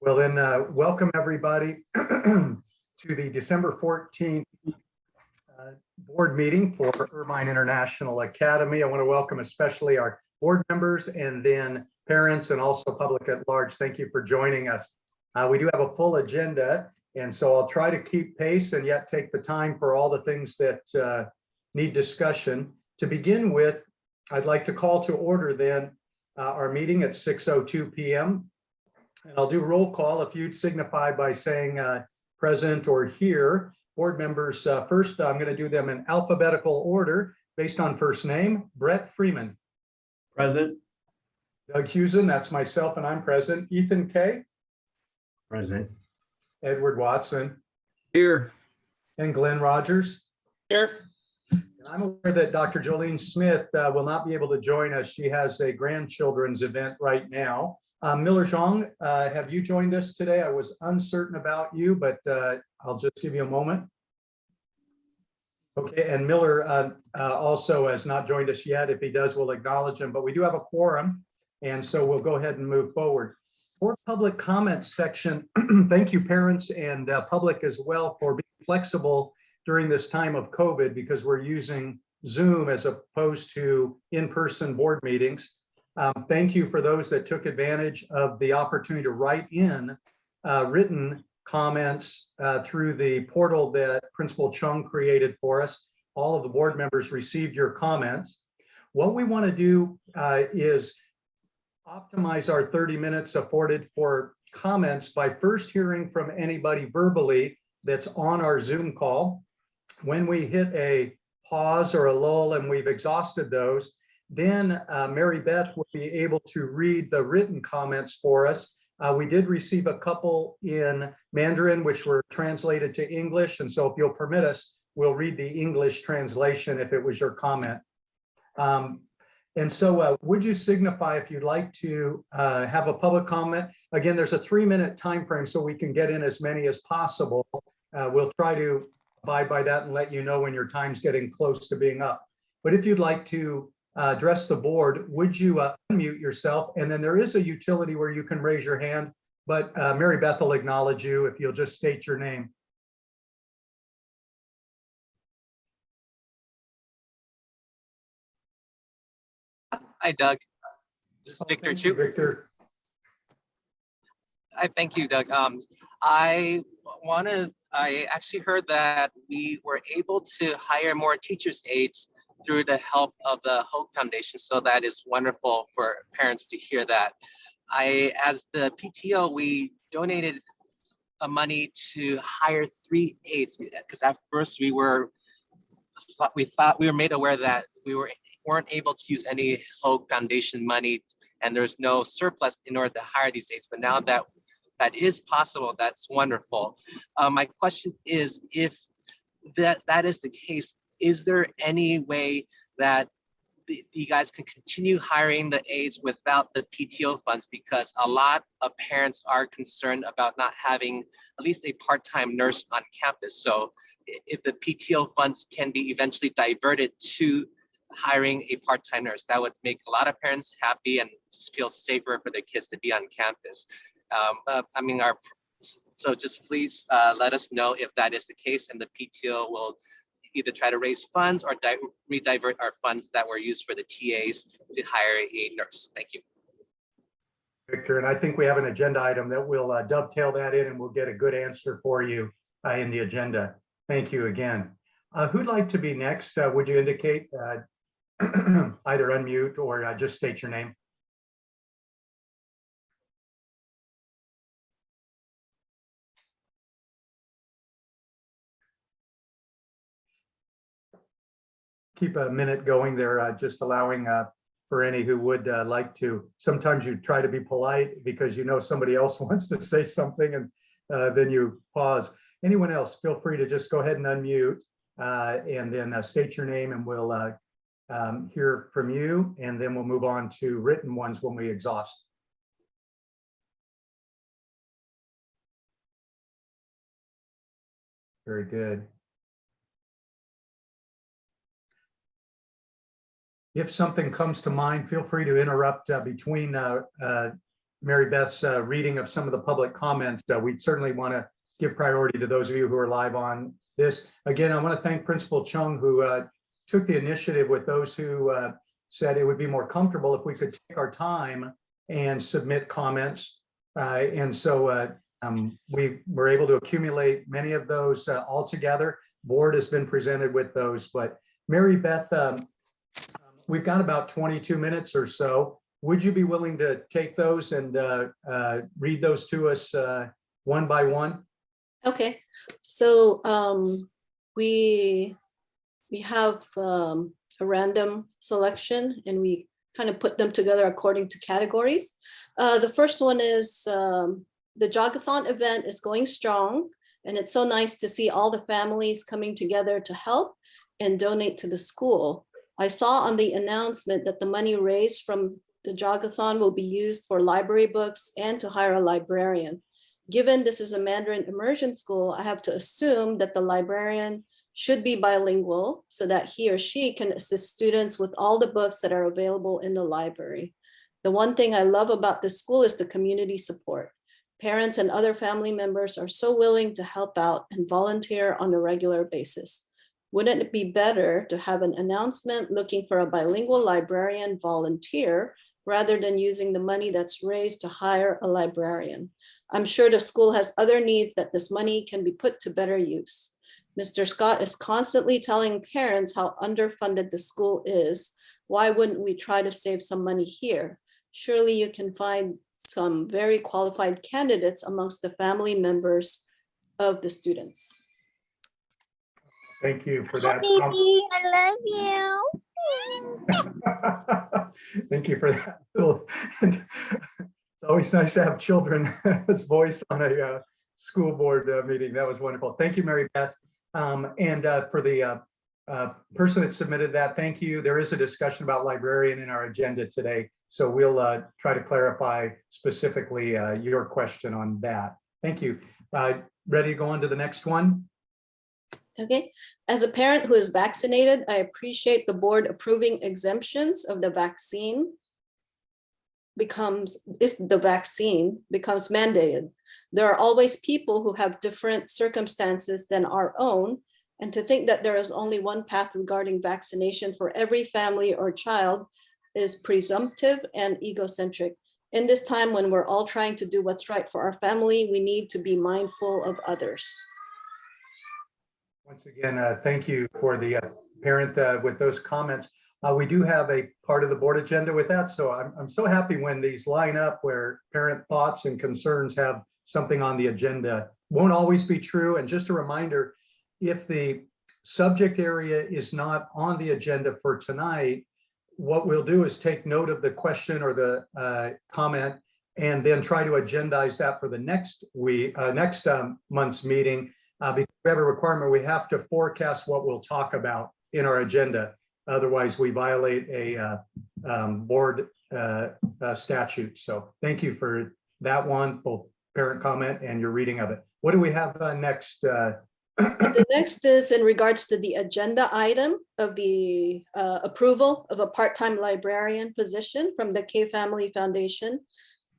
Well, then, welcome everybody to the December 14th board meeting for Irvine International Academy. I want to welcome especially our board members and then parents and also public at large. Thank you for joining us. We do have a full agenda, and so I'll try to keep pace and yet take the time for all the things that need discussion. To begin with, I'd like to call to order then our meeting at 6:02 p.m. And I'll do roll call if you'd signify by saying present or here. Board members, first, I'm going to do them in alphabetical order based on first name. Brett Freeman. Present. Doug Hewson, that's myself, and I'm present. Ethan Kay. Present. Edward Watson. Here. And Glenn Rogers. Here. And I'm aware that Dr. Jolene Smith will not be able to join us. She has a grandchildren's event right now. Miller Zhang, have you joined us today? I was uncertain about you, but I'll just give you a moment. Okay, and Miller also has not joined us yet. If he does, we'll acknowledge him, but we do have a quorum, and so we'll go ahead and move forward. For public comment section, thank you parents and public as well for being flexible during this time of COVID because we're using Zoom as opposed to in-person board meetings. Thank you for those that took advantage of the opportunity to write in written comments through the portal that Principal Chung created for us. All of the board members received your comments. What we want to do is optimize our 30 minutes afforded for comments by first hearing from anybody verbally that's on our Zoom call. When we hit a pause or a lull and we've exhausted those, then Mary Beth will be able to read the written comments for us. We did receive a couple in Mandarin, which were translated to English. And so if you'll permit us, we'll read the English translation if it was your comment. And so would you signify if you'd like to have a public comment? Again, there's a 3-minute time frame so we can get in as many as possible. We'll try to abide by that and let you know when your time's getting close to being up. But if you'd like to address the board, would you unmute yourself? And then there is a utility where you can raise your hand, but Mary Beth will acknowledge you if you'll just state your name. Hi, Doug. This is Victor Chu. Victor. I thank you, Doug. I actually heard that we were able to hire more teachers' aides through the help of the Hope Foundation. So that is wonderful for parents to hear that. As the PTO, we donated money to hire 3 aides because at first we thought we were made aware that we weren't able to use any Hope Foundation money and there's no surplus in order to hire these aides. But now that is possible, that's wonderful. My question is, if that is the case, is there any way that you guys can continue hiring the aides without the PTO funds? Because a lot of parents are concerned about not having at least a part-time nurse on campus. So if the PTO funds can be eventually diverted to hiring a part-time nurse, that would make a lot of parents happy and feel safer for their kids to be on campus. So just please let us know if that is the case and the PTO will either try to raise funds or redivert our funds that were used for the TAs to hire a nurse. Thank you. Victor, and I think we have an agenda item that will dovetail that in and we'll get a good answer for you in the agenda. Thank you again. Who'd like to be next? Would you indicate either unmute or just state your name? Keep a minute going there, just allowing for any who would like to. Sometimes you try to be polite because you know somebody else wants to say something and then you pause. Anyone else, feel free to just go ahead and unmute and then state your name and we'll hear from you and then we'll move on to written ones when we exhaust. Very good. If something comes to mind, feel free to interrupt between Mary Beth's reading of some of the public comments, we'd certainly want to give priority to those of you who are live on this. Again, I want to thank Principal Chung, who took the initiative with those who said it would be more comfortable if we could take our time and submit comments. And so we were able to accumulate many of those all together. Board has been presented with those, but Mary Beth, we've got about 22 minutes or so. Would you be willing to take those and read those to us one by one? Okay, so we have a random selection and we kind of put them together according to categories. The first one is the Jogathon event is going strong, and it's so nice to see all the families coming together to help and donate to the school. I saw on the announcement that the money raised from the Jogathon will be used for library books and to hire a librarian. Given this is a Mandarin immersion school, I have to assume that the librarian should be bilingual so that he or she can assist students with all the books that are available in the library. The one thing I love about this school is the community support. Parents and other family members are so willing to help out and volunteer on a regular basis. Wouldn't it be better to have an announcement looking for a bilingual librarian volunteer rather than using the money that's raised to hire a librarian? I'm sure the school has other needs that this money can be put to better use. Mr. Scott is constantly telling parents how underfunded the school is. Why wouldn't we try to save some money here? Surely you can find some very qualified candidates amongst the family members of the students. Thank you for that. Baby, I love you. Thank you for that. It's always nice to have children's voice on a school board meeting. That was wonderful. Thank you, Mary Beth. And for the person that submitted that, thank you. There is a discussion about librarian in our agenda today. So we'll try to clarify specifically your question on that. Thank you. Ready to go on to the next one? Okay, as a parent who is vaccinated, I appreciate the board approving exemptions of the vaccine if the vaccine becomes mandated. There are always people who have different circumstances than our own, and to think that there is only one path regarding vaccination for every family or child is presumptive and egocentric. In this time when we're all trying to do what's right for our family, we need to be mindful of others. Once again, thank you for the parent with those comments. We do have a part of the board agenda with that. So I'm so happy when these line up where parent thoughts and concerns have something on the agenda. Won't always be true. And just a reminder, if the subject area is not on the agenda for tonight, what we'll do is take note of the question or the comment and then try to agendize that for the next month's meeting. Because we have a requirement, we have to forecast what we'll talk about in our agenda. Otherwise, we violate a board statute. So thank you for that one, both parent comment and your reading of it. What do we have next? The next is in regards to the agenda item of the approval of a part-time librarian position from the K Family Foundation.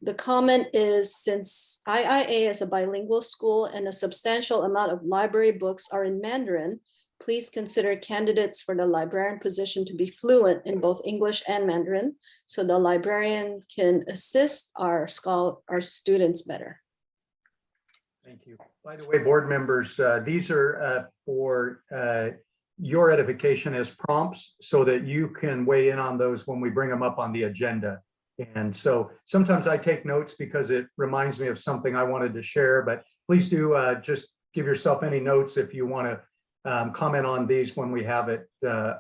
The comment is, since IIA is a bilingual school and a substantial amount of library books are in Mandarin, please consider candidates for the librarian position to be fluent in both English and Mandarin, so the librarian can assist our students better. Thank you. By the way, board members, these are for your edification as prompts so that you can weigh in on those when we bring them up on the agenda. And so sometimes I take notes because it reminds me of something I wanted to share, but please do just give yourself any notes if you want to comment on these when we have it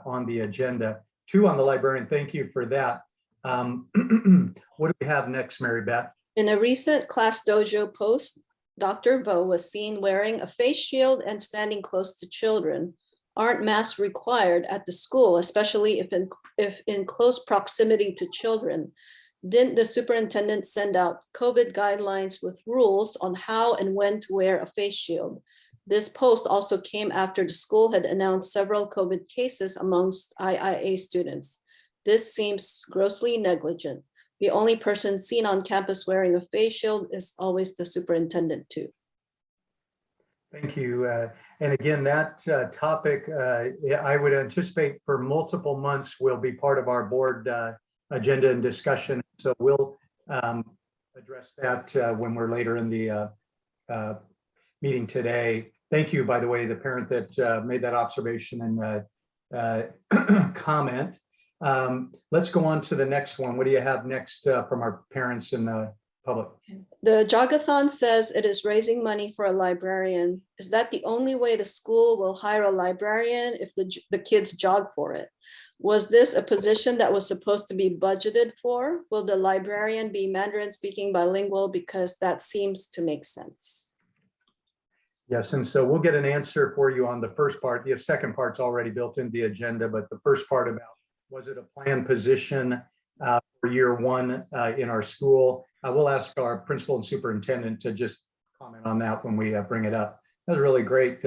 on the agenda. 2 on the librarian, thank you for that. What do we have next, Mary Beth? In a recent Class Dojo post, Dr. Vo was seen wearing a face shield and standing close to children. Aren't masks required at the school, especially if in close proximity to children? Didn't the superintendent send out COVID guidelines with rules on how and when to wear a face shield? This post also came after the school had announced several COVID cases amongst IIA students. This seems grossly negligent. The only person seen on campus wearing a face shield is always the superintendent too. Thank you. And again, that topic, I would anticipate for multiple months will be part of our board agenda and discussion. So we'll address that when we're later in the meeting today. Thank you, by the way, the parent that made that observation and comment. Let's go on to the next one. What do you have next from our parents and the public? The jogathon says it is raising money for a librarian. Is that the only way the school will hire a librarian if the kids jog for it? Was this a position that was supposed to be budgeted for? Will the librarian be Mandarin speaking bilingual? Because that seems to make sense. Yes, and so we'll get an answer for you on the first part. The second part's already built into the agenda, but the first part about was it a planned position for year one in our school? We'll ask our principal and superintendent to just comment on that when we bring it up. That was really great.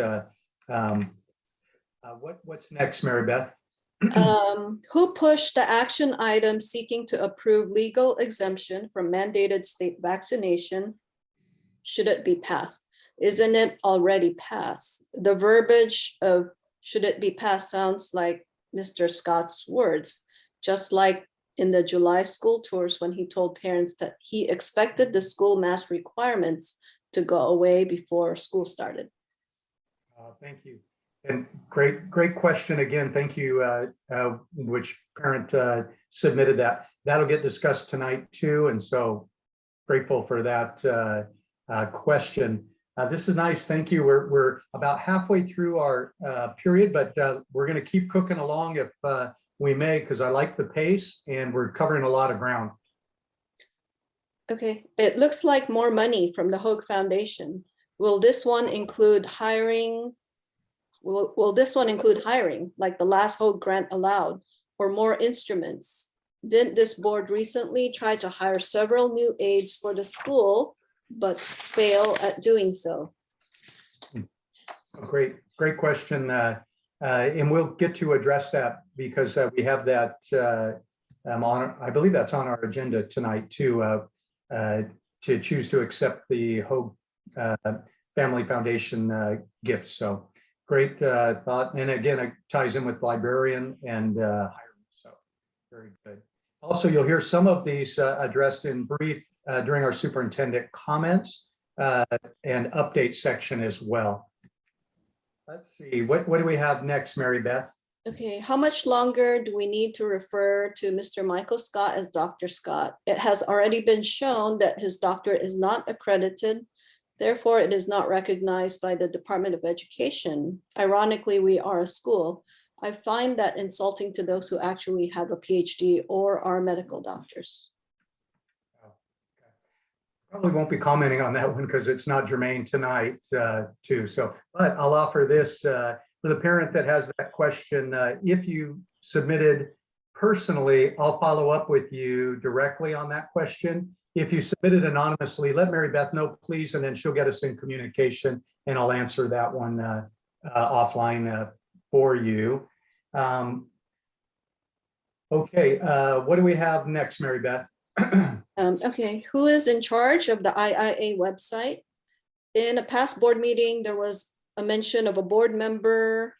What's next, Mary Beth? Who pushed the action item seeking to approve legal exemption from mandated state vaccination? Should it be passed? Isn't it already passed? The verbiage of should it be passed sounds like Mr. Scott's words, just like in the July school tours when he told parents that he expected the school mask requirements to go away before school started. Thank you. And great question again. Thank you, which parent submitted that. That'll get discussed tonight too. And so grateful for that question. This is nice. Thank you. We're about halfway through our period, but we're going to keep cooking along if we may, because I like the pace and we're covering a lot of ground. Okay, it looks like more money from the Hoag Foundation. Will this one include hiring? Will this one include hiring like the last Hoag grant allowed, or more instruments? Didn't this board recently try to hire several new aides for the school, but fail at doing so? Great question. And we'll get to address that because we have that on, I believe that's on our agenda tonight too, to choose to accept the Hoag Family Foundation gift. So great thought. And again, it ties in with librarian and hiring. So very good. Also, you'll hear some of these addressed in brief during our superintendent comments and update section as well. Let's see, what do we have next, Mary Beth? Okay, how much longer do we need to refer to Mr. Michael Scott as Dr. Scott? It has already been shown that his doctorate is not accredited. Therefore, it is not recognized by the Department of Education. Ironically, we are a school. I find that insulting to those who actually have a PhD or are medical doctors. Probably won't be commenting on that one because it's not germane tonight too. So, but I'll offer this for the parent that has that question. If you submitted personally, I'll follow up with you directly on that question. If you submitted anonymously, let Mary Beth know, please, and then she'll get us in communication and I'll answer that one offline for you. Okay, what do we have next, Mary Beth? Okay, who is in charge of the IIA website? In a past board meeting, there was a mention of a board member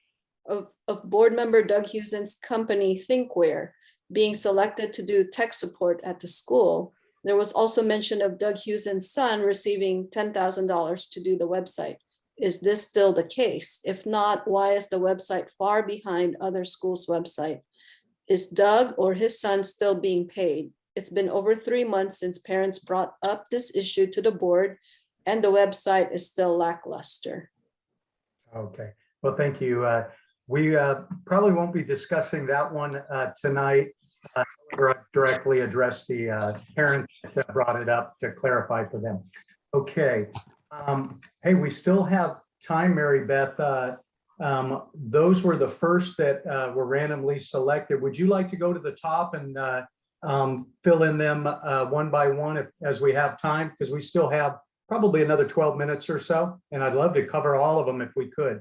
of board member Doug Hewson's company Thinkware being selected to do tech support at the school. There was also mention of Doug Hewson's son receiving $10,000 to do the website. Is this still the case? If not, why is the website far behind other schools' website? Is Doug or his son still being paid? It's been over 3 months since parents brought up this issue to the board and the website is still lackluster. Okay, well, thank you. We probably won't be discussing that one tonight. Directly address the parents that brought it up to clarify for them. Okay, hey, we still have time, Mary Beth. Those were the first that were randomly selected. Would you like to go to the top and fill in them one by one as we have time? Because we still have probably another 12 minutes or so, and I'd love to cover all of them if we could.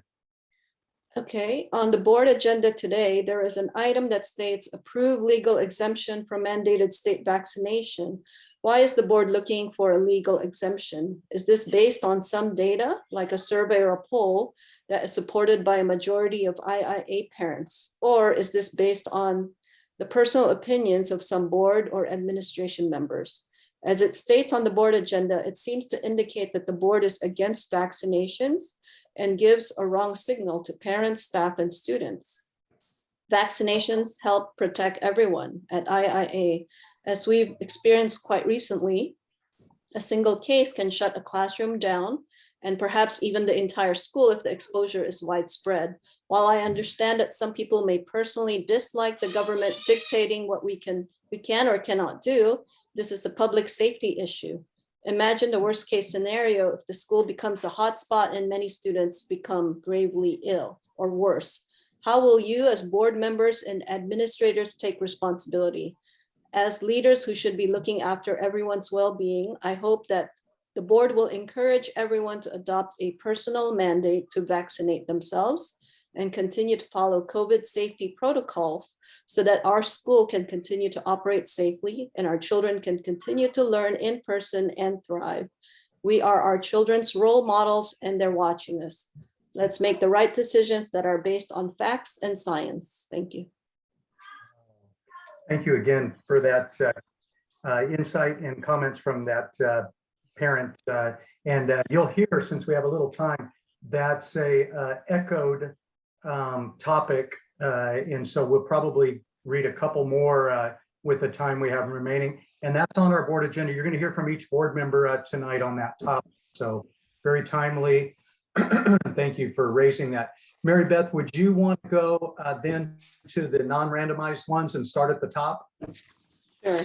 Okay, on the board agenda today, there is an item that states approve legal exemption from mandated state vaccination. Why is the board looking for a legal exemption? Is this based on some data, like a survey or a poll that is supported by a majority of IIA parents? Or is this based on the personal opinions of some board or administration members? As it states on the board agenda, it seems to indicate that the board is against vaccinations and gives a wrong signal to parents, staff, and students. Vaccinations help protect everyone at IIA. As we've experienced quite recently, a single case can shut a classroom down and perhaps even the entire school if the exposure is widespread. While I understand that some people may personally dislike the government dictating what we can or cannot do, this is a public safety issue. Imagine the worst case scenario if the school becomes a hotspot and many students become gravely ill or worse. How will you as board members and administrators take responsibility? As leaders who should be looking after everyone's well-being, I hope that the board will encourage everyone to adopt a personal mandate to vaccinate themselves and continue to follow COVID safety protocols so that our school can continue to operate safely and our children can continue to learn in person and thrive. We are our children's role models and they're watching us. Let's make the right decisions that are based on facts and science. Thank you. Thank you again for that insight and comments from that parent. And you'll hear, since we have a little time, that's a echoed topic. And so we'll probably read a couple more with the time we have remaining. And that's on our board agenda. You're going to hear from each board member tonight on that topic. So very timely. Thank you for raising that. Mary Beth, would you want to go then to the non-randomized ones and start at the top? Sure.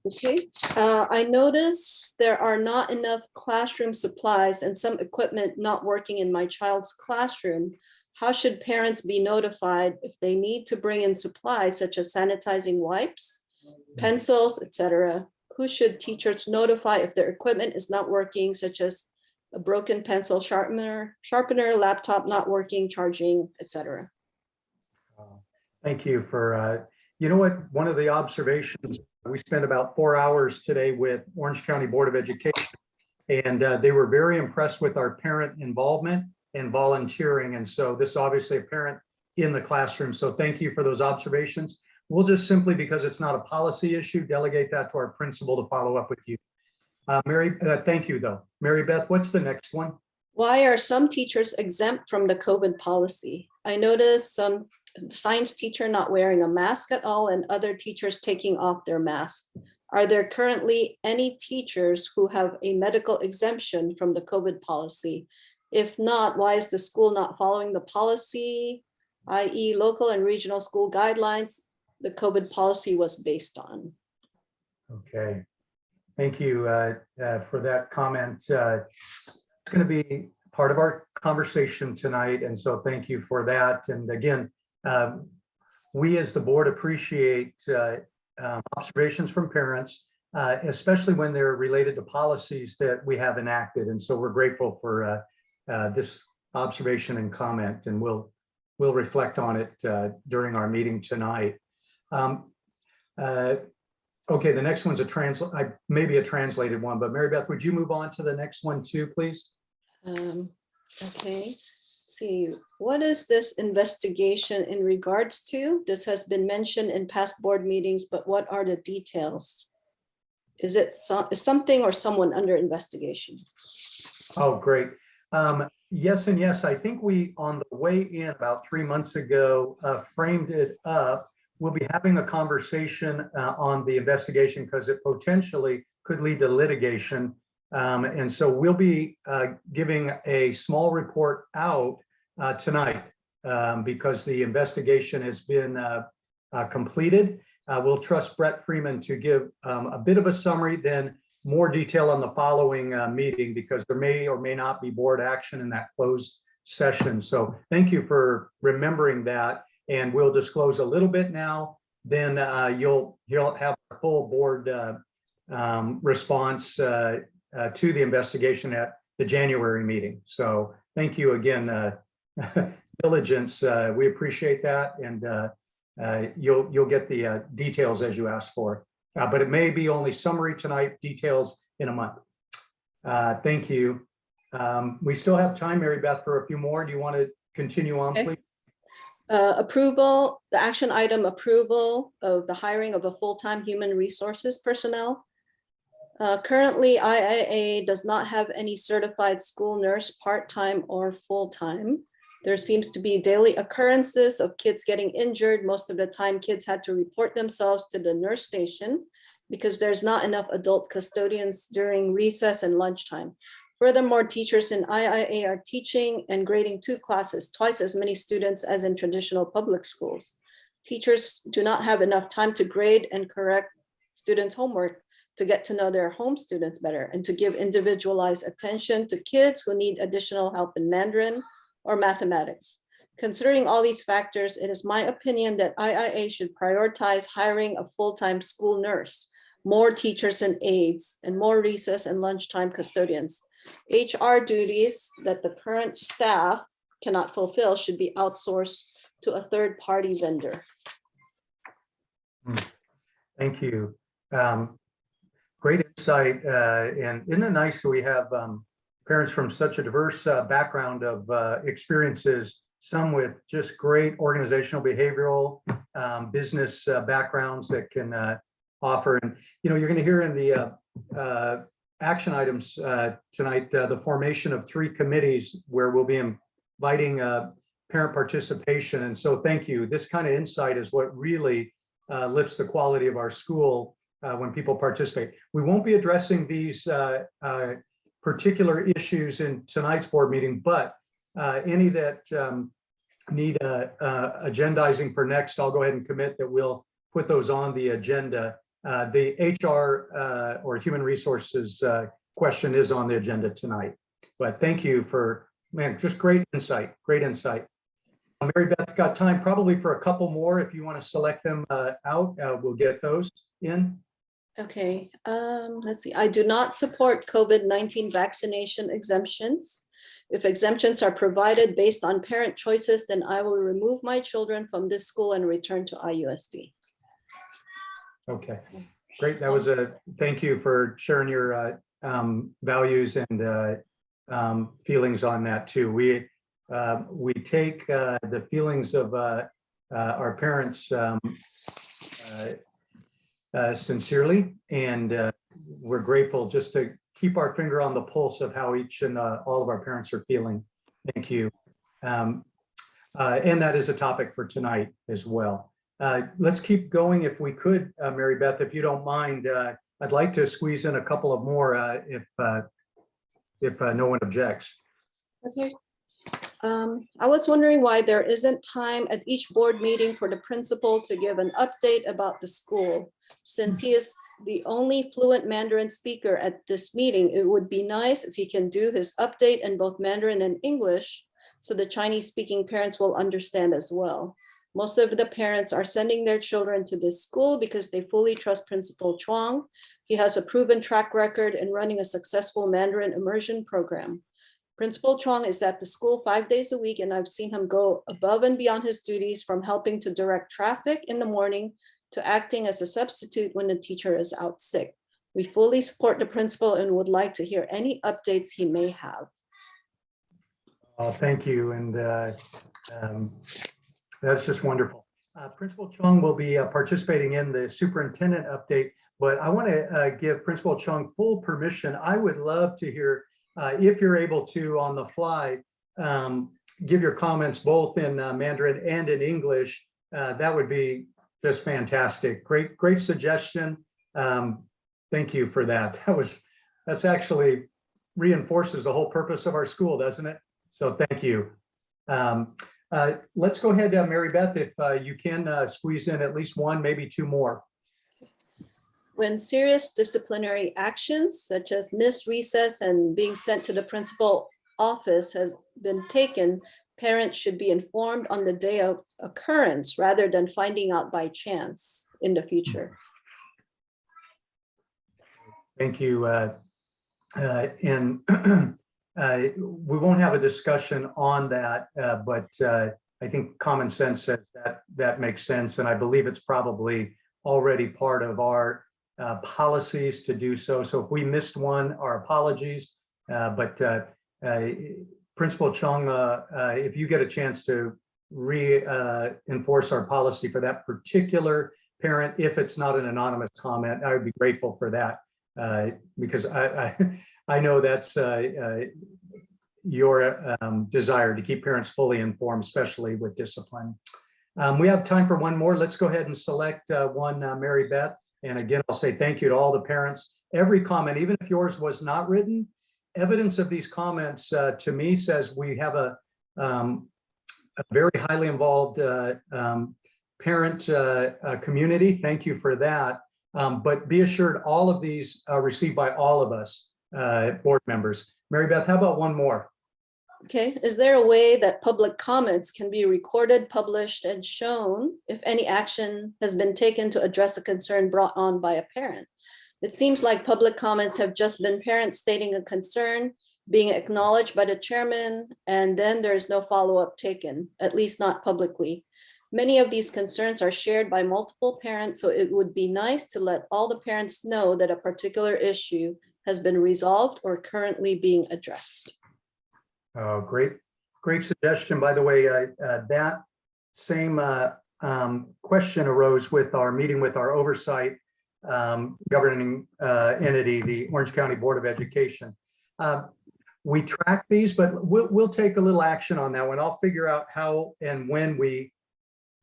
Okay, I notice there are not enough classroom supplies and some equipment not working in my child's classroom. How should parents be notified if they need to bring in supplies such as sanitizing wipes, pencils, etc.? Who should teachers notify if their equipment is not working, such as a broken pencil sharpener, laptop not working, charging, etc.? Thank you for, you know what, one of the observations, we spent about 4 hours today with Orange County Board of Education, and they were very impressed with our parent involvement and volunteering. And so this is obviously a parent in the classroom. So thank you for those observations. We'll just simply, because it's not a policy issue, delegate that to our principal to follow up with you. Thank you though. Mary Beth, what's the next one? Why are some teachers exempt from the COVID policy? I noticed some science teacher not wearing a mask at all and other teachers taking off their mask. Are there currently any teachers who have a medical exemption from the COVID policy? If not, why is the school not following the policy, i.e. local and regional school guidelines the COVID policy was based on? Okay, thank you for that comment. It's going to be part of our conversation tonight, and so thank you for that. And again, we as the board appreciate observations from parents, especially when they're related to policies that we have enacted. And so we're grateful for this observation and comment, and we'll reflect on it during our meeting tonight. Okay, the next one's maybe a translated one, but Mary Beth, would you move on to the next one too, please? Okay, let's see, what is this investigation in regards to? This has been mentioned in past board meetings, but what are the details? Is it something or someone under investigation? Oh, great. Yes and yes. I think we, on the way in about 3 months ago, framed it up. We'll be having a conversation on the investigation because it potentially could lead to litigation. And so we'll be giving a small report out tonight because the investigation has been completed. We'll trust Brett Freeman to give a bit of a summary, then more detail on the following meeting, because there may or may not be board action in that closed session. So thank you for remembering that. And we'll disclose a little bit now, then you'll have a full board response to the investigation at the January meeting. So thank you again. Diligence, we appreciate that, and you'll get the details as you ask for. But it may be only summary tonight, details in a month. Thank you. We still have time, Mary Beth, for a few more. Do you want to continue on, Okay. please? Approval, the action item approval of the hiring of a full-time human resources personnel. Currently, IIA does not have any certified school nurse, part-time or full-time. There seems to be daily occurrences of kids getting injured. Most of the time, kids had to report themselves to the nurse station because there's not enough adult custodians during recess and lunchtime. Furthermore, teachers in IIA are teaching and grading 2 classes, twice as many students as in traditional public schools. Teachers do not have enough time to grade and correct students' homework, to get to know their home students better, and to give individualized attention to kids who need additional help in Mandarin or mathematics. Considering all these factors, it is my opinion that IIA should prioritize hiring a full-time school nurse, more teachers and aides, and more recess and lunchtime custodians. HR duties that the current staff cannot fulfill should be outsourced to a third-party vendor. Thank you. Great insight. And isn't it nice that we have parents from such a diverse background of experiences, some with just great organizational, behavioral, business backgrounds that can offer. And, you're going to hear in the action items tonight, the formation of 3 committees where we'll be inviting parent participation. And so thank you. This kind of insight is what really lifts the quality of our school when people participate. We won't be addressing these particular issues in tonight's board meeting, but any that need agendizing for next, I'll go ahead and commit that we'll put those on the agenda. The HR or human resources question is on the agenda tonight. But thank you for, just great insight, great insight. Mary Beth's got time probably for a couple more. If you want to select them out, we'll get those in. Okay, let's see. I do not support COVID-19 vaccination exemptions. If exemptions are provided based on parent choices, then I will remove my children from this school and return to IUSD. Okay, great. That was thank you for sharing your values and feelings on that too. We take the feelings of our parents sincerely, and we're grateful just to keep our finger on the pulse of how each and all of our parents are feeling. Thank you. And that is a topic for tonight as well. Let's keep going if we could, Mary Beth, if you don't mind. I'd like to squeeze in a couple of more if no one objects. Okay. I was wondering why there isn't time at each board meeting for the principal to give an update about the school. Since he is the only fluent Mandarin speaker at this meeting, it would be nice if he can do his update in both Mandarin and English so the Chinese-speaking parents will understand as well. Most of the parents are sending their children to this school because they fully trust Principal Chuang. He has a proven track record in running a successful Mandarin immersion program. Principal Chuang is at the school 5 days a week, and I've seen him go above and beyond his duties, from helping to direct traffic in the morning to acting as a substitute when the teacher is out sick. We fully support the principal and would like to hear any updates he may have. Thank you, and that's just wonderful. Principal Chung will be participating in the superintendent update, but I want to give Principal Chung full permission. I would love to hear, if you're able to on the fly, give your comments both in Mandarin and in English. That would be just fantastic. Great suggestion. Thank you for that. That's actually reinforces the whole purpose of our school, doesn't it? So thank you. Let's go ahead, Mary Beth, if you can squeeze in at least one, maybe 2 more. When serious disciplinary actions such as missed recess and being sent to the principal office has been taken, parents should be informed on the day of occurrence rather than finding out by chance in the future. Thank you. And we won't have a discussion on that, but I think common sense says that makes sense. And I believe it's probably already part of our policies to do so. So if we missed one, our apologies. But Principal Chung, if you get a chance to reinforce our policy for that particular parent, if it's not an anonymous comment, I would be grateful for that, because I know that's your desire to keep parents fully informed, especially with discipline. We have time for one more. Let's go ahead and select one, Mary Beth. And again, I'll say thank you to all the parents. Every comment, even if yours was not written, evidence of these comments to me says we have a very highly involved parent community. Thank you for that. But be assured all of these are received by all of us board members. Mary Beth, how about one more? Okay, is there a way that public comments can be recorded, published, and shown if any action has been taken to address a concern brought on by a parent? It seems like public comments have just been parents stating a concern, being acknowledged by the chairman, and then there's no follow-up taken, at least not publicly. Many of these concerns are shared by multiple parents, so it would be nice to let all the parents know that a particular issue has been resolved or currently being addressed. Oh, great suggestion. By the way, that same question arose with our meeting with our oversight governing entity, the Orange County Board of Education. We track these, but we'll take a little action on that one. I'll figure out how and when we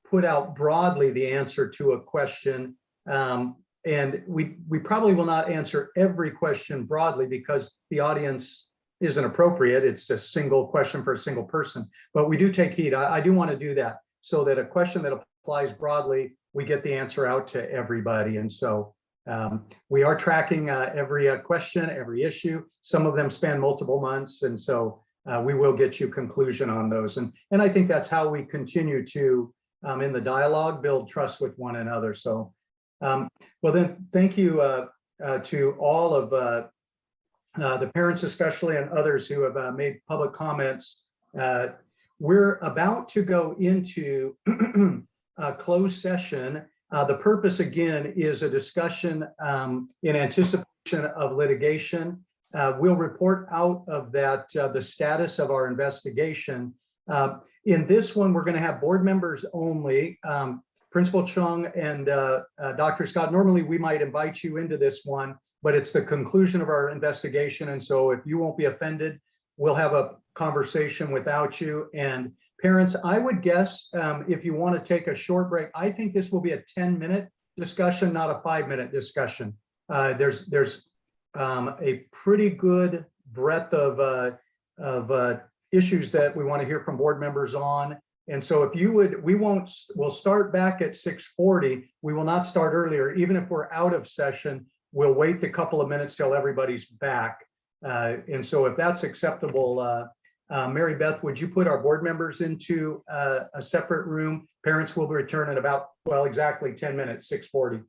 put out broadly the answer to a question. And we probably will not answer every question broadly because the audience isn't appropriate. It's a single question for a single person, but we do take heed. I do want to do that so that a question that applies broadly, we get the answer out to everybody. And so we are tracking every question, every issue. Some of them span multiple months. And so we will get you conclusion on those. And I think that's how we continue to, in the dialogue, build trust with one another. So, well then, thank you to all of the parents especially and others who have made public comments. We're about to go into a closed session. The purpose again is a discussion in anticipation of litigation. We'll report out of that the status of our investigation. In this one, we're going to have board members only. Principal Chung and Dr. Scott, normally we might invite you into this one, but it's the conclusion of our investigation. And so if you won't be offended, we'll have a conversation without you. And parents, I would guess if you want to take a short break, I think this will be a 10-minute discussion, not a 5-minute discussion. There's a pretty good breadth of issues that we want to hear from board members on. And so if you would, we'll start back at 6:40. We will not start earlier. Even if we're out of session, we'll wait a couple of minutes till everybody's back. And so if that's acceptable, Mary Beth, would you put our board members into a separate room? Parents will return in about, well, exactly 10 minutes, 6:40.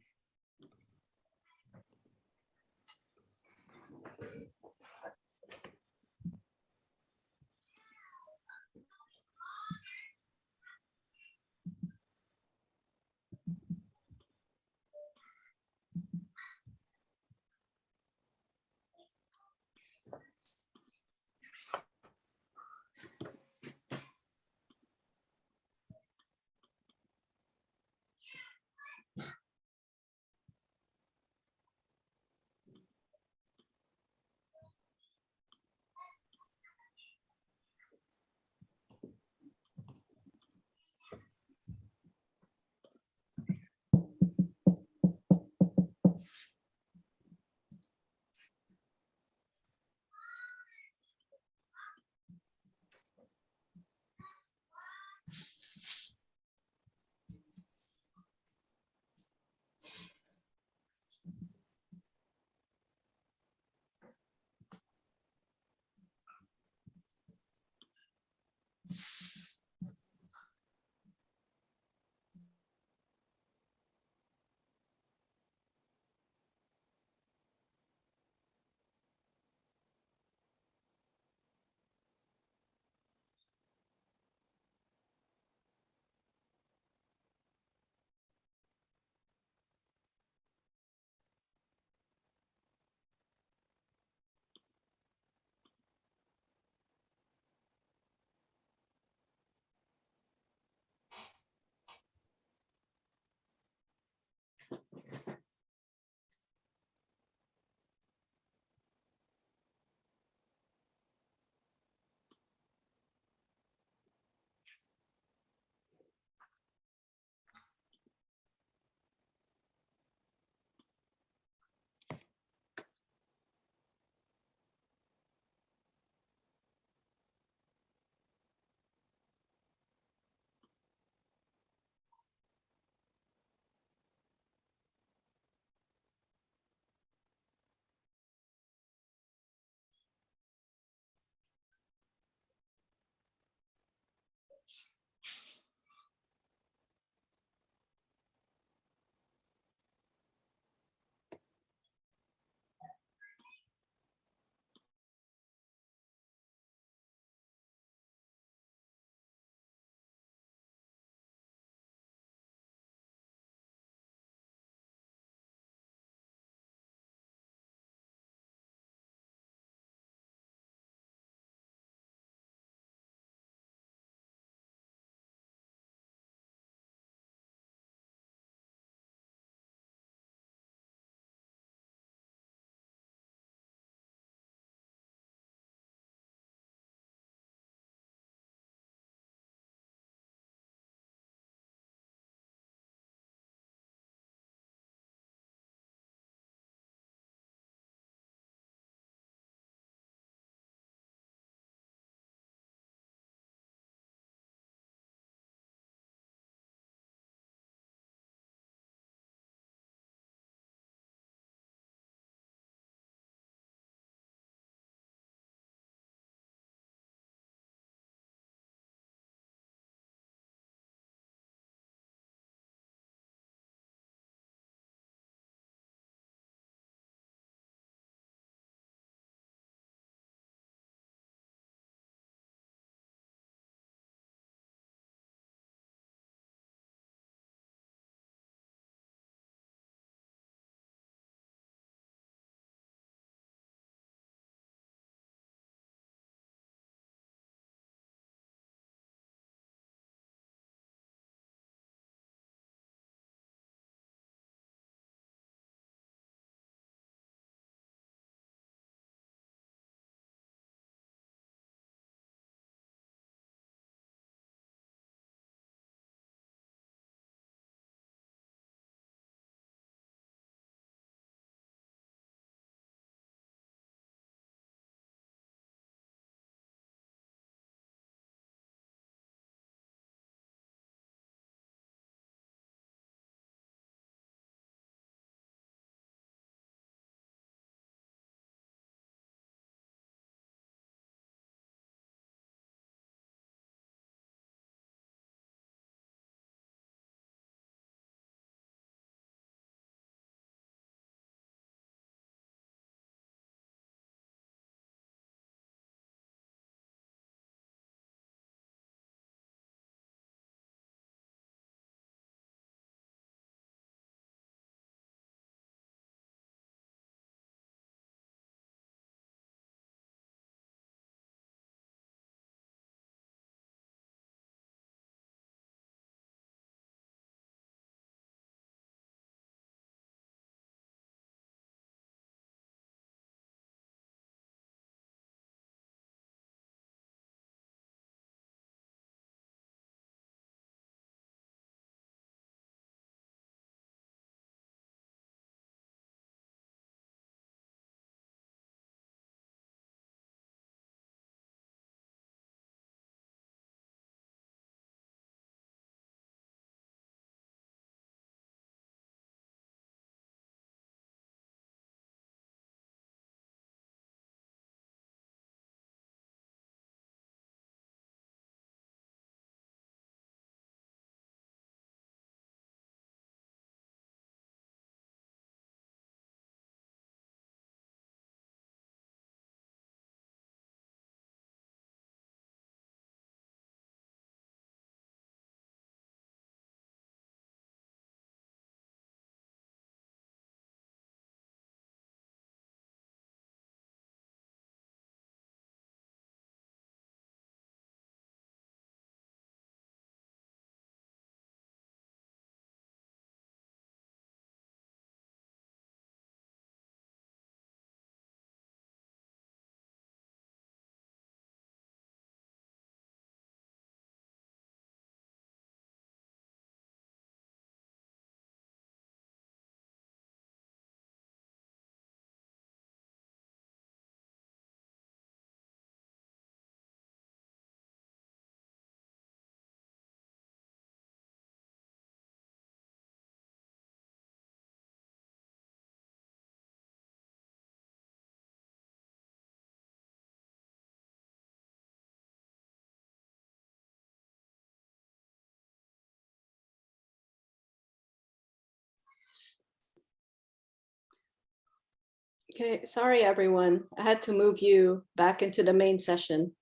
Okay, sorry, everyone. I had to move you back into the main session.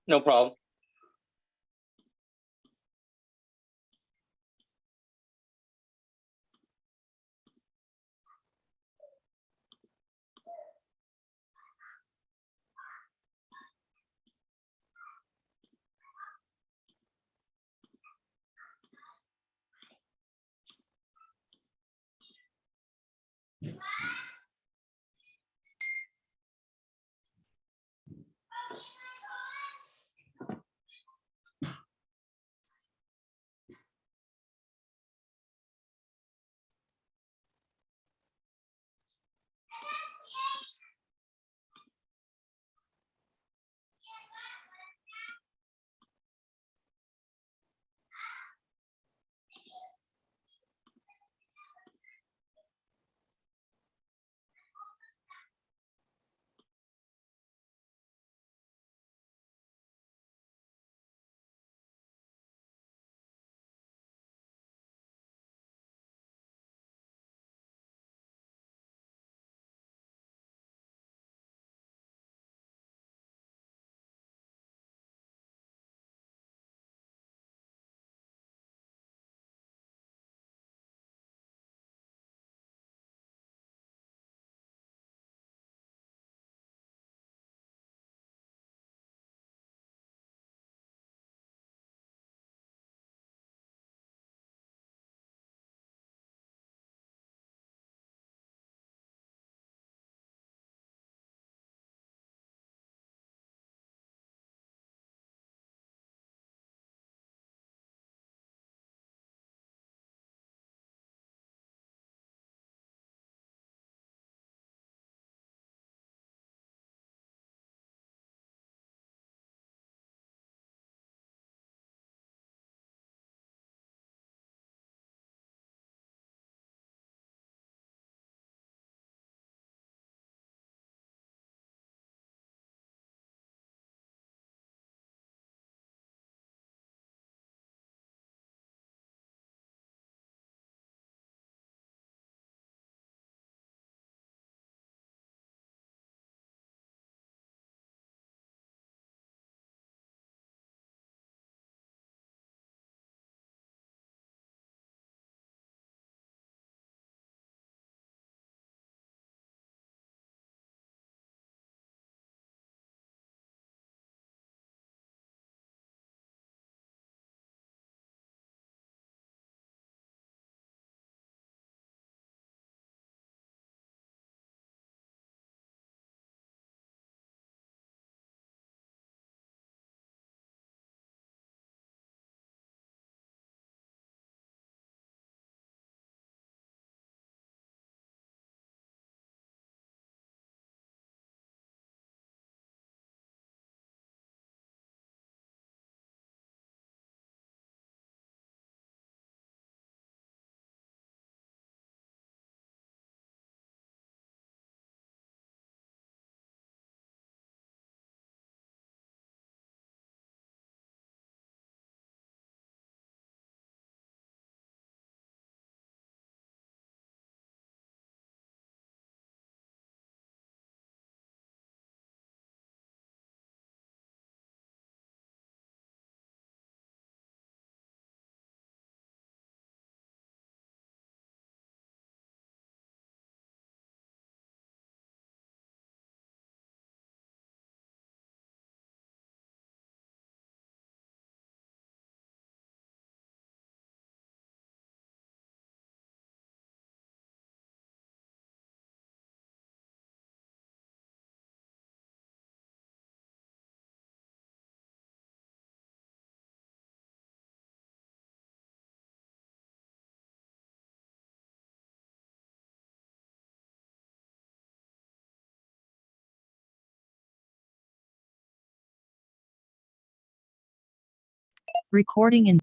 No problem. Recording in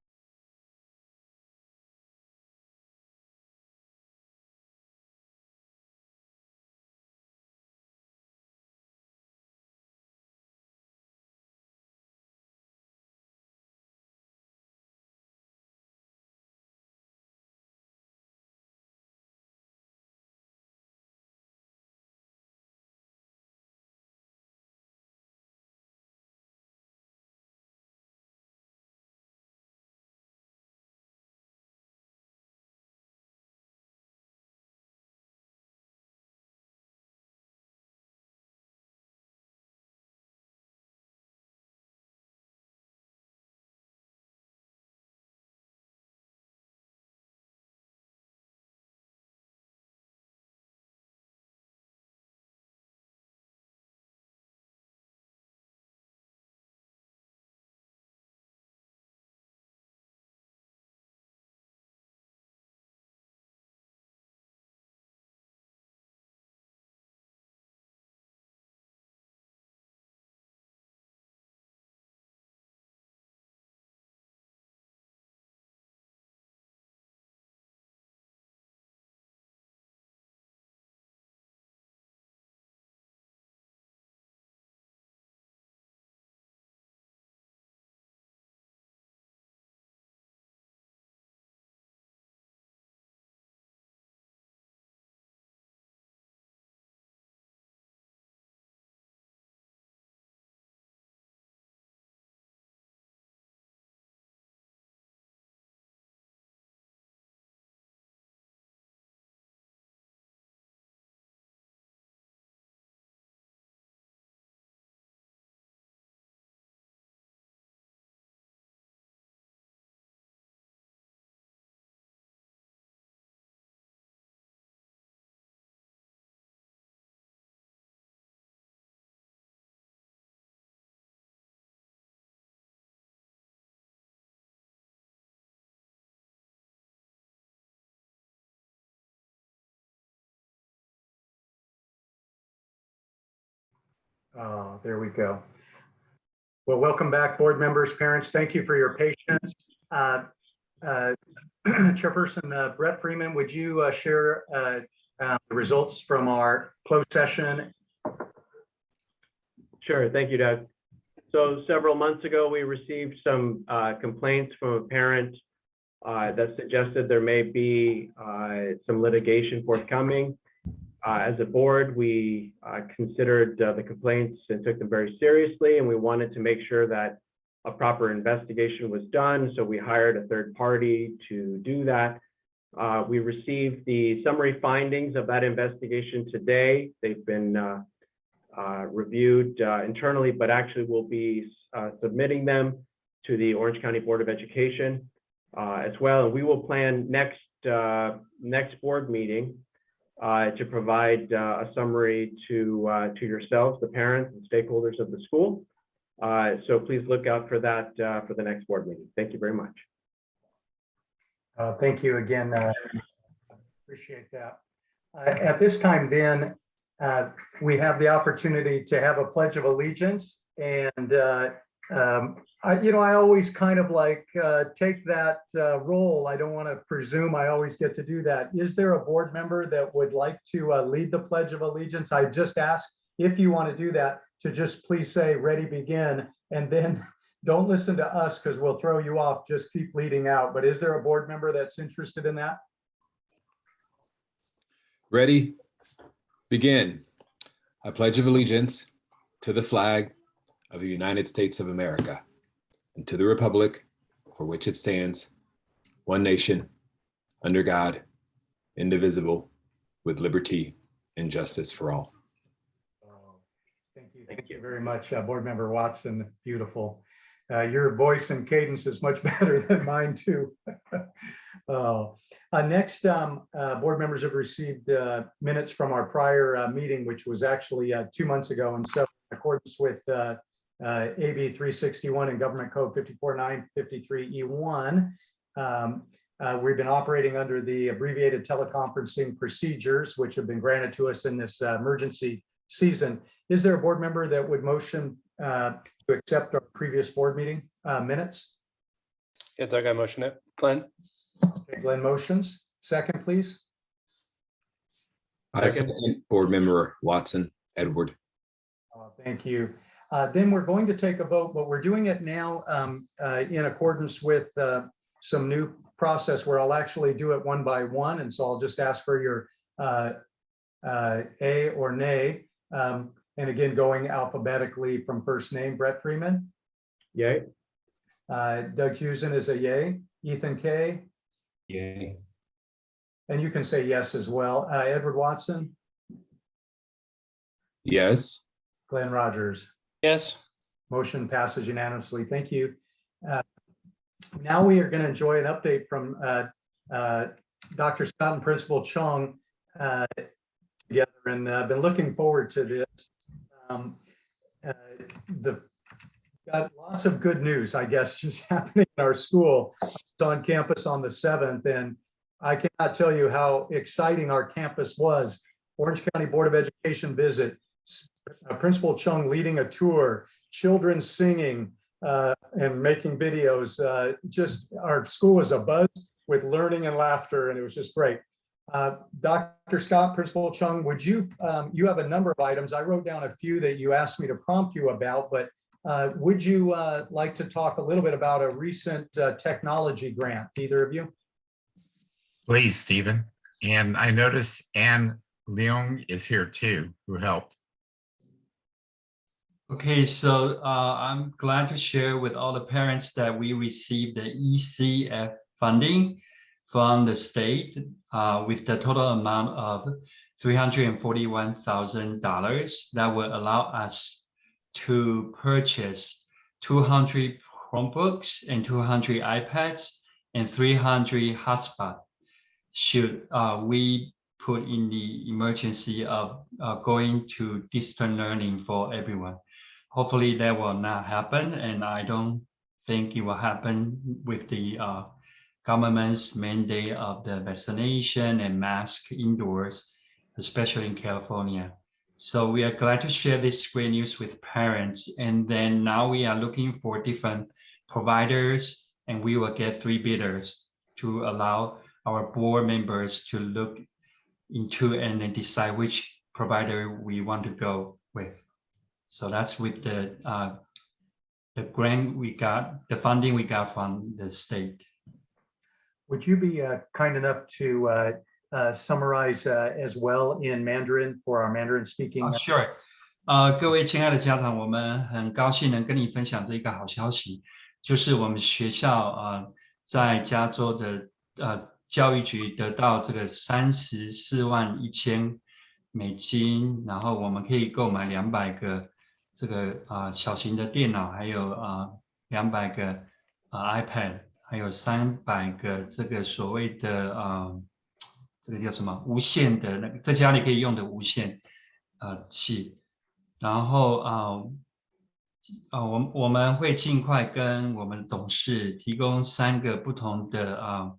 There we go. Well, welcome back, board members, parents. Thank you for your patience. Chairperson Brett Freeman, would you share the results from our closed session? Sure. Thank you, Doug. So several months ago, we received some complaints from a parent that suggested there may be some litigation forthcoming. As a board, we considered the complaints and took them very seriously, and we wanted to make sure that a proper investigation was done. So we hired a third party to do that. We received the summary findings of that investigation today. They've been reviewed internally, but actually we'll be submitting them to the Orange County Board of Education as well. And we will plan next board meeting to provide a summary to yourselves, the parents and stakeholders of the school. So please look out for that for the next board meeting. Thank you very much. Thank you again. Appreciate that. At this time then, we have the opportunity to have a pledge of allegiance. And I always kind of like take that role. I don't want to presume I always get to do that. Is there a board member that would like to lead the pledge of allegiance? I just ask if you want to do that to just please say ready, begin, and then don't listen to us because we'll throw you off. Just keep leading out. But is there a board member that's interested in that? Ready, begin. I pledge of allegiance to the flag of the United States of America and to the republic for which it stands, one nation, under God, indivisible, with liberty and justice for all. Thank you. Thank you very much, Board Member Watson. Beautiful. Your voice and cadence is much better than mine too. Next, board members have received minutes from our prior meeting, which was actually 2 months ago. And so in accordance with AB 361 and Government Code 54953E1, we've been operating under the abbreviated teleconferencing procedures, which have been granted to us in this emergency season. Is there a board member that would motion to accept our previous board meeting minutes? Yeah, Doug, I motion it. Glenn? Okay, Glenn motions. Second, please. I second Board Member Watson, Edward. Thank you. Then we're going to take a vote, but we're doing it now in accordance with some new process where I'll actually do it one by one. And so I'll just ask for your A or nay. And again, going alphabetically from first name, Brett Freeman. Yay. Doug Hewson is a yay. Ethan Kay. Yay. And you can say yes as well. Edward Watson. Yes. Glenn Rogers. Yes. Motion passes unanimously. Thank you. Now we are going to enjoy an update from Dr. Scott and Principal Chung together, and I've been looking forward to this. Got lots of good news, I guess, just happening in our school. I was on campus on the 7th, and I cannot tell you how exciting our campus was. Orange County Board of Education visit, Principal Chung leading a tour, children singing and making videos. Just our school was abuzz with learning and laughter, and it was just great. Dr. Scott, Principal Chung, would you, you have a number of items. I wrote down a few that you asked me to prompt you about, but would you like to talk a little bit about a recent technology grant, either of you? Please, Stephen. And I notice Anne Leung is here too, who helped. Okay, so I'm glad to share with all the parents that we received the ECF funding from the state with the total amount of $341,000 that will allow us to purchase 200 Chromebooks and 200 iPads and 300 hotspots should we put in the emergency of going to distant learning for everyone. Hopefully that will not happen, and I don't think it will happen with the government's mandate of the vaccination and mask indoors, especially in California. So we are glad to share this great news with parents. And then now we are looking for different providers, and we will get 3 bidders to allow our board members to look into and then decide which provider we want to go with. So that's with the grant we got, the funding we got from the state. Would you be kind enough to summarize as well in Mandarin for our Mandarin speaking? Sure. 各位亲爱的家长，我们很高兴能跟你分享这个好消息，就是我们学校在加州的教育局得到这个$341,000，然后我们可以购买200个这个小型的电脑，还有200个iPad， 还有300个这个所谓的这个叫什么无线的那个在家里可以用的无线器，然后我们会尽快跟我们董事提供3个不同的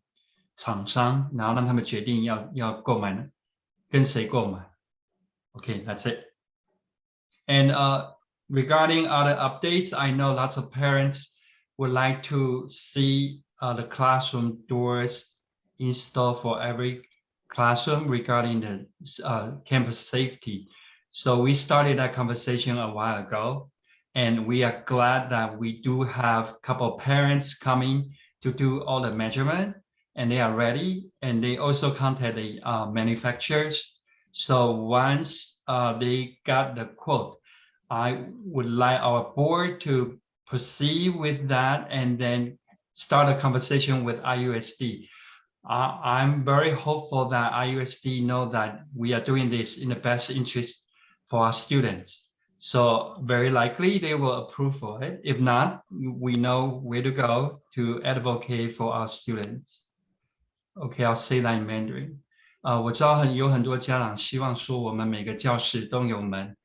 厂商，然后让他们决定要购买跟谁购买。Okay, that's it. And regarding other updates, I know lots of parents would like to see the classroom doors installed for every classroom regarding the campus safety. So we started that conversation a while ago, and we are glad that we do have a couple of parents coming to do all the measurement, and they are ready, and they also contact the manufacturers. So once they got the quote, I would like our board to proceed with that and then start a conversation with IUSD. I'm very hopeful that IUSD know that we are doing this in the best interest for our students. So very likely they will approve for it. If not, we know where to go to advocate for our students. Okay, I'll say that in Mandarin. 我知道有很多家长希望说我们每个教室都有门，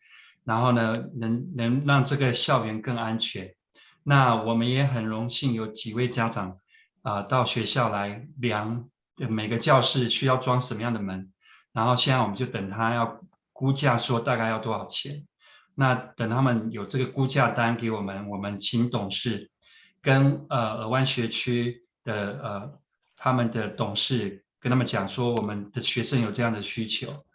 然后呢能让这个校园更安全。那我们也很荣幸有几位家长到学校来量每个教室需要装什么样的门，然后现在我们就等他要估价说大概要多少钱。那等他们有这个估价单给我们，我们请董事跟尔湾学区的他们的董事跟他们讲说我们的学生有这样的需求。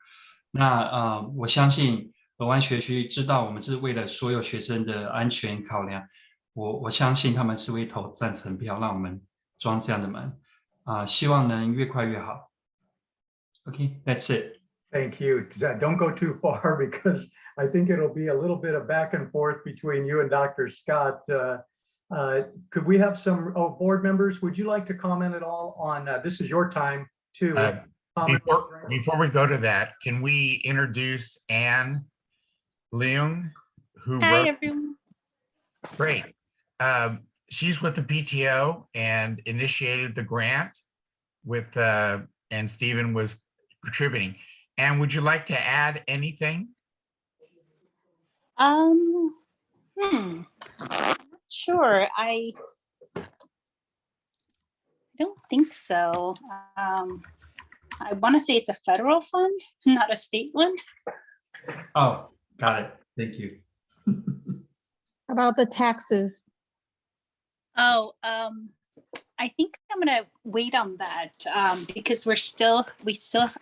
那我相信尔湾学区知道我们是为了所有学生的安全考量，我相信他们是会投赞成票让我们装这样的门。希望能越快越好。Okay, that's it. Thank you. Don't go too far because I think it'll be a little bit of back and forth between you and Dr. Scott. Could we have some board members? Would you like to comment at all on this is your time to comment? Before we go to that, can we introduce Anne Leung, who Hi, wrote? everyone. Great. She's with the PTO and initiated the grant with, and Stephen was contributing. And would you like to add anything? Sure. I don't think so. I want to say it's a federal fund, not a state one. Oh, got it. Thank you. About the taxes. Oh, I think I'm gonna wait on that because we still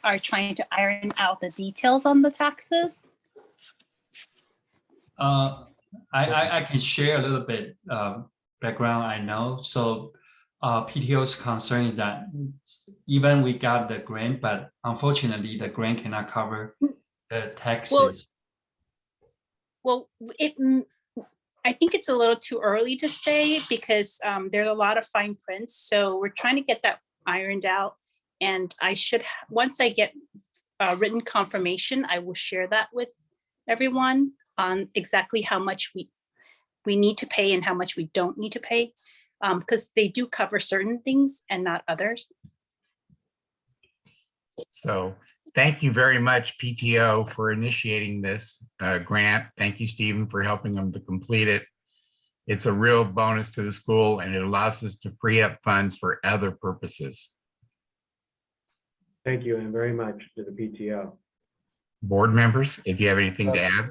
are trying to iron out the details on the taxes. I can share a little bit background I know. So PTO's concern that even we got the grant, but unfortunately the grant cannot cover the taxes. Well, I think it's a little too early to say because there's a lot of fine print. So we're trying to get that ironed out. And I should, once I get written confirmation, I will share that with everyone on exactly how much we need to pay and how much we don't need to pay, because they do cover certain things and not others. So thank you very much, PTO, for initiating this grant. Thank you, Stephen, for helping them to complete it. It's a real bonus to the school and it allows us to free up funds for other purposes. Thank you, and very much to the PTO. board members, if you have anything to add.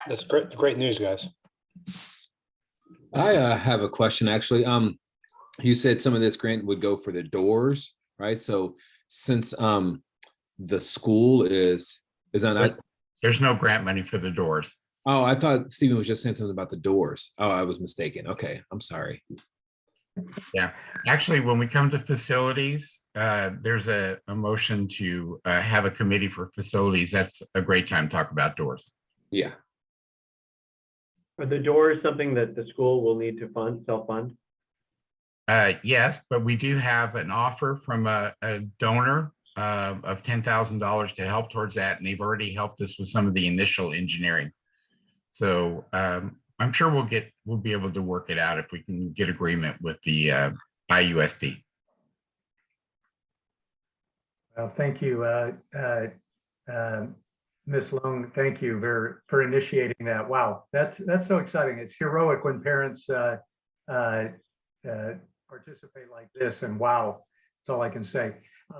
That's great news, guys. I have a question, actually. You said some of this grant would go for the doors, right? So since the school is on, There's no grant money for the doors. oh, I thought Stephen was just saying something about the doors. Oh, I was mistaken. Okay, I'm sorry. Yeah, actually, when we come to facilities, there's a motion to have a committee for facilities. That's a great time to talk about doors. Yeah. Are the doors something that the school will need to fund, self-fund? Yes, but we do have an offer from a donor of $10,000 to help towards that, and they've already helped us with some of the initial engineering. So I'm sure we'll be able to work it out if we can get agreement with the IUSD. Well, thank you, Ms. Long. Thank you for initiating that. Wow, that's so exciting. It's heroic when parents participate like this, and wow, that's all I can say.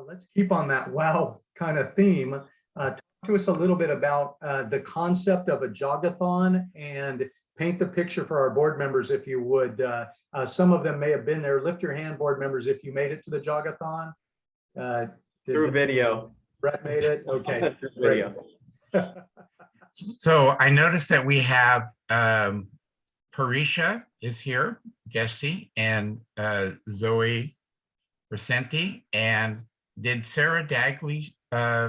Let's keep on that wow kind of theme. Talk to us a little bit about the concept of a jogathon and paint the picture for our board members, if you would. Some of them may have been there. Lift your hand, board members, if you made it to the jogathon. Through video. Brett made it? Okay. Through video. So I noticed that we have Parisha is here, Gessie, and Zoe Recenti. And did Sarah Dagley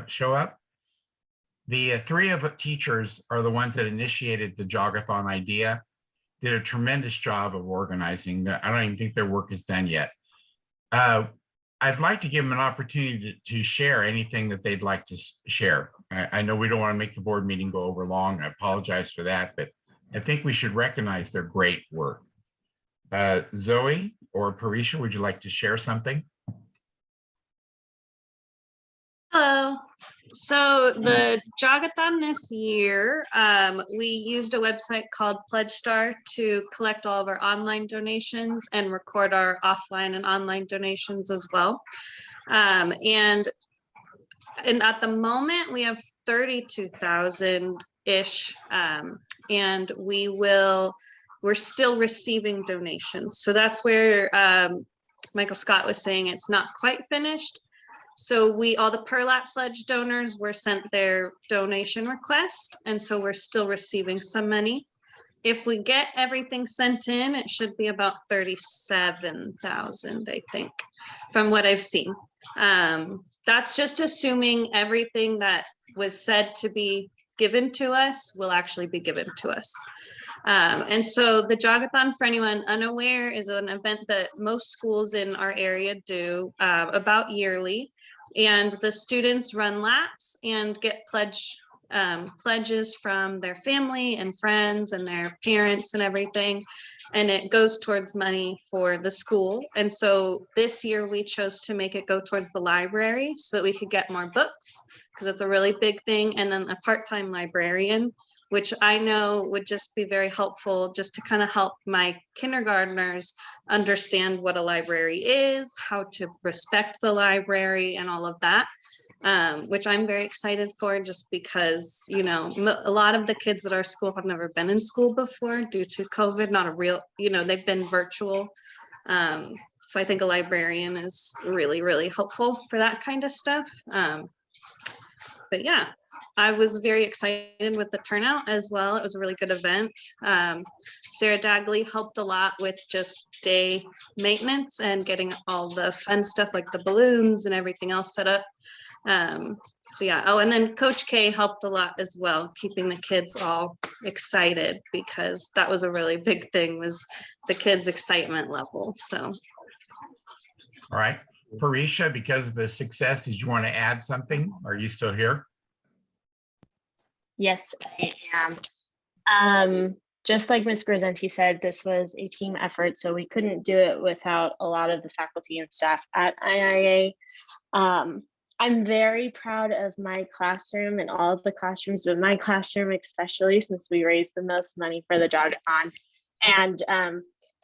show up? The three of teachers are the ones that initiated the jogathon idea, did a tremendous job of organizing. I don't even think their work is done yet. I'd like to give them an opportunity to share anything that they'd like to share. I know we don't want to make the board meeting go over long. I apologize for that, but I think we should recognize their great work. Zoe or Parisha, would you like to share something? Hello. So the Jogathon this year, we used a website called Pledge Star to collect all of our online donations and record our offline and online donations as well. And at the moment we have 32,000-ish, and we're still receiving donations. So that's where Michael Scott was saying it's not quite finished. So all the PERLAC pledge donors were sent their donation request, and so we're still receiving some money. If we get everything sent in, it should be about 37,000, I think, from what I've seen. That's just assuming everything that was said to be given to us will actually be given to us. And so the Jogathon, for anyone unaware, is an event that most schools in our area do about yearly. And the students run laps and get pledges from their family and friends and their parents and everything. And it goes towards money for the school. And so this year we chose to make it go towards the library so that we could get more books, because it's a really big thing. And then a part-time librarian, which I know would just be very helpful just to kind of help my kindergartners understand what a library is, how to respect the library and all of that, which I'm very excited for, just because, you know, a lot of the kids at our school have never been in school before due to COVID, not a real, you know, they've been virtual. So I think a librarian is really, really helpful for that kind of stuff. But yeah, I was very excited with the turnout as well. It was a really good event. Sarah Dagley helped a lot with just day maintenance and getting all the fun stuff like the balloons and everything else set up. So yeah, oh, and then Coach K helped a lot as well, keeping the kids all excited, because that was a really big thing, was the kids' excitement level. So. All right, Parisha, because of the success, did you want to add something? Are you still here? Yes, I am. Just like Ms. Grisenti said, this was a team effort, so we couldn't do it without a lot of the faculty and staff at IIA. I'm very proud of my classroom and all of the classrooms, but my classroom especially, since we raised the most money for the Jogathon. And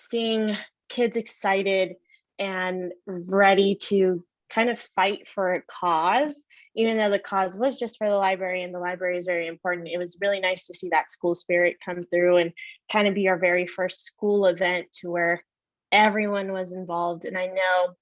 seeing kids excited and ready to kind of fight for a cause, even though the cause was just for the library and the library is very important. It was really nice to see that school spirit come through and kind of be our very first school event to where everyone was involved. And I know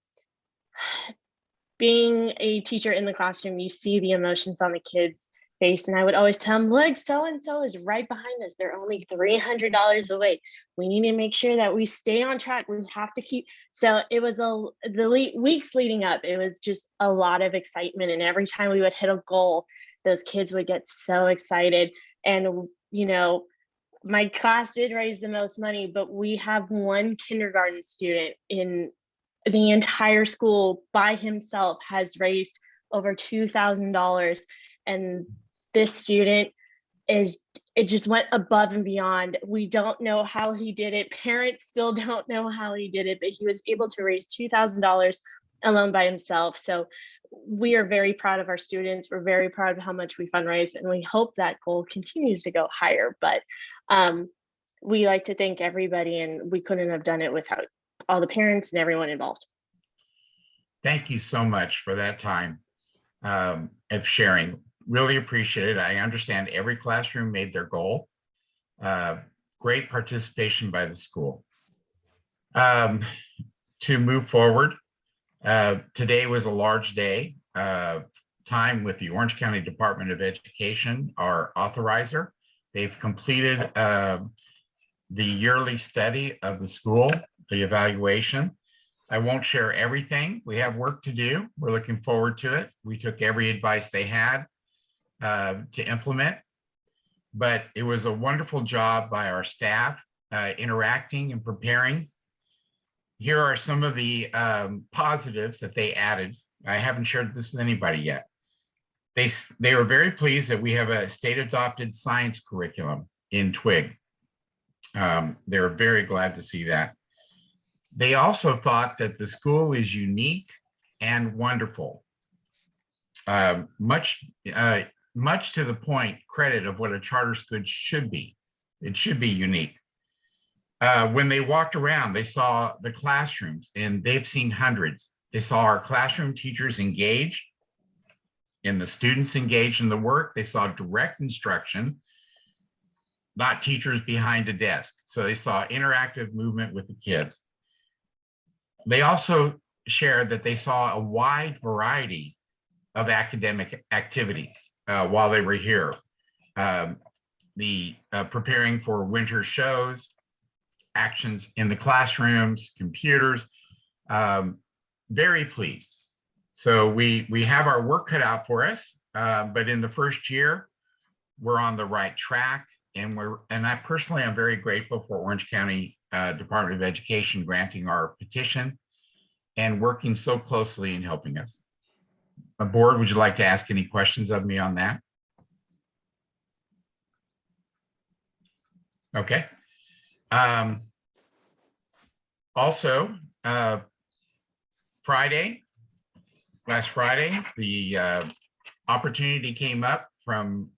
being a teacher in the classroom, you see the emotions on the kids' face. And I would always tell them, look, so-and-so is right behind us. They're only $300 away. We need to make sure that we stay on track. We have to keep. So it was weeks leading up, it was just a lot of excitement. And every time we would hit a goal, those kids would get so excited. And, you know, my class did raise the most money, but we have one kindergarten student in the entire school by himself has raised over $2,000. And this student it just went above and beyond. We don't know how he did it. Parents still don't know how he did it, but he was able to raise $2,000 alone by himself. So we are very proud of our students. We're very proud of how much we fundraise, and we hope that goal continues to go higher. But we like to thank everybody, and we couldn't have done it without all the parents and everyone involved. Thank you so much for that time of sharing. Really appreciate it. I understand every classroom made their goal. Great participation by the school. To move forward, today was a large day. Time with the Orange County Department of Education, our authorizer. They've completed the yearly study of the school, the evaluation. I won't share everything. We have work to do. We're looking forward to it. We took every advice they had to implement, but it was a wonderful job by our staff interacting and preparing. Here are some of the positives that they added. I haven't shared this with anybody yet. They were very pleased that we have a state adopted science curriculum in TWIG. They're very glad to see that. They also thought that the school is unique and wonderful. Much to the point, credit of what a charter school should be. It should be unique. When they walked around, they saw the classrooms, and they've seen hundreds. They saw our classroom teachers engage, and the students engaged in the work. They saw direct instruction, not teachers behind a desk. So they saw interactive movement with the kids. They also shared that they saw a wide variety of academic activities while they were here. Preparing for winter shows, actions in the classrooms, computers, very pleased. So we have our work cut out for us, but in the first year, we're on the right track. And I personally am very grateful for Orange County Department of Education granting our petition and working so closely in helping us. Board, would you like to ask any questions of me on that? Okay. Also, last Friday, the opportunity came up from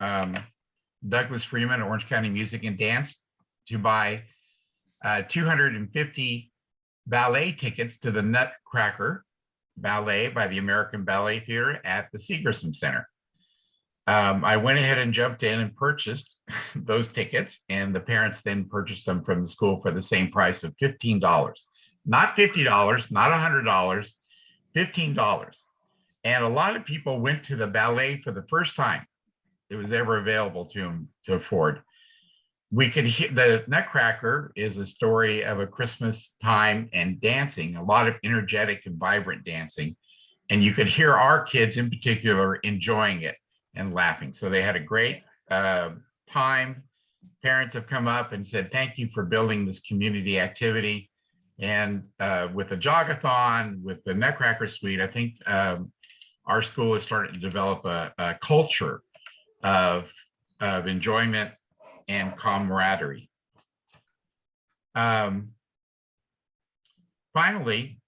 Douglas Freeman, Orange County Music and Dance, to buy 250 ballet tickets to the Nutcracker Ballet by the American Ballet Theater at the Segerson Center. I went ahead and jumped in and purchased those tickets, and the parents then purchased them from the school for the same price of $15. Not $50, not $100, $15. And a lot of people went to the ballet for the first time it was ever available to them to afford. We could hear the Nutcracker is a story of a Christmas time and dancing, a lot of energetic and vibrant dancing. And you could hear our kids in particular enjoying it and laughing. So they had a great time. Parents have come up and said, thank you for building this community activity. And with the Jogathon, with the Nutcracker Suite, I think our school is starting to develop a culture of enjoyment and camaraderie. Finally,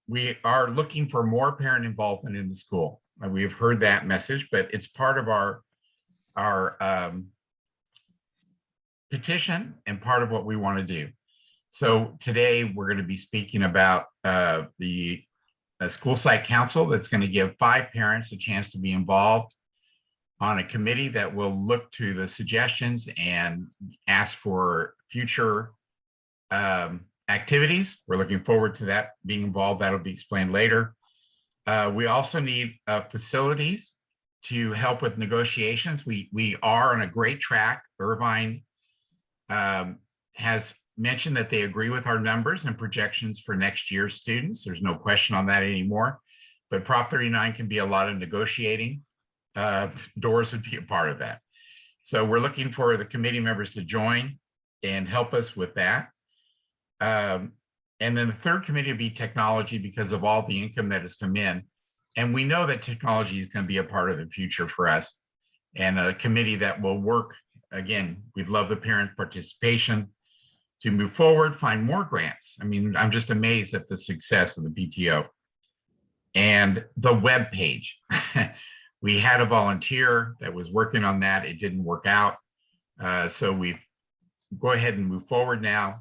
we are looking for more parent involvement in the school. We have heard that message, but it's part of our petition and part of what we want to do. So today we're going to be speaking about the a school site council that's going to give 5 parents a chance to be involved on a committee that will look to the suggestions and ask for future activities. We're looking forward to that being involved. That'll be explained later. We also need facilities to help with negotiations. We are on a great track. Irvine has mentioned that they agree with our numbers and projections for next year's students. There's no question on that anymore. But Prop 39 can be a lot of negotiating. Doors would be a part of that. So we're looking for the committee members to join and help us with that. And then the third committee would be technology because of all the income that has come in. And we know that technology is going to be a part of the future for us. And a committee that will work, again, we'd love the parent participation to move forward, find more grants. I mean, I'm just amazed at the success of the PTO. And the web page. We had a volunteer that was working on that. It didn't work out. So we go ahead and move forward now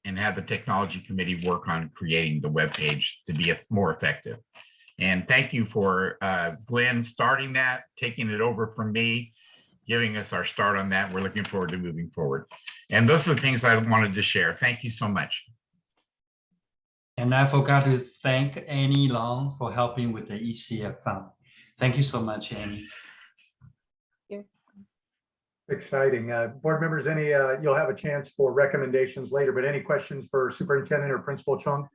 and have the technology committee work on creating the web page to be more effective. And thank you for Glenn starting that, taking it over from me, giving us our start on that. We're looking forward to moving forward. And those are the things I wanted to share. Thank you so much. And I forgot to thank Annie Long for helping with the ECF fund. Thank you so much, Annie. Exciting. Board members, any, you'll have a chance for recommendations later, but any questions for Superintendent or Principal Chung?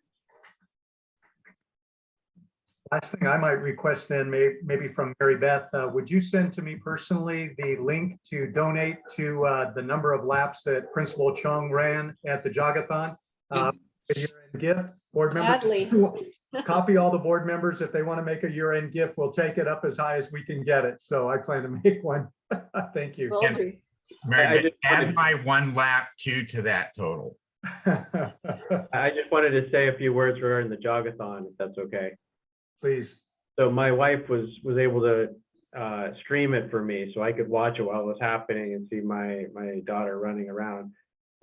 Last thing I might request then, maybe from Mary Beth, would you send to me personally the link to donate to the number of laps that Principal Chung ran at the Jogathon? A year-end gift, board members. Gladly. Copy all the board members. If they want to make a year-end gift, we'll take it up as high as we can get it. So I plan to make one. Thank you. Will do. Mary, just add my 1 lap to that total. I just wanted to say a few words regarding the Jogathon, if that's okay. Please. So my wife was able to stream it for me so I could watch it while it was happening and see my daughter running around.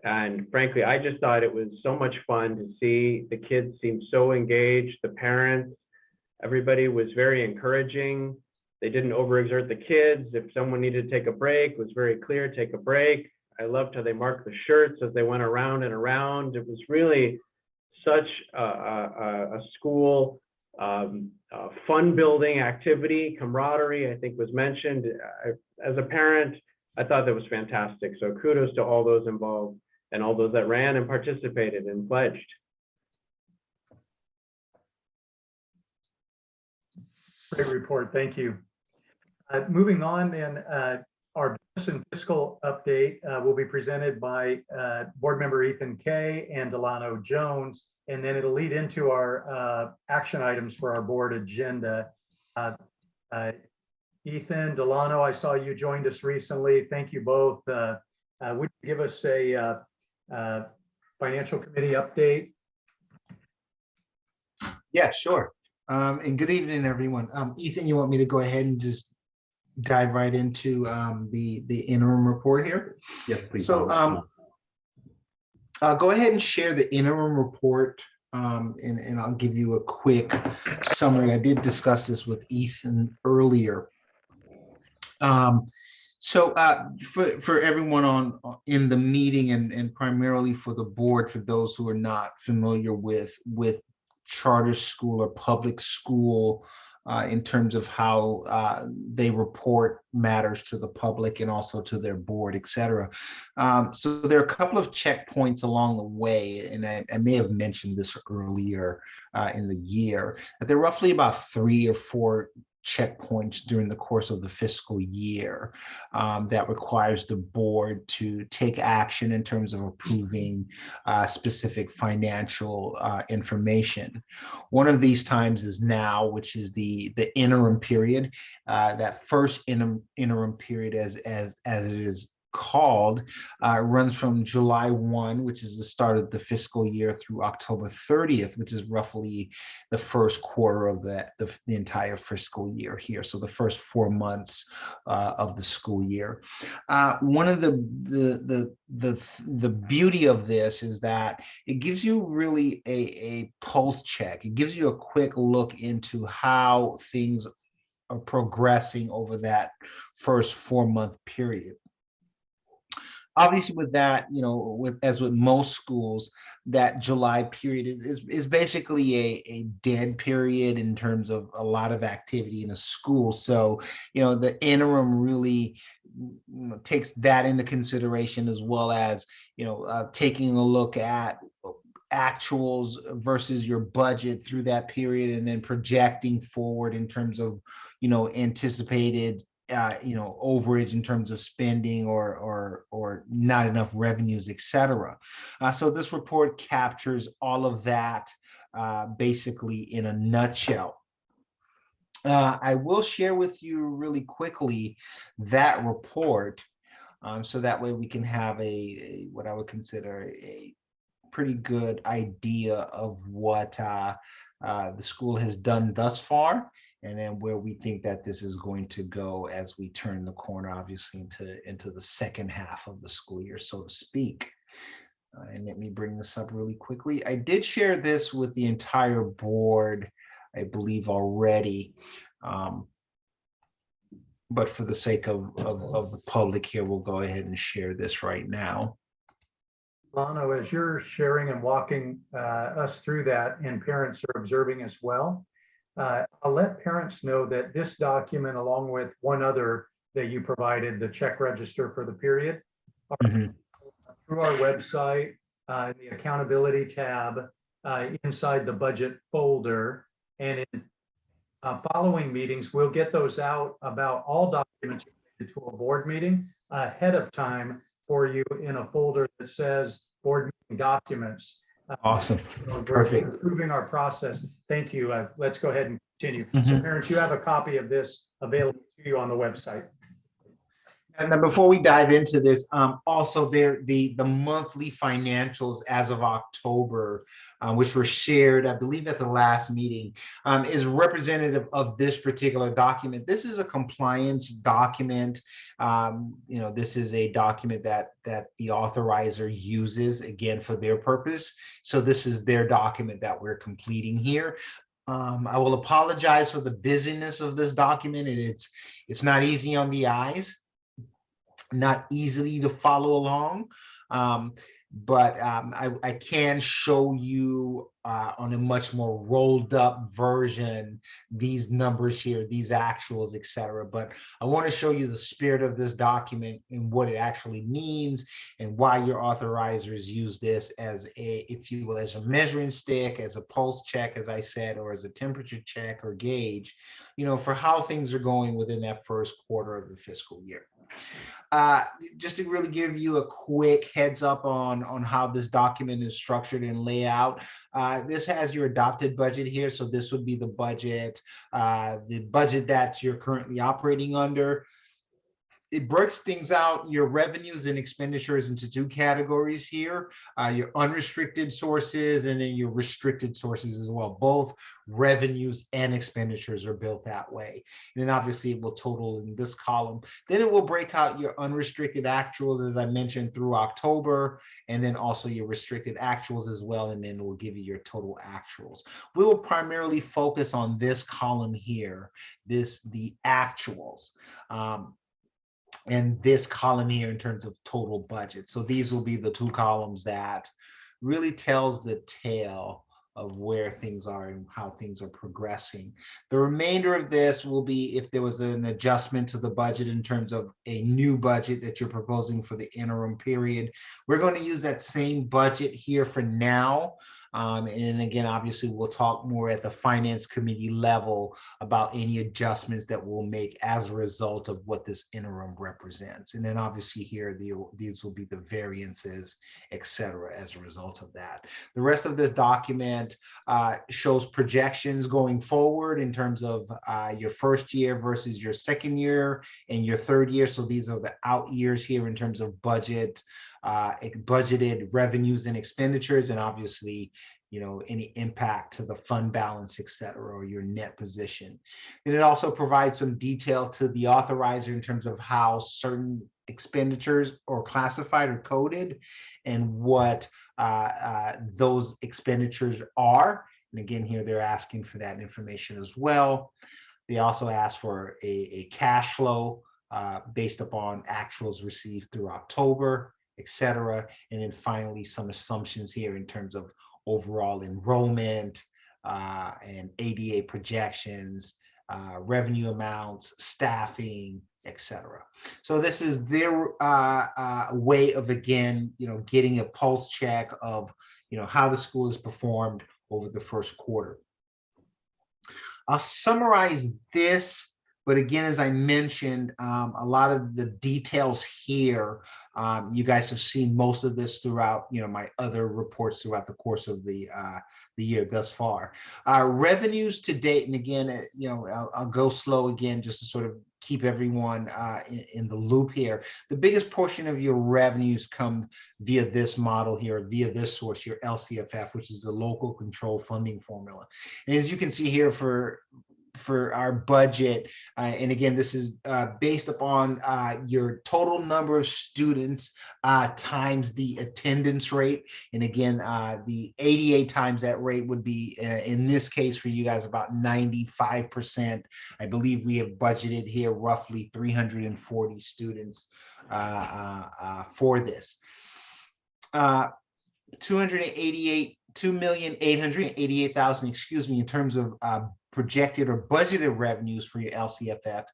And frankly, I just thought it was so much fun to see. The kids seemed so engaged, the parents, everybody was very encouraging. They didn't overexert the kids. If someone needed to take a break, it was very clear, take a break. I loved how they marked the shirts as they went around and around. It was really such a school fun building activity. Camaraderie, I think, was mentioned. As a parent, I thought that was fantastic. So kudos to all those involved and all those that ran and participated and pledged. Great report. Thank you. Moving on then, our business and fiscal update will be presented by board member Ethan Kay and Delano Jones, and then it'll lead into our action items for our board agenda. Ethan, Delano, I saw you joined us recently. Thank you both. Would you give us a financial committee update? Yeah, sure. And good evening, everyone. Ethan, you want me to go ahead and just dive right into the interim report here? Yes, please. So I'll go ahead and share the interim report, and I'll give you a quick summary. I did discuss this with Ethan earlier. So for everyone in the meeting and primarily for the board, for those who are not familiar with charter school or public school in terms of how they report matters to the public and also to their board, et cetera. So there are a couple of checkpoints along the way, and I may have mentioned this earlier in the year, that there are roughly about 3 or 4 checkpoints during the course of the fiscal year that requires the board to take action in terms of approving specific financial information. One of these times is now, which is the interim period. That first interim period, as it is called, runs from July 1, which is the start of the fiscal year, through October 30th, which is roughly the first quarter of the entire fiscal year here. So the first 4 months of the school year. One of the beauty of this is that it gives you really a pulse check. It gives you a quick look into how things are progressing over that first 4-month period. Obviously, with that, as with most schools, that July period is basically a dead period in terms of a lot of activity in a school. So, the interim really takes that into consideration, as well as, taking a look at actuals versus your budget through that period, and then projecting forward in terms of, anticipated overage in terms of spending or not enough revenues, etc. So this report captures all of that basically in a nutshell. I will share with you really quickly that report, so that way we can have a what I would consider a pretty good idea of what the school has done thus far, and then where we think that this is going to go as we turn the corner, obviously, into the second half of the school year, so to speak. And let me bring this up really quickly. I did share this with the entire board, I believe, already. But for the sake of the public here, we'll go ahead and share this right now. Lano, as you're sharing and walking us through that, and parents are observing as well, I'll let parents know that this document, along with one other that you provided, the check register for the period, are through our website, in the accountability tab, inside the budget folder. And in following meetings, we'll get those out about all documents related to a board meeting ahead of time for you in a folder that says board meeting documents. Awesome. Perfect. We're improving our process. Thank you. Let's go ahead and continue. So parents, you have a copy of this available to you on the website. And then before we dive into this, also the monthly financials as of October, which were shared, I believe, at the last meeting, is representative of this particular document. This is a compliance document. This is a document that the authorizer uses, again, for their purpose. So this is their document that we're completing here. I will apologize for the busyness of this document. It's not easy on the eyes, not easily to follow along, but I can show you on a much more rolled up version these numbers here, these actuals, etc. But I want to show you the spirit of this document and what it actually means, and why your authorizers use this as a, if you will, as a measuring stick, as a pulse check, as I said, or as a temperature check or gauge, for how things are going within that first quarter of the fiscal year. Just to really give you a quick heads up on how this document is structured and laid out. This has your adopted budget here. So this would be the budget that you're currently operating under. It breaks things out, your revenues and expenditures, into two categories here, your unrestricted sources and then your restricted sources as well. Both revenues and expenditures are built that way. And then obviously it will total in this column. Then it will break out your unrestricted actuals, as I mentioned, through October, and then also your restricted actuals as well. And then it will give you your total actuals. We will primarily focus on this column here, the actuals. And this column here in terms of total budget. So these will be the two columns that really tells the tale of where things are and how things are progressing. The remainder of this will be if there was an adjustment to the budget in terms of a new budget that you're proposing for the interim period. We're going to use that same budget here for now. And again, obviously, we'll talk more at the finance committee level about any adjustments that we'll make as a result of what this interim represents. And then obviously here, these will be the variances, et cetera, as a result of that. The rest of this document shows projections going forward in terms of your first year versus your second year and your third year. So these are the out years here in terms of budget, budgeted revenues and expenditures, and obviously, you know, any impact to the fund balance, et cetera, or your net position. And it also provides some detail to the authorizer in terms of how certain expenditures are classified or coded and what those expenditures are. And again, here they're asking for that information as well. They also ask for a cash flow based upon actuals received through October, et cetera. And then finally, some assumptions here in terms of overall enrollment and ADA projections, revenue amounts, staffing, et cetera. So this is their way of, again, you know, getting a pulse check of, you know, how the school has performed over the first quarter. I'll summarize this, but again, as I mentioned, a lot of the details here, you guys have seen most of this throughout, you know, my other reports throughout the course of the year thus far. Revenues to date, and again, you know, I'll go slow again just to sort of keep everyone in the loop here. The biggest portion of your revenues come via this model here, via this source, your LCFF, which is the local control funding formula. And as you can see here for our budget, and again, this is based upon your total number of students times the attendance rate. And again, the 88 times that rate would be, in this case for you guys, about 95%. I believe we have budgeted here roughly 340 students for this. 2,888,000, excuse me, in terms of projected or budgeted revenues for your LCFF.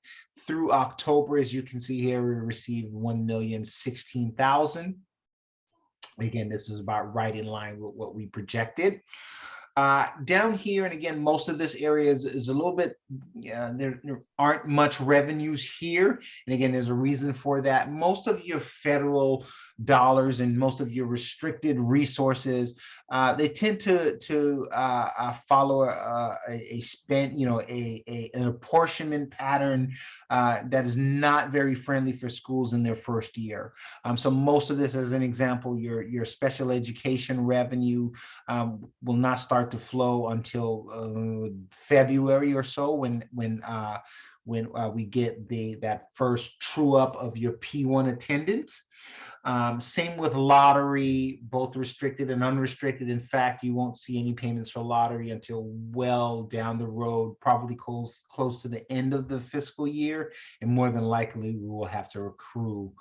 Through October, as you can see here, we received 1,016,000. Again, this is about right in line with what we projected. Down here, and again, most of this area is a little bit, there aren't much revenues here. And again, there's a reason for that. Most of your federal dollars and most of your restricted resources, they tend to follow a spend, you know, an apportionment pattern that is not very friendly for schools in their first year. So most of this, as an example, your special education revenue will not start to flow until February or so, when we get that first true up of your P1 attendance. Same with lottery, both restricted and unrestricted. In fact, you won't see any payments for lottery until well down the road, probably close to the end of the fiscal year. And more than likely, we will have to accrue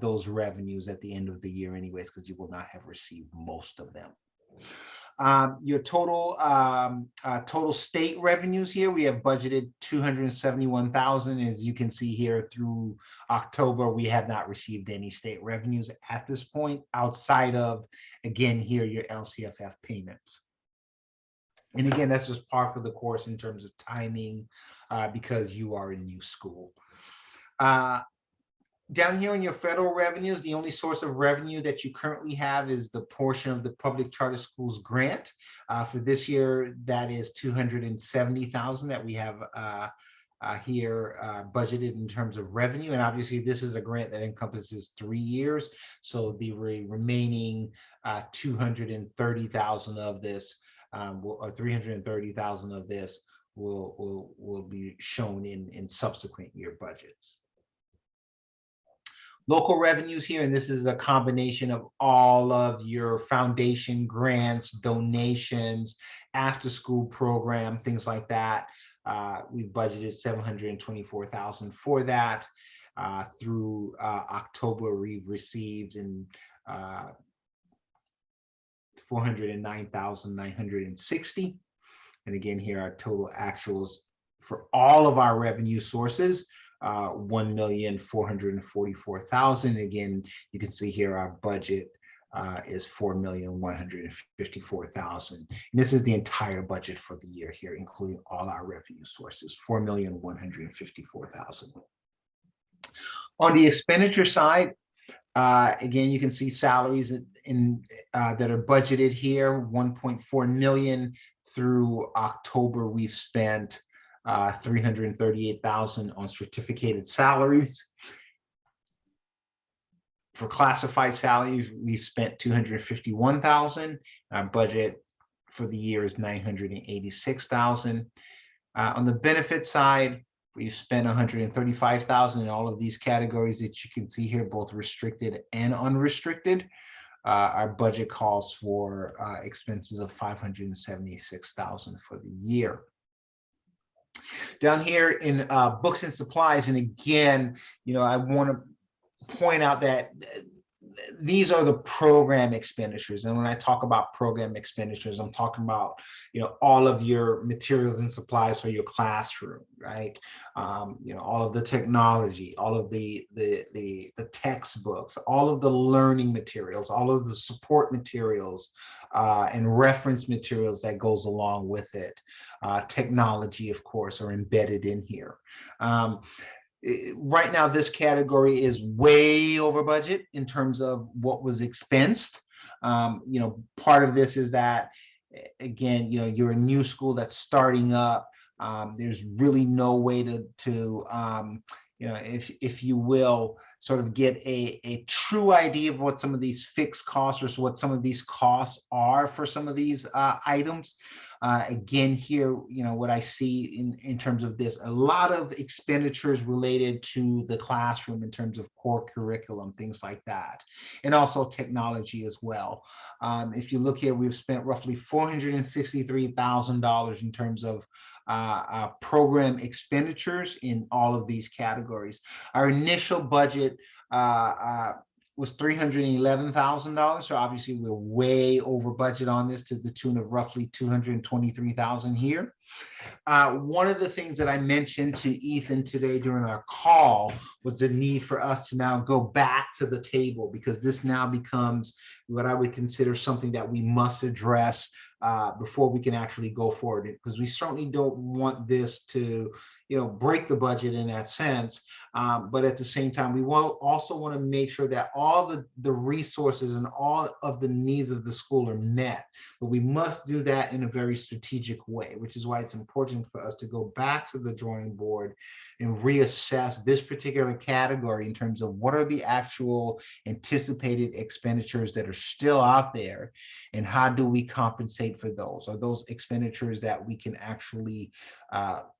those revenues at the end of the year anyways, because you will not have received most of them. Your total state revenues here, we have budgeted 271,000. As you can see here, through October, we have not received any state revenues at this point, outside of, again, here, your LCFF payments. And again, that's just par for the course in terms of timing, because you are a new school. Down here in your federal revenues, the only source of revenue that you currently have is the portion of the public charter schools grant. For this year, that is 270,000 that we have here budgeted in terms of revenue. And obviously, this is a grant that encompasses 3 years. So the remaining 230,000 of this, or 330,000 of this, will be shown in subsequent year budgets. Local revenues here, and this is a combination of all of your foundation grants, donations, after-school program, things like that. We've budgeted 724,000 for that. Through October, we've received 409,960. And again, here are total actuals for all of our revenue sources. 1,444,000. Again, you can see here our budget is $4,154,000. And this is the entire budget for the year here, including all our revenue sources, $4,154,000. On the expenditure side, again, you can see salaries that are budgeted here, 1.4 million. Through October, we've spent 338,000 on certificated salaries. For classified salaries, we've spent 251,000. Our budget for the year is 986,000. On the benefit side, we've spent 135,000 in all of these categories that you can see here, both restricted and unrestricted. Our budget calls for expenses of 576,000 for the year. Down here in books and supplies, and again, I want to point out that these are the program expenditures. And when I talk about program expenditures, I'm talking about, all of your materials and supplies for your classroom, right? All of the technology, all of the textbooks, all of the learning materials, all of the support materials and reference materials that goes along with it. Technology, of course, are embedded in here. Right now, this category is way over budget in terms of what was expensed. Part of this is that, again, you're a new school that's starting up. There's really no way to if you will, sort of get a true idea of what some of these fixed costs or what some of these costs are for some of these items. Again, here, what I see in terms of this, a lot of expenditures related to the classroom in terms of core curriculum, things like that, and also technology as well. If you look here, we've spent roughly $463,000 in terms of program expenditures in all of these categories. Our initial budget was $311,000. So obviously we're way over budget on this to the tune of roughly $223,000 here. One of the things that I mentioned to Ethan today during our call was the need for us to now go back to the table, because this now becomes what I would consider something that we must address before we can actually go forward, because we certainly don't want this to break the budget in that sense. But at the same time, we also want to make sure that all the resources and all of the needs of the school are met. But we must do that in a very strategic way, which is why it's important for us to go back to the drawing board and reassess this particular category in terms of what are the actual anticipated expenditures that are still out there, and how do we compensate for those? Are those expenditures that we can actually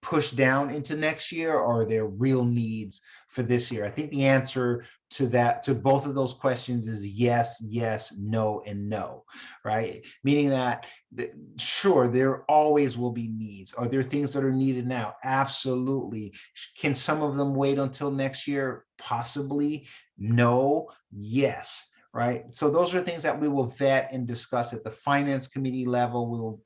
push down into next year, or are there real needs for this year? I think the answer to both of those questions is yes, yes, no, and no, right? Meaning that sure, there always will be needs. Are there things that are needed now? Absolutely. Can some of them wait until next year? Possibly. No. Yes. Right. So those are things that we will vet and discuss at the finance committee level. We'll,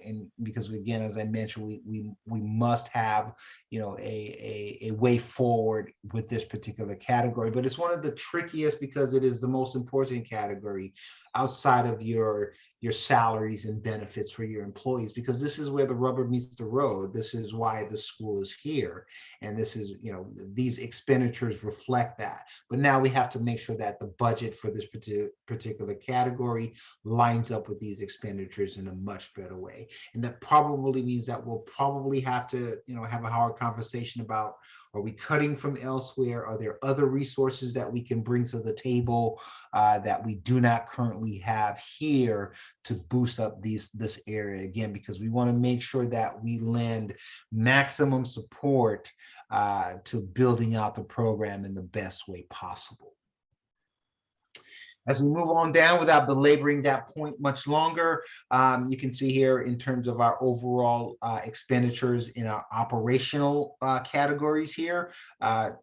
and because again, as I mentioned, we must have, a way forward with this particular category. But it's one of the trickiest because it is the most important category outside of your salaries and benefits for your employees, because this is where the rubber meets the road. This is why the school is here. And this is, these expenditures reflect that. But now we have to make sure that the budget for this particular category lines up with these expenditures in a much better way. And that probably means that we'll probably have to, have a hard conversation about, are we cutting from elsewhere? Are there other resources that we can bring to the table that we do not currently have here to boost up this area again? Because we want to make sure that we lend maximum support to building out the program in the best way possible. As we move on down, without belaboring that point much longer, you can see here in terms of our overall expenditures in our operational categories here,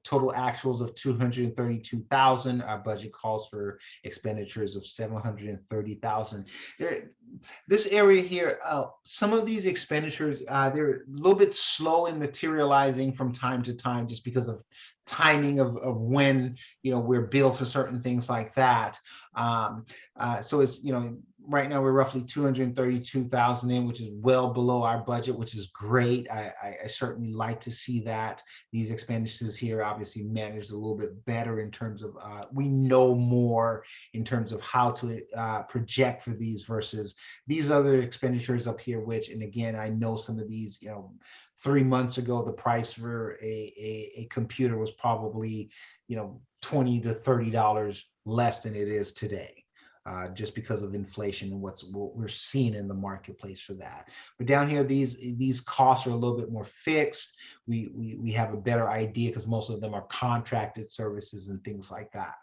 total actuals of 232,000. Our budget calls for expenditures of 730,000. this area here, some of these expenditures, they're a little bit slow in materializing from time to time, just because of timing of when, we're billed for certain things like that. So it's, right now we're roughly 232,000 in, which is well below our budget, which is great. I certainly like to see that. These expenditures here obviously managed a little bit better in terms of, we know more in terms of how to project for these versus these other expenditures up here, which, and again, I know some of these, 3 months ago, the price for a computer was probably, $20 to $30 less than it is today. Just because of inflation and what we're seeing in the marketplace for that. But down here, these costs are a little bit more fixed. We have a better idea because most of them are contracted services and things like that.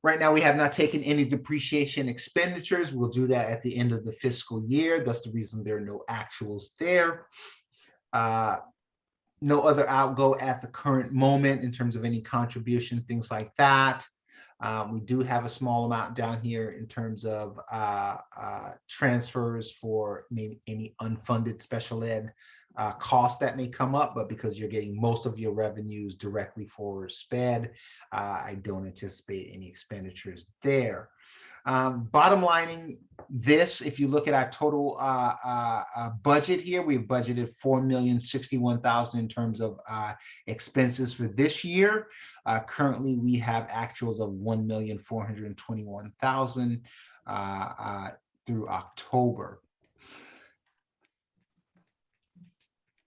Right now, we have not taken any depreciation expenditures. We'll do that at the end of the fiscal year. That's the reason there are no actuals there. No other outgo at the current moment in terms of any contribution, things like that. We do have a small amount down here in terms of transfers for maybe any unfunded special ed costs that may come up, but because you're getting most of your revenues directly for SPED, I don't anticipate any expenditures there. Bottom lining this, if you look at our total budget here, we've budgeted $4,061,000 in terms of expenses for this year. Currently, we have actuals of $1,421,000 through October.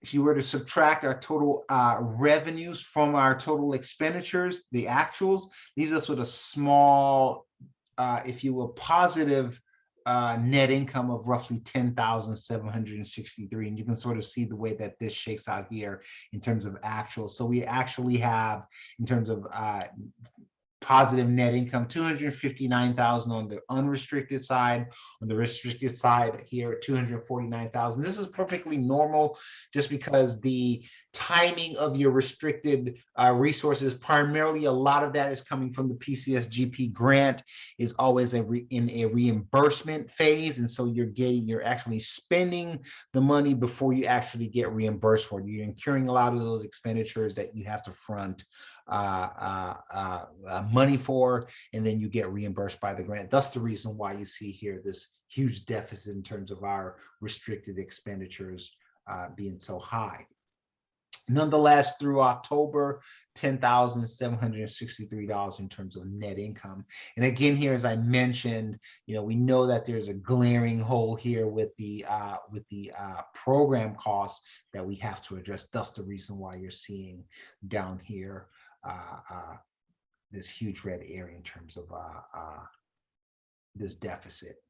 If you were to subtract our total revenues from our total expenditures, the actuals, leaves us with a small, if you will, positive net income of roughly 10,763. And you can sort of see the way that this shakes out here in terms of actuals. So we actually have, in terms of positive net income, 259,000 on the unrestricted side. On the restricted side here, 249,000. This is perfectly normal, just because the timing of your restricted resources, primarily a lot of that is coming from the PCSGP grant, is always in a reimbursement phase, and so you're actually spending the money before you actually get reimbursed for it. You're incurring a lot of those expenditures that you have to front money for, and then you get reimbursed by the grant. That's the reason why you see here this huge deficit in terms of our restricted expenditures being so high. Nonetheless, through October, $10,763 in terms of net income. And again, here, as I mentioned, we know that there's a glaring hole here with the program costs that we have to address. That's the reason why you're seeing down here this huge red area in terms of this deficit.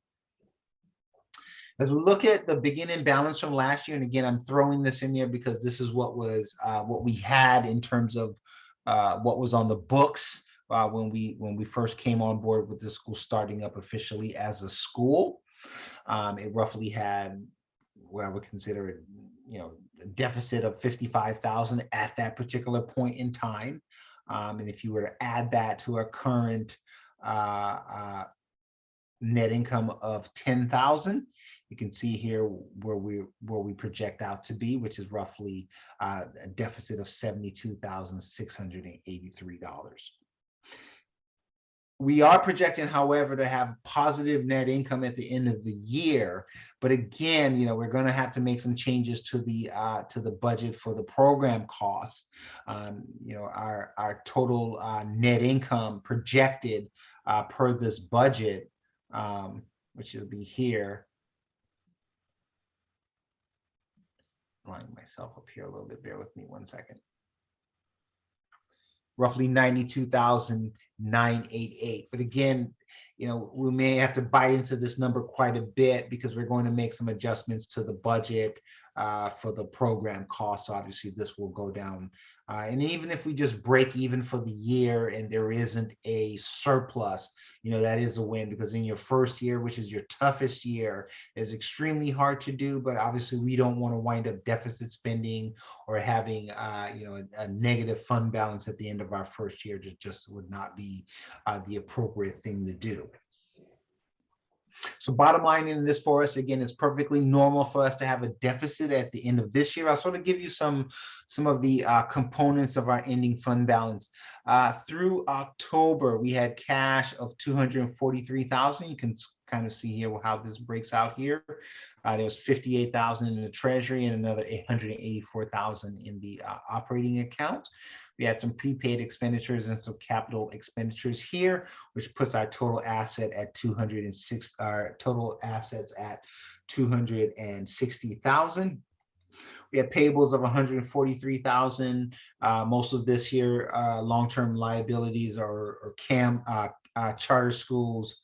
As we look at the beginning balance from last year, and again, I'm throwing this in here because this is what was what we had in terms of what was on the books when we first came on board with the school starting up officially as a school. It roughly had what I would consider, a deficit of 55,000 at that particular point in time. And if you were to add that to our current net income of 10,000, you can see here where we project out to be, which is roughly a deficit of $72,683. We are projecting, however, to have positive net income at the end of the year. But again, we're going to have to make some changes to the budget for the program costs. Our total net income projected per this budget, which will be here. Line myself up here a little bit. Bear with me 1 second. Roughly 92,988. But again, we may have to bite into this number quite a bit because we're going to make some adjustments to the budget for the program costs. So obviously, this will go down. And even if we just break even for the year and there isn't a surplus, that is a win, because in your first year, which is your toughest year, is extremely hard to do. But obviously, we don't want to wind up deficit spending or having a negative fund balance at the end of our first year. It just would not be the appropriate thing to do. So bottom line in this for us, again, it's perfectly normal for us to have a deficit at the end of this year. I'll sort of give you some of the components of our ending fund balance. Through October, we had cash of 243,000. You can kind of see here how this breaks out here. There was 58,000 in the treasury and another 884,000 in the operating account. We had some prepaid expenditures and some capital expenditures here, which puts our total asset at 206. Our total assets at 260,000. We had payables of 143,000. Most of this year, long-term liabilities or charter schools.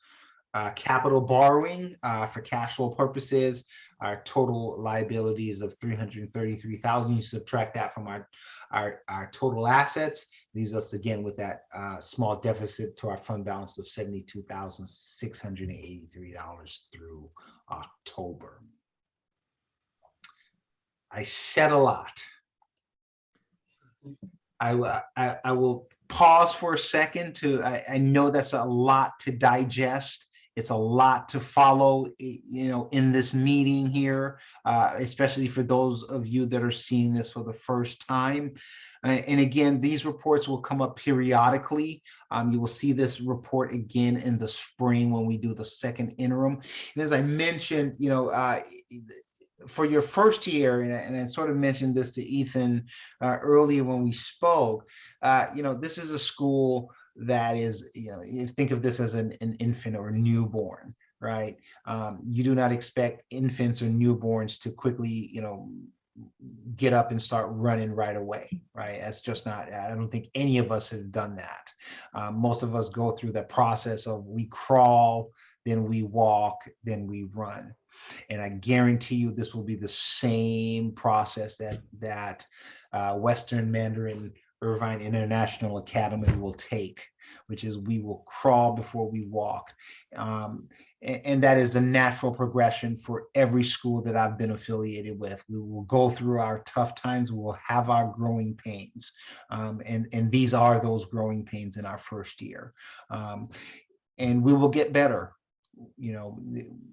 Capital borrowing for cash flow purposes, our total liabilities of 333,000. You subtract that from our total assets, leaves us again with that small deficit to our fund balance of $72,683 through October. I said a lot. I will pause for a second I know that's a lot to digest. It's a lot to follow, in this meeting here, especially for those of you that are seeing this for the first time. And again, these reports will come up periodically. You will see this report again in the spring when we do the second interim. And as I mentioned, for your first year, and I sort of mentioned this to Ethan earlier when we spoke, this is a school that is, you think of this as an infant or a newborn, right? You do not expect infants or newborns to quickly, get up and start running right away, right? That's just not, I don't think any of us have done that. Most of us go through the process of we crawl, then we walk, then we run. And I guarantee you this will be the same process that Western Mandarin Irvine International Academy will take, which is we will crawl before we walk. And that is the natural progression for every school that I've been affiliated with. We will go through our tough times. We will have our growing pains. And these are those growing pains in our first year. And we will get better.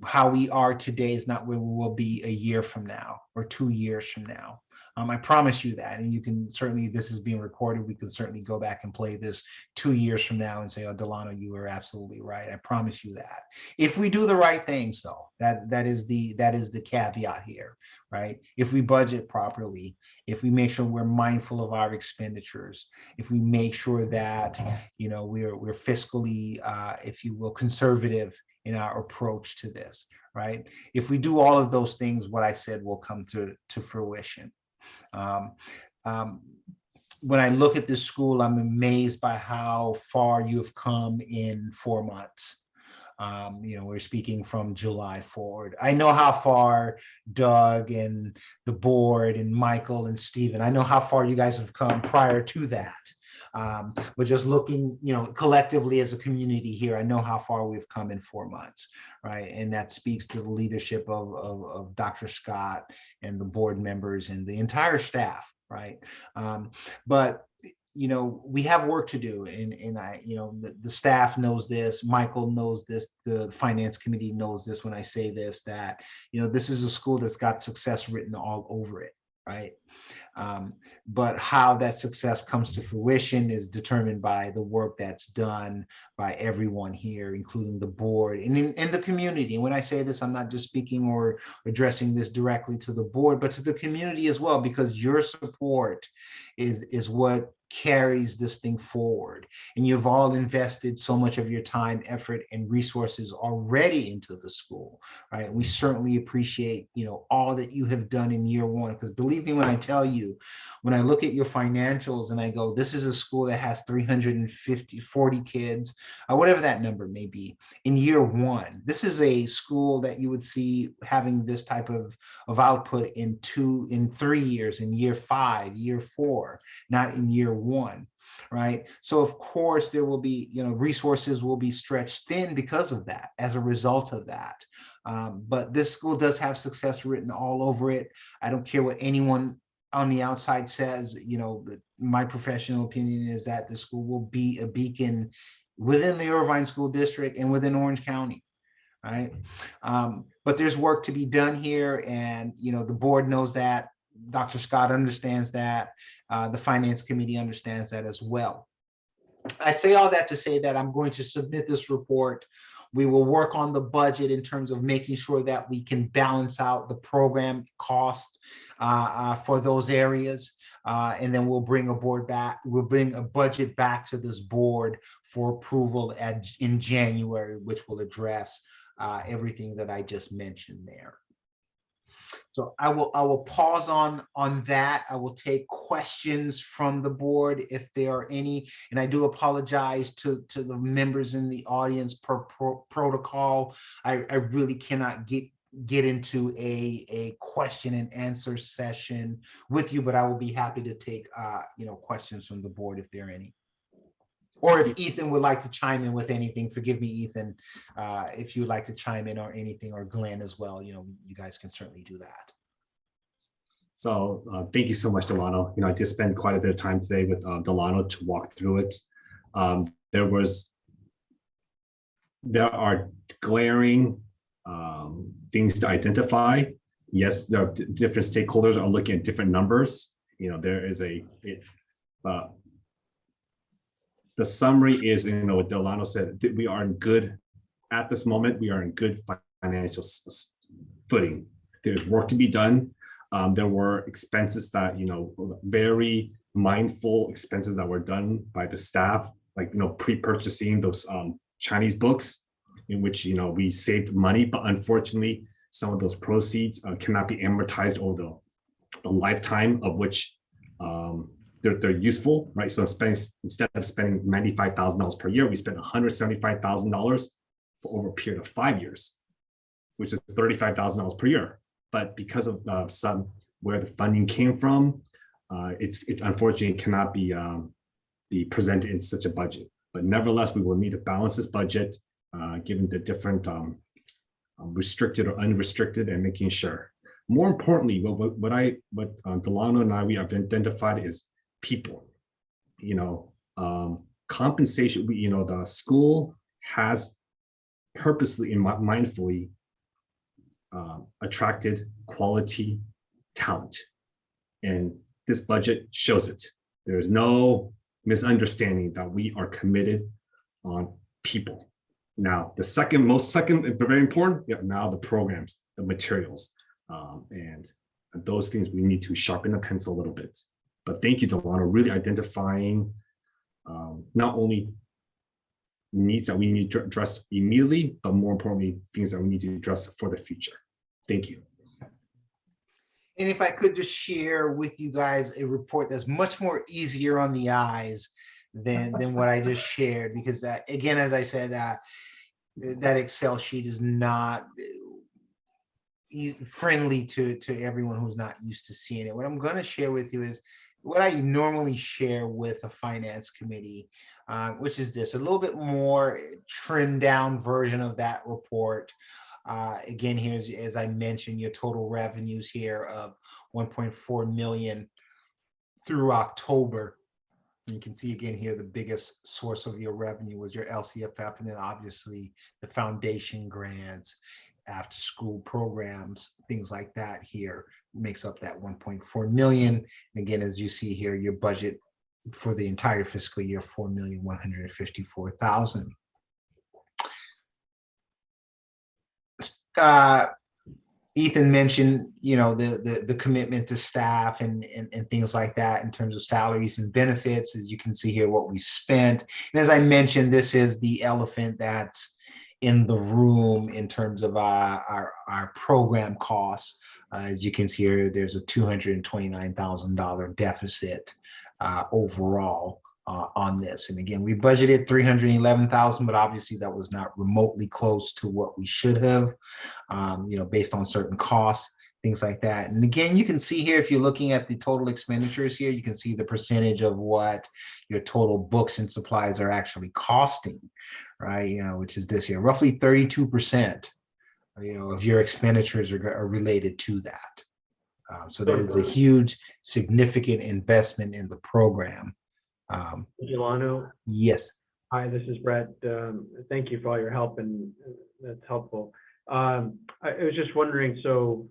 How we are today is not where we will be a year from now or 2 years from now. I promise you that. And you can certainly, this is being recorded. We can certainly go back and play this 2 years from now and say, oh, Delano, you were absolutely right. I promise you that. If we do the right things, though, that is the caveat here, right? If we budget properly, if we make sure we're mindful of our expenditures, if we make sure that, we're fiscally, if you will, conservative in our approach to this, right? If we do all of those things, what I said will come to fruition. When I look at this school, I'm amazed by how far you've come in 4 months. We're speaking from July forward. I know how far Doug and the board and Michael and Stephen, I know how far you guys have come prior to that. But just looking, collectively as a community here, I know how far we've come in 4 months, right? And that speaks to the leadership of Dr. Scott and the board members and the entire staff, right? But we have work to do, and I, the staff knows this, Michael knows this, the finance committee knows this when I say this, that, this is a school that's got success written all over it, right? But how that success comes to fruition is determined by the work that's done by everyone here, including the board and in the community. And when I say this, I'm not just speaking or addressing this directly to the board, but to the community as well, because your support is what carries this thing forward. And you've all invested so much of your time, effort, and resources already into the school, right? We certainly appreciate, all that you have done in year one, because believe me when I tell you, when I look at your financials and I go, this is a school that has 40 kids, whatever that number may be, in year one. This is a school that you would see having this type of output in 3 years, in year 5, year 4, not in year 1, right? So of course there will be, resources will be stretched thin because of that, as a result of that. But this school does have success written all over it. I don't care what anyone on the outside says, my professional opinion is that the school will be a beacon within the Irvine School District and within Orange County. right? But there's work to be done here, and the board knows that. Dr. Scott understands that. The Finance Committee understands that as well. I say all that to say that I'm going to submit this report. We will work on the budget in terms of making sure that we can balance out the program cost for those areas. And then we'll bring a budget back to this board for approval in January, which will address everything that I just mentioned there. So I will pause on that. I will take questions from the board if there are any, and I do apologize to the members in the audience per protocol. I really cannot get into a question and answer session with you, but I will be happy to take questions from the board if there are any. Or if Ethan would like to chime in with anything, forgive me, Ethan, if you would like to chime in or anything, or Glenn as well, you guys can certainly do that. So thank you so much, Delano. I did spend quite a bit of time today with Delano to walk through it. There are glaring things to identify. Yes, there are different stakeholders are looking at different numbers. There is the summary is, what Delano said, that we are in good, at this moment, we are in good financial footing. There's work to be done. There were expenses that, very mindful expenses that were done by the staff, like, pre-purchasing those Chinese books in which, we saved money, but unfortunately, some of those proceeds cannot be amortized over the lifetime of which they're useful, right? So instead of spending $95,000 per year, we spent $175,000 for over a period of 5 years, which is $35,000 per year. But because of where the funding came from, it's unfortunately cannot be presented in such a budget. But nevertheless, we will need to balance this budget given the different restricted or unrestricted, and making sure. More importantly, what Delano and I, we have identified is people. Compensation. The school has purposely and mindfully attracted quality talent, and this budget shows it. There's no misunderstanding that we are committed on people. Now, the second, very important, now the programs, the materials, and those things we need to sharpen the pencil a little bit. But thank you, Delano, really identifying not only needs that we need to address immediately, but more importantly, things that we need to address for the future. Thank you. And if I could just share with you guys a report that's much more easier on the eyes than what I just shared, because that, again, as I said, that Excel sheet is not friendly to everyone who's not used to seeing it. What I'm going to share with you is what I normally share with a finance committee, which is this, a little bit more trimmed down version of that report. Again, here's, as I mentioned, your total revenues here of 1.4 million through October. You can see again here, the biggest source of your revenue was your LCFF, and then obviously the foundation grants, after school programs, things like that here makes up that 1.4 million. And again, as you see here, your budget for the entire fiscal year, 4,154,000. Ethan mentioned, the commitment to staff and things like that in terms of salaries and benefits. As you can see here, what we spent. And as I mentioned, this is the elephant that's in the room in terms of our program costs. As you can see here, there's a $229,000 deficit overall on this. And again, we budgeted 311,000, but obviously that was not remotely close to what we should have, based on certain costs, things like that. And again, you can see here, if you're looking at the total expenditures here, you can see the percentage of what your total books and supplies are actually costing, right? Which is this here, roughly 32%, of your expenditures are related to that. So that is a huge, significant investment in the program. Delano? Yes. Hi, this is Brett. Thank you for all your help in that's helpful. I was just wondering, so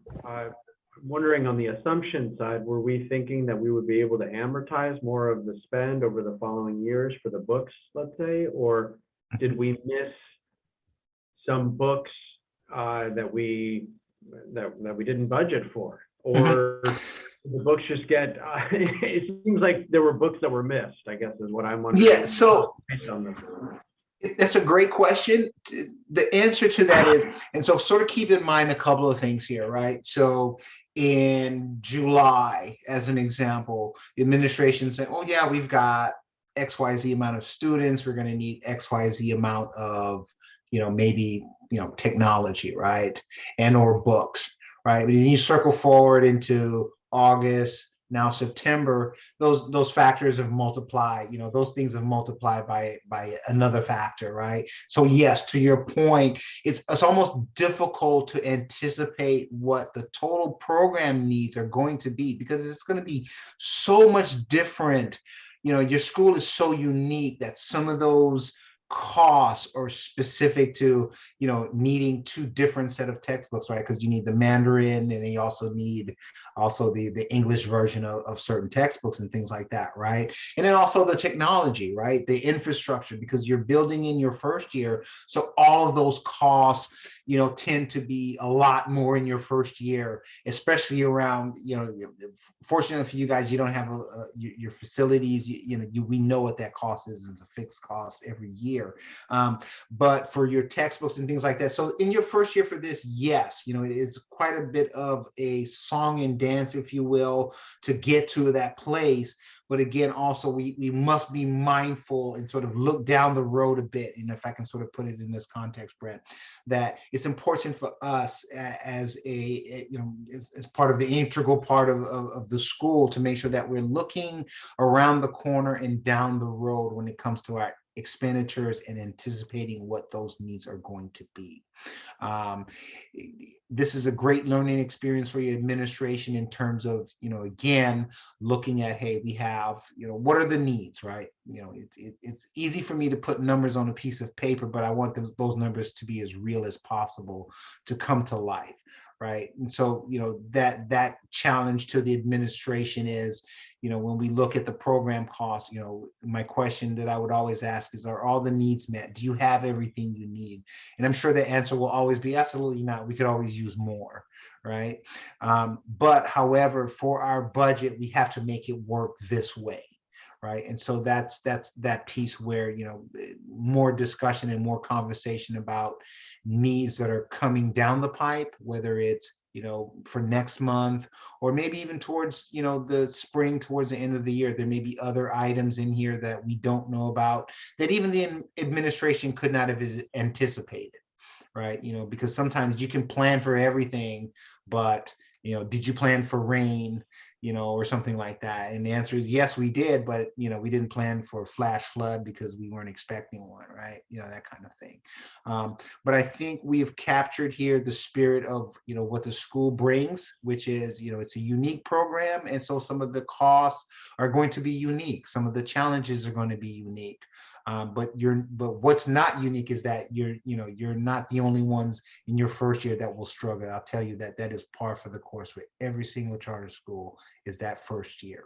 wondering on the assumption side, were we thinking that we would be able to amortize more of the spend over the following years for the books, let's say, or did we miss some books that we didn't budget for, or the books just get? It seems like there were books that were missed, I guess, is what I'm wondering. Yeah, so based on this. that's a great question. The answer to that is, and so sort of keep in mind a couple of things here, right? So in July, as an example, the administration said, oh yeah, we've got XYZ amount of students. We're going to need XYZ amount of, maybe, technology, right? And or books, right? But then you circle forward into August, now September, those factors have multiplied, those things have multiplied by another factor, right? So yes, to your point, it's almost difficult to anticipate what the total program needs are going to be, because it's going to be so much different. Your school is so unique that some of those costs are specific to needing two different set of textbooks, right? Because you need the Mandarin, and then you also need the English version of certain textbooks and things like that, right? And then also the technology, right? The infrastructure, because you're building in your first year, so all of those costs tend to be a lot more in your first year, especially around, fortunately for you guys, you don't have your facilities, we know what that cost is. It's a fixed cost every year. But for your textbooks and things like that, so in your first year for this, yes, it is quite a bit of a song and dance, if you will, to get to that place. But again, also we must be mindful and sort of look down the road a bit. And if I can sort of put it in this context, Brent, that it's important for us as as part of the integral part of the school to make sure that we're looking around the corner and down the road when it comes to our expenditures and anticipating what those needs are going to be. This is a great learning experience for your administration in terms of, again, looking at, hey, we have, what are the needs, right? It's easy for me to put numbers on a piece of paper, but I want those numbers to be as real as possible to come to life, right? And so, that challenge to the administration is, when we look at the program costs, my question that I would always ask is, are all the needs met? Do you have everything you need? And I'm sure the answer will always be absolutely not. We could always use more, right? But however, for our budget, we have to make it work this way. Right. And so that's that piece where, more discussion and more conversation about needs that are coming down the pipe, whether it's, for next month, or maybe even towards, the spring, towards the end of the year. There may be other items in here that we don't know about, that even the administration could not have anticipated, right? Because sometimes you can plan for everything, but, did you plan for rain? Or something like that. And the answer is yes, we did, but we didn't plan for a flash flood because we weren't expecting one, right? That kind of thing. But I think we have captured here the spirit of what the school brings, which is it's a unique program, and so some of the costs are going to be unique. Some of the challenges are going to be unique. But what's not unique is that you're not the only ones in your first year that will struggle. I'll tell you that is par for the course with every single charter school, is that first year.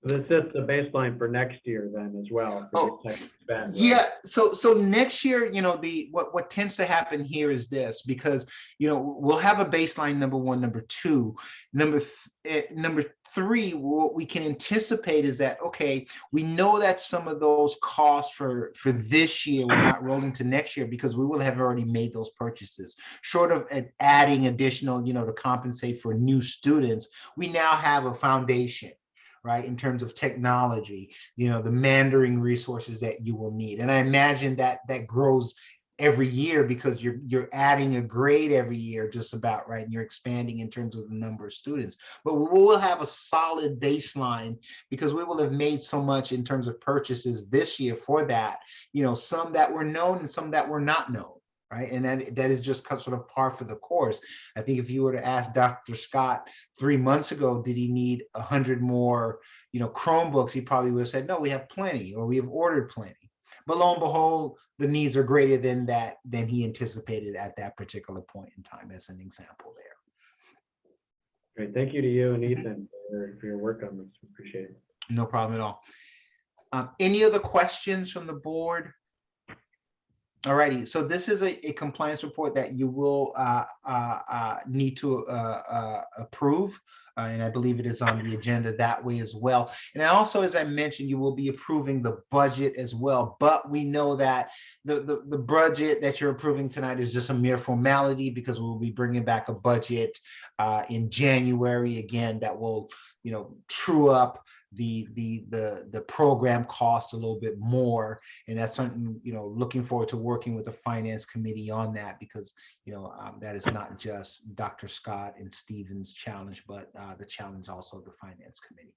This sets the baseline for next year then as well. Yeah. So next year, what tends to happen here is this, because we'll have a baseline, number one. Number two, number three, what we can anticipate is that, okay, we know that some of those costs for this year will not roll into next year because we will have already made those purchases. Short of adding additional, to compensate for new students, we now have a foundation, right, in terms of technology, the Mandarin resources that you will need. And I imagine that grows every year because you're adding a grade every year, just about, right? And you're expanding in terms of the number of students. But we will have a solid baseline because we will have made so much in terms of purchases this year for that, some that were known and some that were not known. Right. And that is just sort of par for the course. I think if you were to ask Dr. Scott 3 months ago, did he need 100 more, Chromebooks, he probably would have said, no, we have plenty, or we have ordered plenty. but lo and behold, the needs are greater than he anticipated at that particular point in time, as an example there. Great. Thank you to you and Ethan for your work on this. Appreciate it. No problem at all. Any other questions from the board? All righty, so this is a compliance report that you will need to approve. And I believe it is on the agenda that way as well. And also, as I mentioned, you will be approving the budget as well. But we know that the budget that you're approving tonight is just a mere formality, because we'll be bringing back a budget in January again that will, true up the program cost a little bit more. And that's something, looking forward to working with the finance committee on that, because that is not just Dr. Scott and Stephen's challenge, but the challenge also of the finance committee.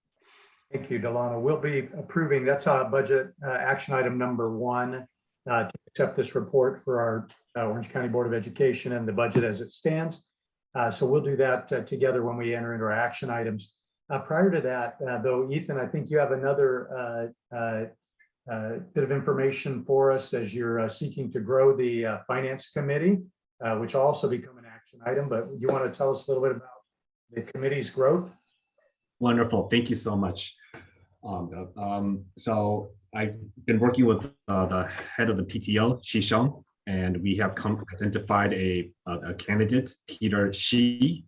Thank you, Delano. We'll be approving, that's budget action item number 1, to accept this report for our Orange County Board of Education and the budget as it stands. So we'll do that together when we enter into our action items. Prior to that, though, Ethan, I think you have another bit of information for us as you're seeking to grow the finance committee, which will also become an action item. But you want to tell us a little bit about the committee's growth? Wonderful. Thank you so much. So I've been working with the head of the PTO, Shishong, and we have identified a candidate, Peter Shi.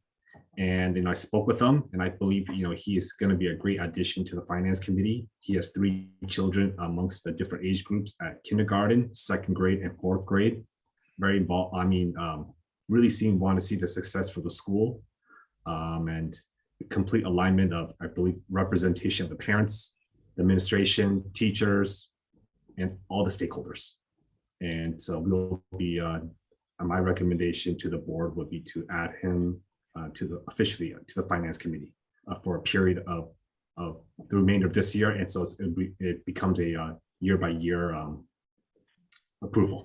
And I spoke with him, and I believe he is going to be a great addition to the finance committee. He has 3 children amongst the different age groups at kindergarten, 2nd grade, and 4th grade. Very involved. Really want to see the success for the school, and complete alignment of, I believe, representation of the parents, the administration, teachers, and all the stakeholders. And so we'll be. My recommendation to the board would be to add him officially to the finance committee for a period of the remainder of this year, and so it becomes a year-by-year approval.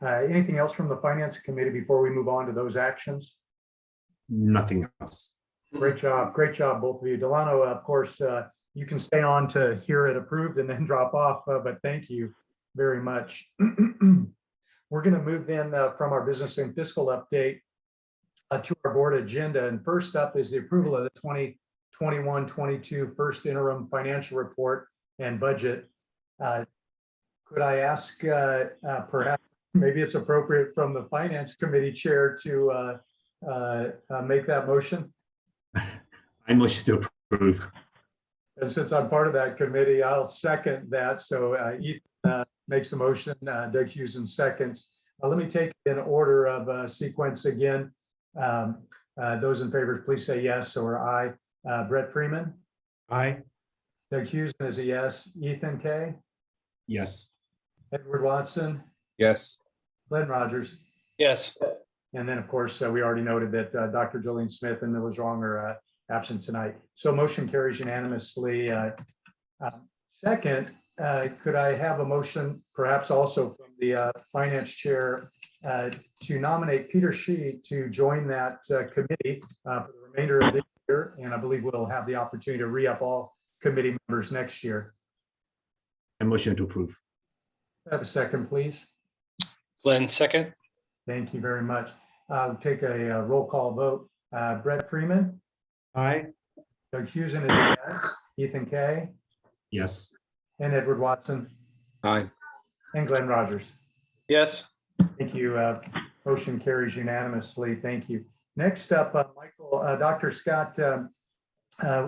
Anything else from the finance committee before we move on to those actions? Nothing else. Great job, both of you. Delano, of course, you can stay on to hear it approved and then drop off, but thank you very much. We're going to move then from our business and fiscal update to our board agenda. And first up is the approval of the 2021-22 first interim financial report and budget. Could I ask, perhaps, maybe it's appropriate from the finance committee chair to make that motion? I motion to approve. And since I'm part of that committee, I'll second that. So Ethan makes the motion, Doug Hughes in seconds. Let me take it in order of sequence again. Those in favor, please say yes or aye. Brett Freeman? Aye. Doug Hughes is a yes. Ethan Kay? Yes. Edward Watson? Yes. Glenn Rogers? Yes. And then, of course, we already noted that Dr. Jolene Smith and Miller Zhuang are absent tonight. So motion carries unanimously. Second, could I have a motion, perhaps also from the finance chair, to nominate Peter Shi to join that committee for the remainder of this year? And I believe we'll have the opportunity to re-up all committee members next year. I motion to approve. Have a second, please. Glenn, second. Thank you very much. I'll take a roll call vote. Brett Freeman? Aye. Doug Hughes is a yes. Ethan Kay? Yes. And Edward Watson? Aye. And Glenn Rogers? Yes. Thank you. Motion carries unanimously. Thank you. Next up, Michael, Dr. Scott,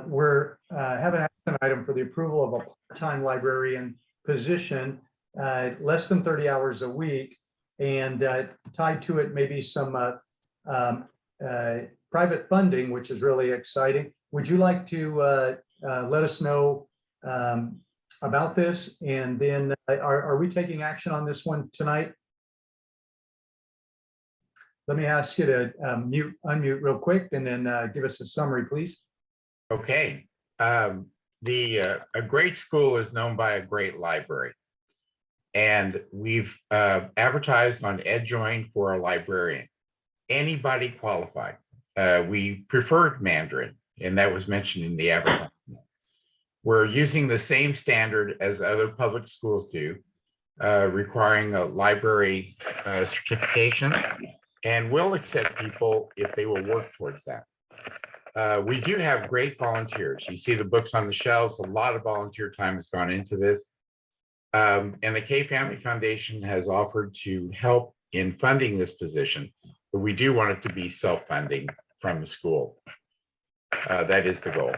we're having an action item for the approval of a part-time librarian position, less than 30 hours a week, and tied to it maybe some private funding, which is really exciting. Would you like to let us know about this? And then are we taking action on this one tonight? Let me ask you to unmute real quick and then give us a summary, please. Okay. A great school is known by a great library. And we've advertised on EdJoin for a librarian. Anybody qualified. We preferred Mandarin, and that was mentioned in the advertisement. We're using the same standard as other public schools do, requiring a library certification, and we'll accept people if they will work towards that. We do have great volunteers. You see the books on the shelves. A lot of volunteer time has gone into this. And the K Family Foundation has offered to help in funding this position, but we do want it to be self-funding from the school. That is the goal.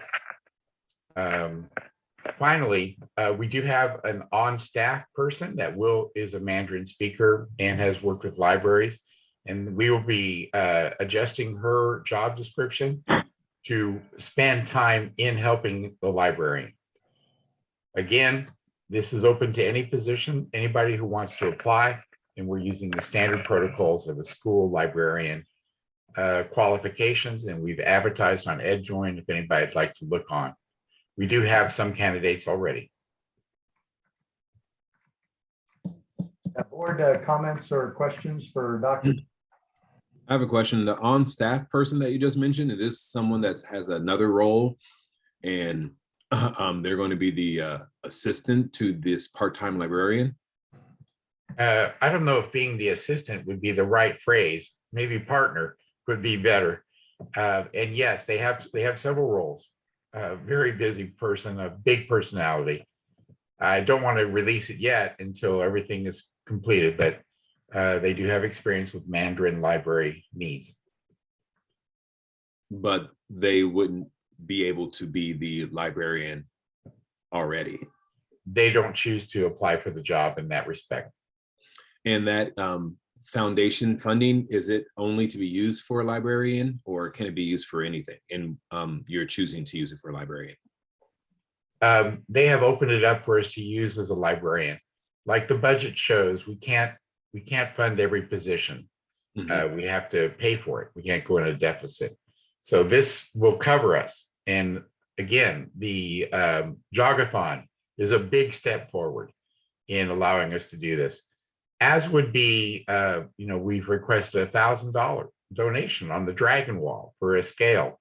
Finally, we do have an on-staff person that is a Mandarin speaker and has worked with libraries. And we will be adjusting her job description to spend time in helping the librarian. Again, this is open to any position, anybody who wants to apply, and we're using the standard protocols of a school librarian qualifications, and we've advertised on EdJoin if anybody'd like to look on. We do have some candidates already. Board comments or questions for Dr. I have a question. The on-staff person that you just mentioned, it is someone that has another role, and they're going to be the assistant to this part-time librarian? I don't know if being the assistant would be the right phrase. Maybe partner would be better. And yes, they have several roles. Very busy person, a big personality. I don't want to release it yet until everything is completed, but they do have experience with Mandarin library needs. But they wouldn't be able to be the librarian already. They don't choose to apply for the job in that respect. And that foundation funding, is it only to be used for a librarian, or can it be used for anything? And you're choosing to use it for a librarian? They have opened it up for us to use as a librarian. Like the budget shows, we can't fund every position. Mm-hmm. We have to pay for it. We can't go in a deficit. So this will cover us. And again, the Jogathon is a big step forward in allowing us to do this. As would be, we've requested $1,000 donation on the Dragon Wall for a scale.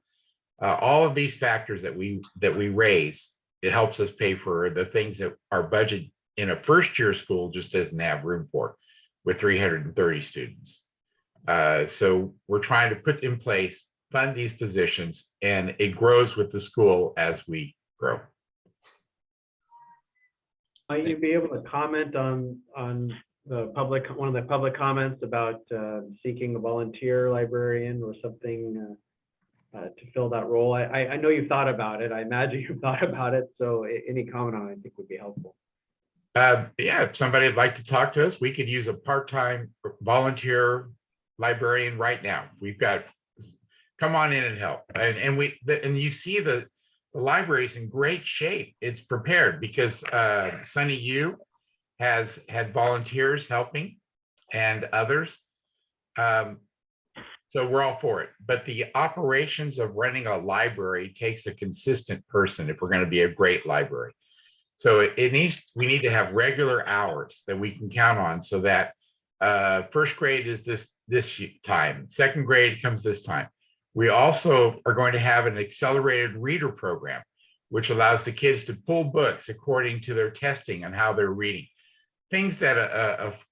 All of these factors that we raise, it helps us pay for the things that our budget in a first-year school just doesn't have room for, with 330 students. So we're trying to put in place, fund these positions, and it grows with the school as we grow. Might you be able to comment on the public, one of the public comments about seeking a volunteer librarian or something to fill that role? I know you've thought about it. I imagine you've thought about it. So any comment on it, I think, would be helpful. Yeah, if somebody would like to talk to us, we could use a part-time volunteer librarian right now. We've got, come on in and help. And you see the library's in great shape. It's prepared because Sunny U has had volunteers helping and others. So we're all for it. But the operations of running a library takes a consistent person if we're going to be a great library. So we need to have regular hours that we can count on, so that first grade is this time, second grade comes this time. We also are going to have an accelerated reader program, which allows the kids to pull books according to their testing and how they're reading. Things that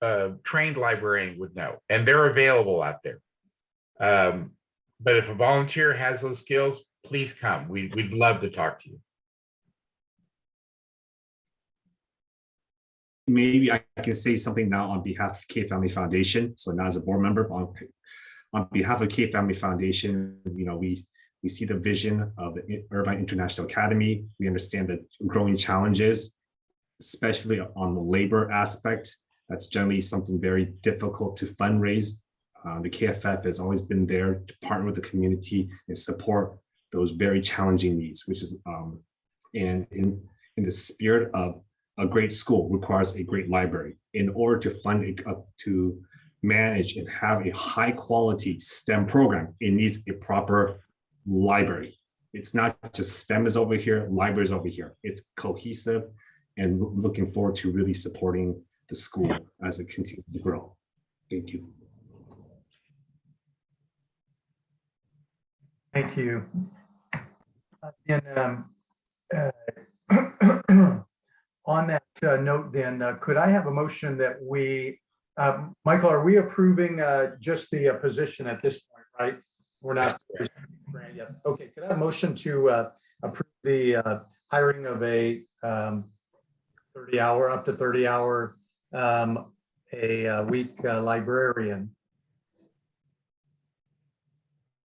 a trained librarian would know, and they're available out there. But if a volunteer has those skills, please come. We'd love to talk to you. Maybe I can say something now on behalf of K Family Foundation. So now as a board member, on behalf of K Family Foundation, we see the vision of the Irvine International Academy. We understand the growing challenges, especially on the labor aspect. That's generally something very difficult to fundraise. The KFF has always been there to partner with the community and support those very challenging needs, which is, and in the spirit of a great school requires a great library. In order to fund it up to manage and have a high quality STEM program, it needs a proper library. It's not just STEM is over here, library is over here. It's cohesive, and looking forward to really supporting the school as it continues to grow. Thank you. Thank you. On that note, then, could I have a motion that we, Michael, are we approving just the position at this point, right? We're not yet. Okay, could I have a motion to approve the hiring of a 30-hour, up to 30-hour a week librarian?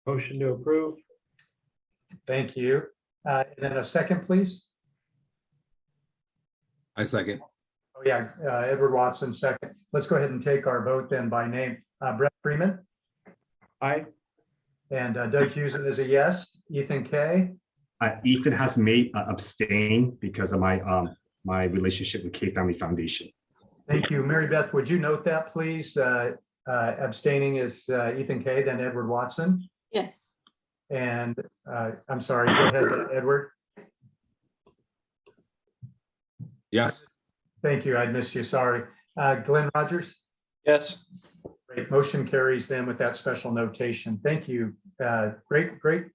Motion to approve. Thank you. And then a second, please. I second. Oh, yeah, Edward Watson, second. Let's go ahead and take our vote then by name. Brett Freeman Aye. and Doug Husen is a yes. Ethan Kay. Ethan has made abstain because of my relationship with K Family Foundation. Thank you. Mary Beth, would you note that, please? Abstaining is Ethan Kay, then Edward Watson. Yes. And I'm sorry, go ahead, Edward. Yes. Thank you. I missed you. Sorry. Glenn Rogers. Yes. Great. Motion carries then with that special notation. Thank you. Great.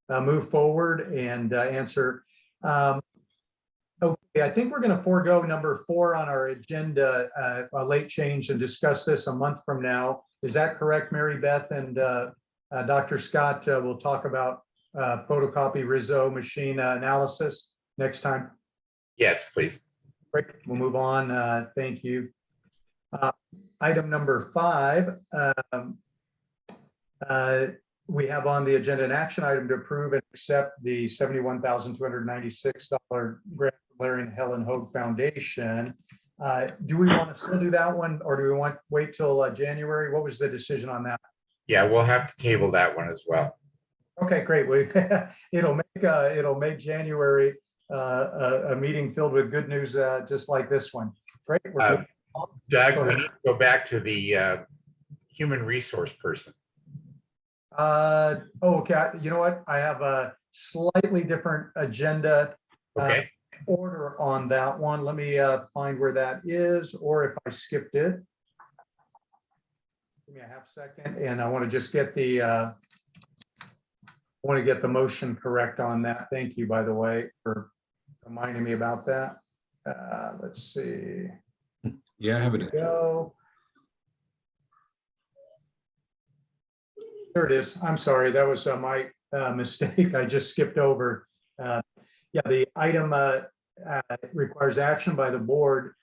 Move forward and answer. Okay, I think we're going to forego number 4 on our agenda, a late change, and discuss this a month from now. Is that correct, Mary Beth? And Dr. Scott will talk about photocopy Rizzo machine analysis next time. Yes, please. Great, we'll move on. Thank you. Item number 5, we have on the agenda an action item to approve and accept the $71,296 grant from Larry and Helen Hogue Foundation. Do we want to still do that one, or do we want wait till January? What was the decision on that? Yeah, we'll have to table that one as well. Okay, great. It'll make January a meeting filled with good news, just like this one. Great. Doug, we need to go back to the human resource person. Okay. You know what? I have a slightly different agenda order on that one. Let me find where that is, or if I skipped it. Give me a half second, and I want to just get the motion correct on that. Thank you, by the way, for reminding me about that. Let's see. Yeah, I have it. Go. There it is. I'm sorry. That was my mistake. I just skipped over. Yeah, the item requires action by the board.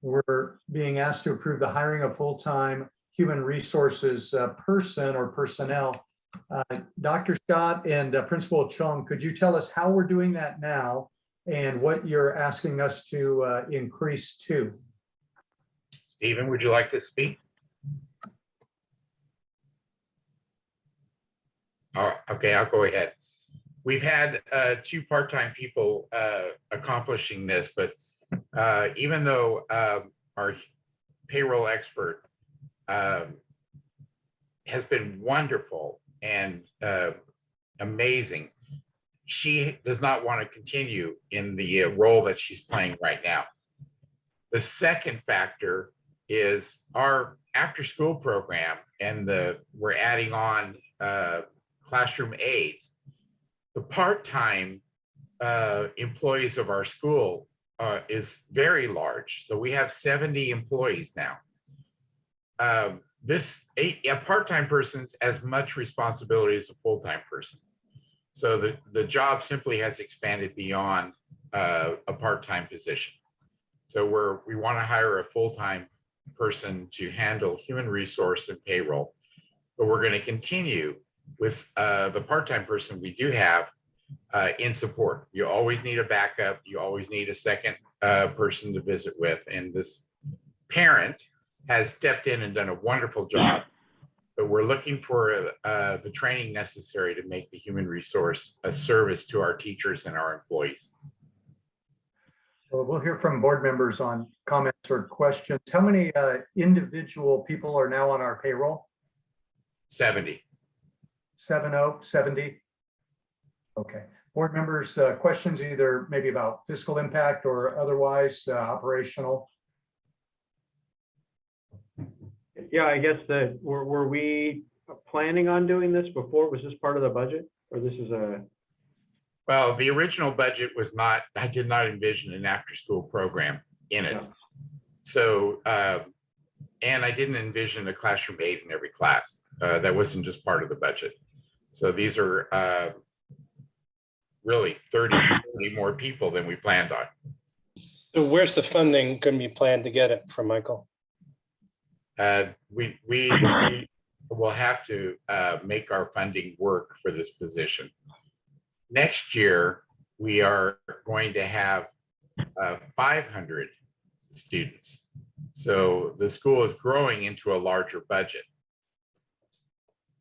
We're being asked to approve the hiring of full-time human resources person or personnel. Dr. Scott and Principal Chung, could you tell us how we're doing that now and what you're asking us to increase to? Stephen, would you like to speak? Oh, okay, I'll go ahead. We've had 2 part-time people accomplishing this, but even though our payroll expert has been wonderful and amazing, she does not want to continue in the role that she's playing right now. The second factor is our after-school program, and we're adding on classroom aides. The part-time employees of our school is very large. So we have 70 employees now. A part-time person's as much responsibility as a full-time person. So the job simply has expanded beyond a part-time position. So we want to hire a full-time person to handle human resource and payroll, but we're going to continue with the part-time person we do have in support. You always need a backup. You always need a second person to visit with. And this parent has stepped in and done a wonderful job, but we're looking for the training necessary to make the human resource a service to our teachers and our employees. Well, we'll hear from board members on comments or questions. How many individual people are now on our payroll? 70. 70? Okay. Board members, questions either maybe about fiscal impact or otherwise operational? Yeah, I guess that were we planning on doing this before? Was this part of the budget, or this is a? Well, the original budget was not, I did not envision an after-school program in it. Yeah. So, and I didn't envision a classroom aide in every class. That wasn't just part of the budget. So these are really 30 more people than we planned on. So where's the funding going to be planned to get it from, Michael? We will have to make our funding work for this position. Next year, we are going to have 500 students. So the school is growing into a larger budget.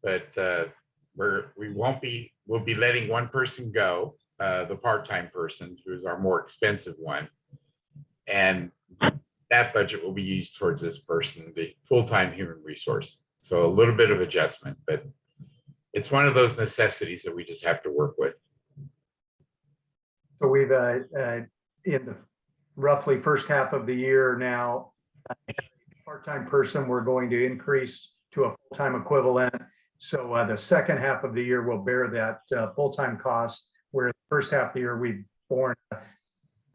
But we'll be letting one person go, the part-time person, who is our more expensive one. And that budget will be used towards this person, the full-time human resource. So a little bit of adjustment, but it's one of those necessities that we just have to work with. So we've, in the roughly first half of the year now, part-time person, we're going to increase to a full-time equivalent. So the second half of the year will bear that full-time cost, where the first half of the year we've borne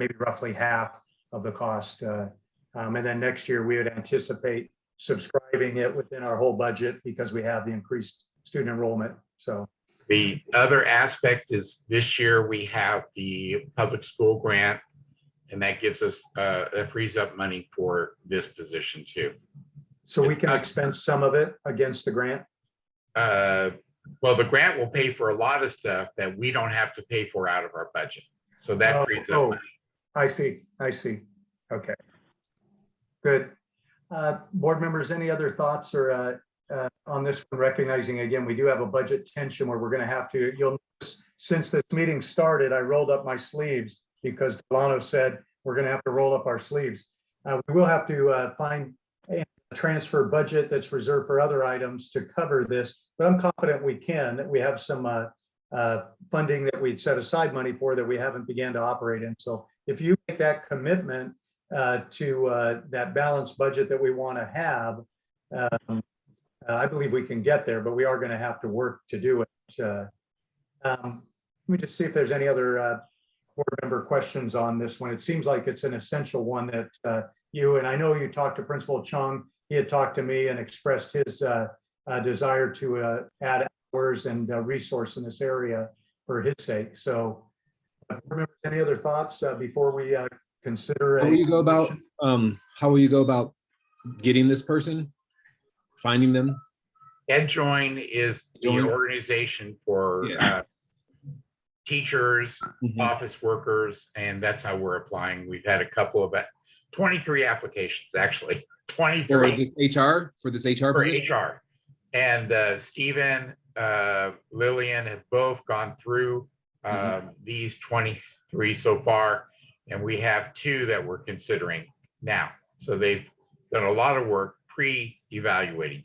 maybe roughly half of the cost. And then next year we would anticipate subscribing it within our whole budget because we have the increased student enrollment. So the other aspect is this year we have the public school grant, and that gives us, that frees up money for this position too. So we can expense some of it against the grant? Well, the grant will pay for a lot of stuff that we don't have to pay for out of our budget. So that frees up money. I see. Okay. Good. Board members, any other thoughts or on this one, recognizing again, we do have a budget tension where we're going to have to, you'll notice since this meeting started, I rolled up my sleeves because Delano said we're going to have to roll up our sleeves. We will have to find a transfer budget that's reserved for other items to cover this, but I'm confident we can, that we have some funding that we'd set aside money for that we haven't began to operate in. So if you make that commitment to that balanced budget that we want to have, I believe we can get there, but we are going to have to work to do it. Let me just see if there's any other board member questions on this one. It seems like it's an essential one that you, and I know you talked to Principal Chung, he had talked to me and expressed his desire to add hours and resource in this area for his sake. So remember, any other thoughts before we consider? How will you go about getting this person? Finding them? EdJoin is the organization for teachers, office workers, and that's how we're applying. We've had a couple of 23 applications, actually. 23 for this HR position? HR. And Stephen, Lillian have both gone through these 23 so far, and we have 2 that we're considering now. So they've done a lot of work pre-evaluating.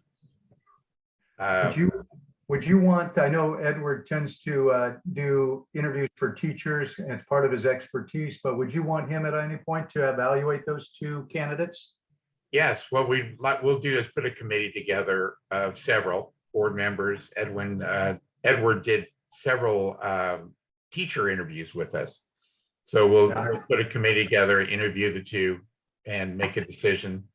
Would you want, I know Edward tends to do interviews for teachers and it's part of his expertise, but would you want him at any point to evaluate those 2 candidates? Yes, what we'll do is put a committee together of several board members. Edward did several teacher interviews with us. So we'll put a committee together, interview the 2 and make a decision.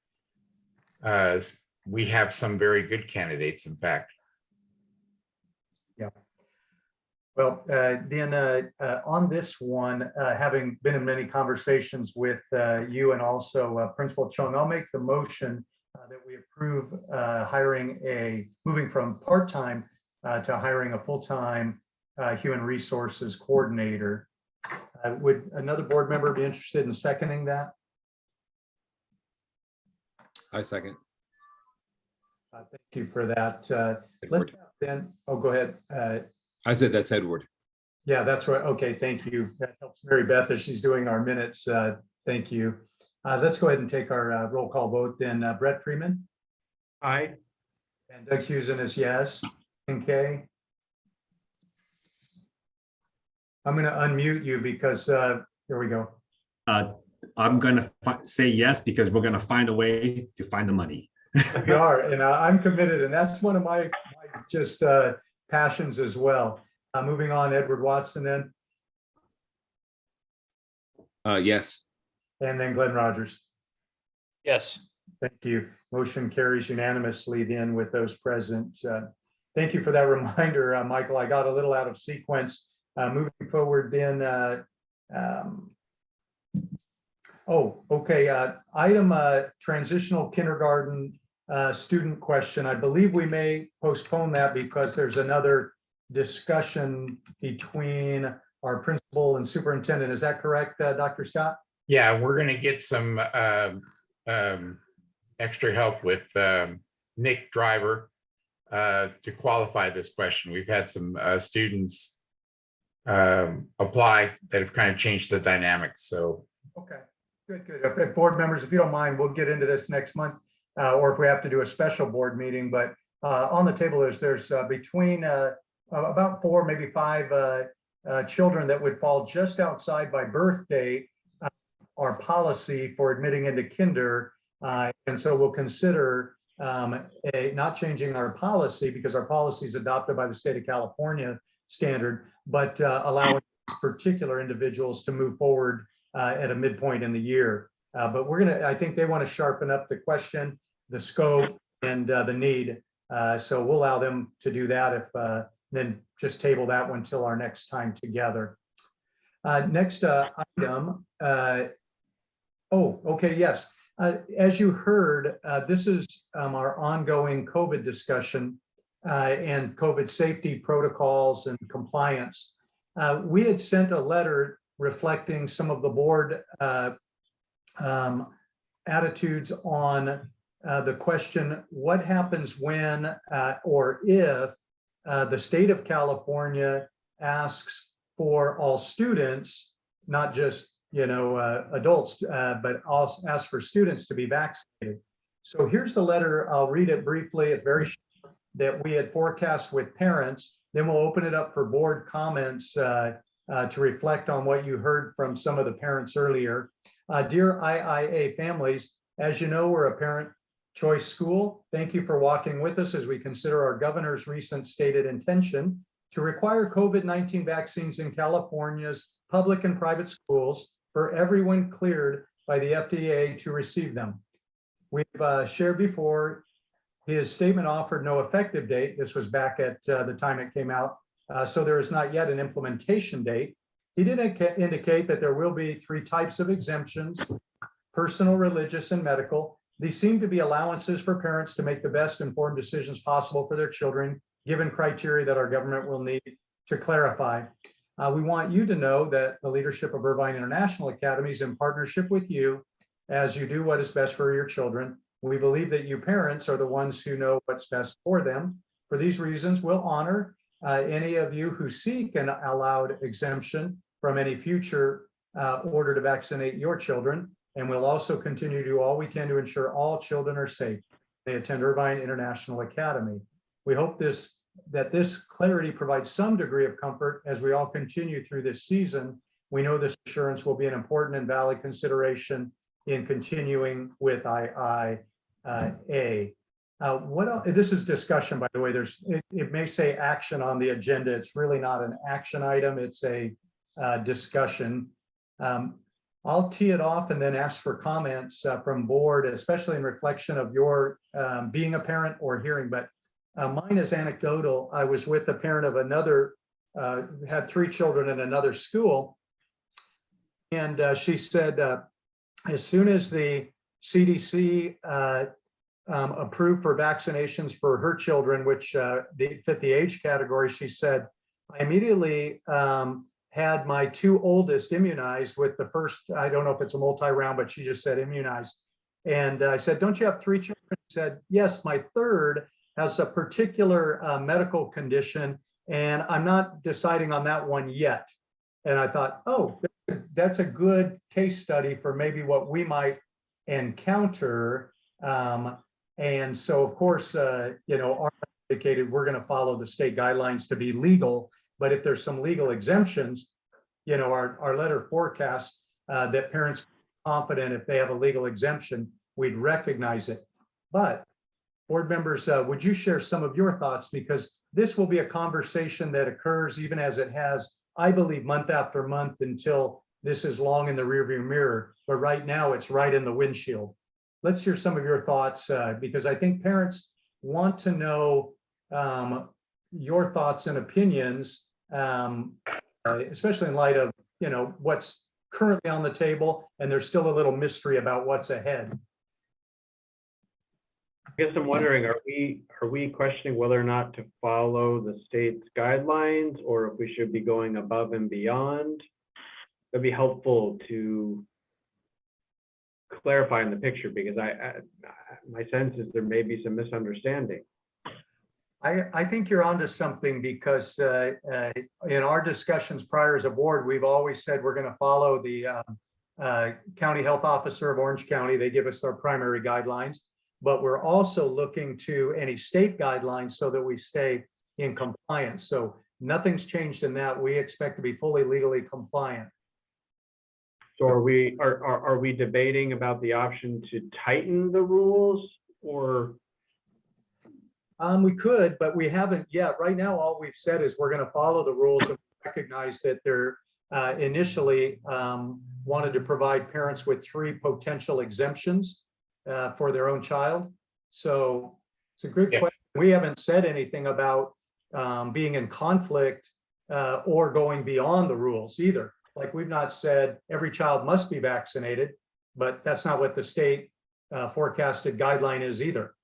We have some very good candidates, in fact. Yeah. Well, then on this one, having been in many conversations with you and also Principal Chung, I'll make the motion that we approve moving from part-time to hiring a full-time human resources coordinator. Would another board member be interested in seconding that? I second. Thank you for that. Let's then, go ahead. I said that's Edward. Yeah, that's right. Okay, thank you. That helps Mary Beth as she's doing our minutes. Thank you. Let's go ahead and take our roll call vote then. Brett Freeman? Aye. And Doug Husen is yes. Okay. I'm going to unmute you because here we go. I'm going to say yes because we're going to find a way to find the money. We are, and I'm committed, and that's one of my just passions as well. Moving on, Edward Watson then. Yes. And then Glenn Rogers. Yes. Thank you. Motion carries unanimously then with those present. Thank you for that reminder, Michael. I got a little out of sequence. Moving forward then. Okay. Item transitional kindergarten student question. I believe we may postpone that because there's another discussion between our principal and superintendent. Is that correct, Dr. Scott? Yeah, we're going to get some extra help with Nick Driver to qualify this question. We've had some students apply that have kind of changed the dynamics. So Okay, good. Board members, if you don't mind, we'll get into this next month, or if we have to do a special board meeting. But on the table there's between about 4, maybe 5 children that would fall just outside by birth date our policy for admitting into kinder. And so we'll consider not changing our policy because our policy is adopted by the state of California standard, but allowing particular individuals to move forward at a midpoint in the year. But I think they want to sharpen up the question, the scope, and the need. So we'll allow them to do that if then just table that one till our next time together. Next item. Okay, yes. As you heard, this is our ongoing COVID discussion and COVID safety protocols and compliance. We had sent a letter reflecting some of the board attitudes on the question, what happens when or if the state of California asks for all students, not just adults, but also ask for students to be vaccinated. So here's the letter. I'll read it briefly. It's very short, that we had forecast with parents. Then we'll open it up for board comments to reflect on what you heard from some of the parents earlier. Dear IIA families, as you know, we're a parent choice school. Thank you for walking with us as we consider our governor's recent stated intention to require COVID-19 vaccines in California's public and private schools for everyone cleared by the FDA to receive them. We've shared before, his statement offered no effective date. This was back at the time it came out. So there is not yet an implementation date. He did indicate that there will be 3 types of exemptions: personal, religious, and medical. These seem to be allowances for parents to make the best informed decisions possible for their children, given criteria that our government will need to clarify. We want you to know that the leadership of Irvine International Academy is in partnership with you as you do what is best for your children. We believe that you parents are the ones who know what's best for them. For these reasons, we'll honor any of you who seek an allowed exemption from any future order to vaccinate your children. And we'll also continue to do all we can to ensure all children are safe. They attend Irvine International Academy. We hope that this clarity provides some degree of comfort as we all continue through this season. We know this assurance will be an important and valid consideration in continuing with IIA. This is discussion, by the way. It may say action on the agenda. It's really not an action item. It's a discussion. I'll tee it off and then ask for comments from board, especially in reflection of your being a parent or hearing. But mine is anecdotal. I was with a parent of another, had 3 children in another school. And she said, as soon as the CDC approved for vaccinations for her children, which they fit the age category, she said, I immediately had my 2 oldest immunized with the first, I don't know if it's a multi-round, but she just said immunized. And I said, don't you have 3 children? She said, yes, my 3rd has a particular medical condition, and I'm not deciding on that one yet. And I thought, oh, that's a good case study for maybe what we might encounter. And so, of course, our indicated we're going to follow the state guidelines to be legal. But if there's some legal exemptions, our letter forecasts that parents are confident if they have a legal exemption, we'd recognize it. But board members, would you share some of your thoughts? Because this will be a conversation that occurs even as it has, I believe, month after month until this is long in the rearview mirror, but right now it's right in the windshield. Let's hear some of your thoughts, because I think parents want to know your thoughts and opinions, especially in light of, you know, what's currently on the table, and there's still a little mystery about what's ahead. I guess I'm wondering, are we questioning whether or not to follow the state's guidelines, or if we should be going above and beyond? That'd be helpful to clarify in the picture, because my sense is there may be some misunderstanding. I think you're onto something, because in our discussions prior as a board, we've always said we're going to follow the county health officer of Orange County. They give us our primary guidelines, but we're also looking to any state guidelines so that we stay in compliance. So nothing's changed in that. We expect to be fully legally compliant. So are we debating about the option to tighten the rules, or? We could, but we haven't yet. Right now, all we've said is we're going to follow the rules and recognize that they're initially wanted to provide parents with 3 potential exemptions for their own child. So it's a good question. We haven't said anything about being in conflict or going beyond the rules either. Like, we've not said every child must be vaccinated, but that's not what the state forecasted guideline is either.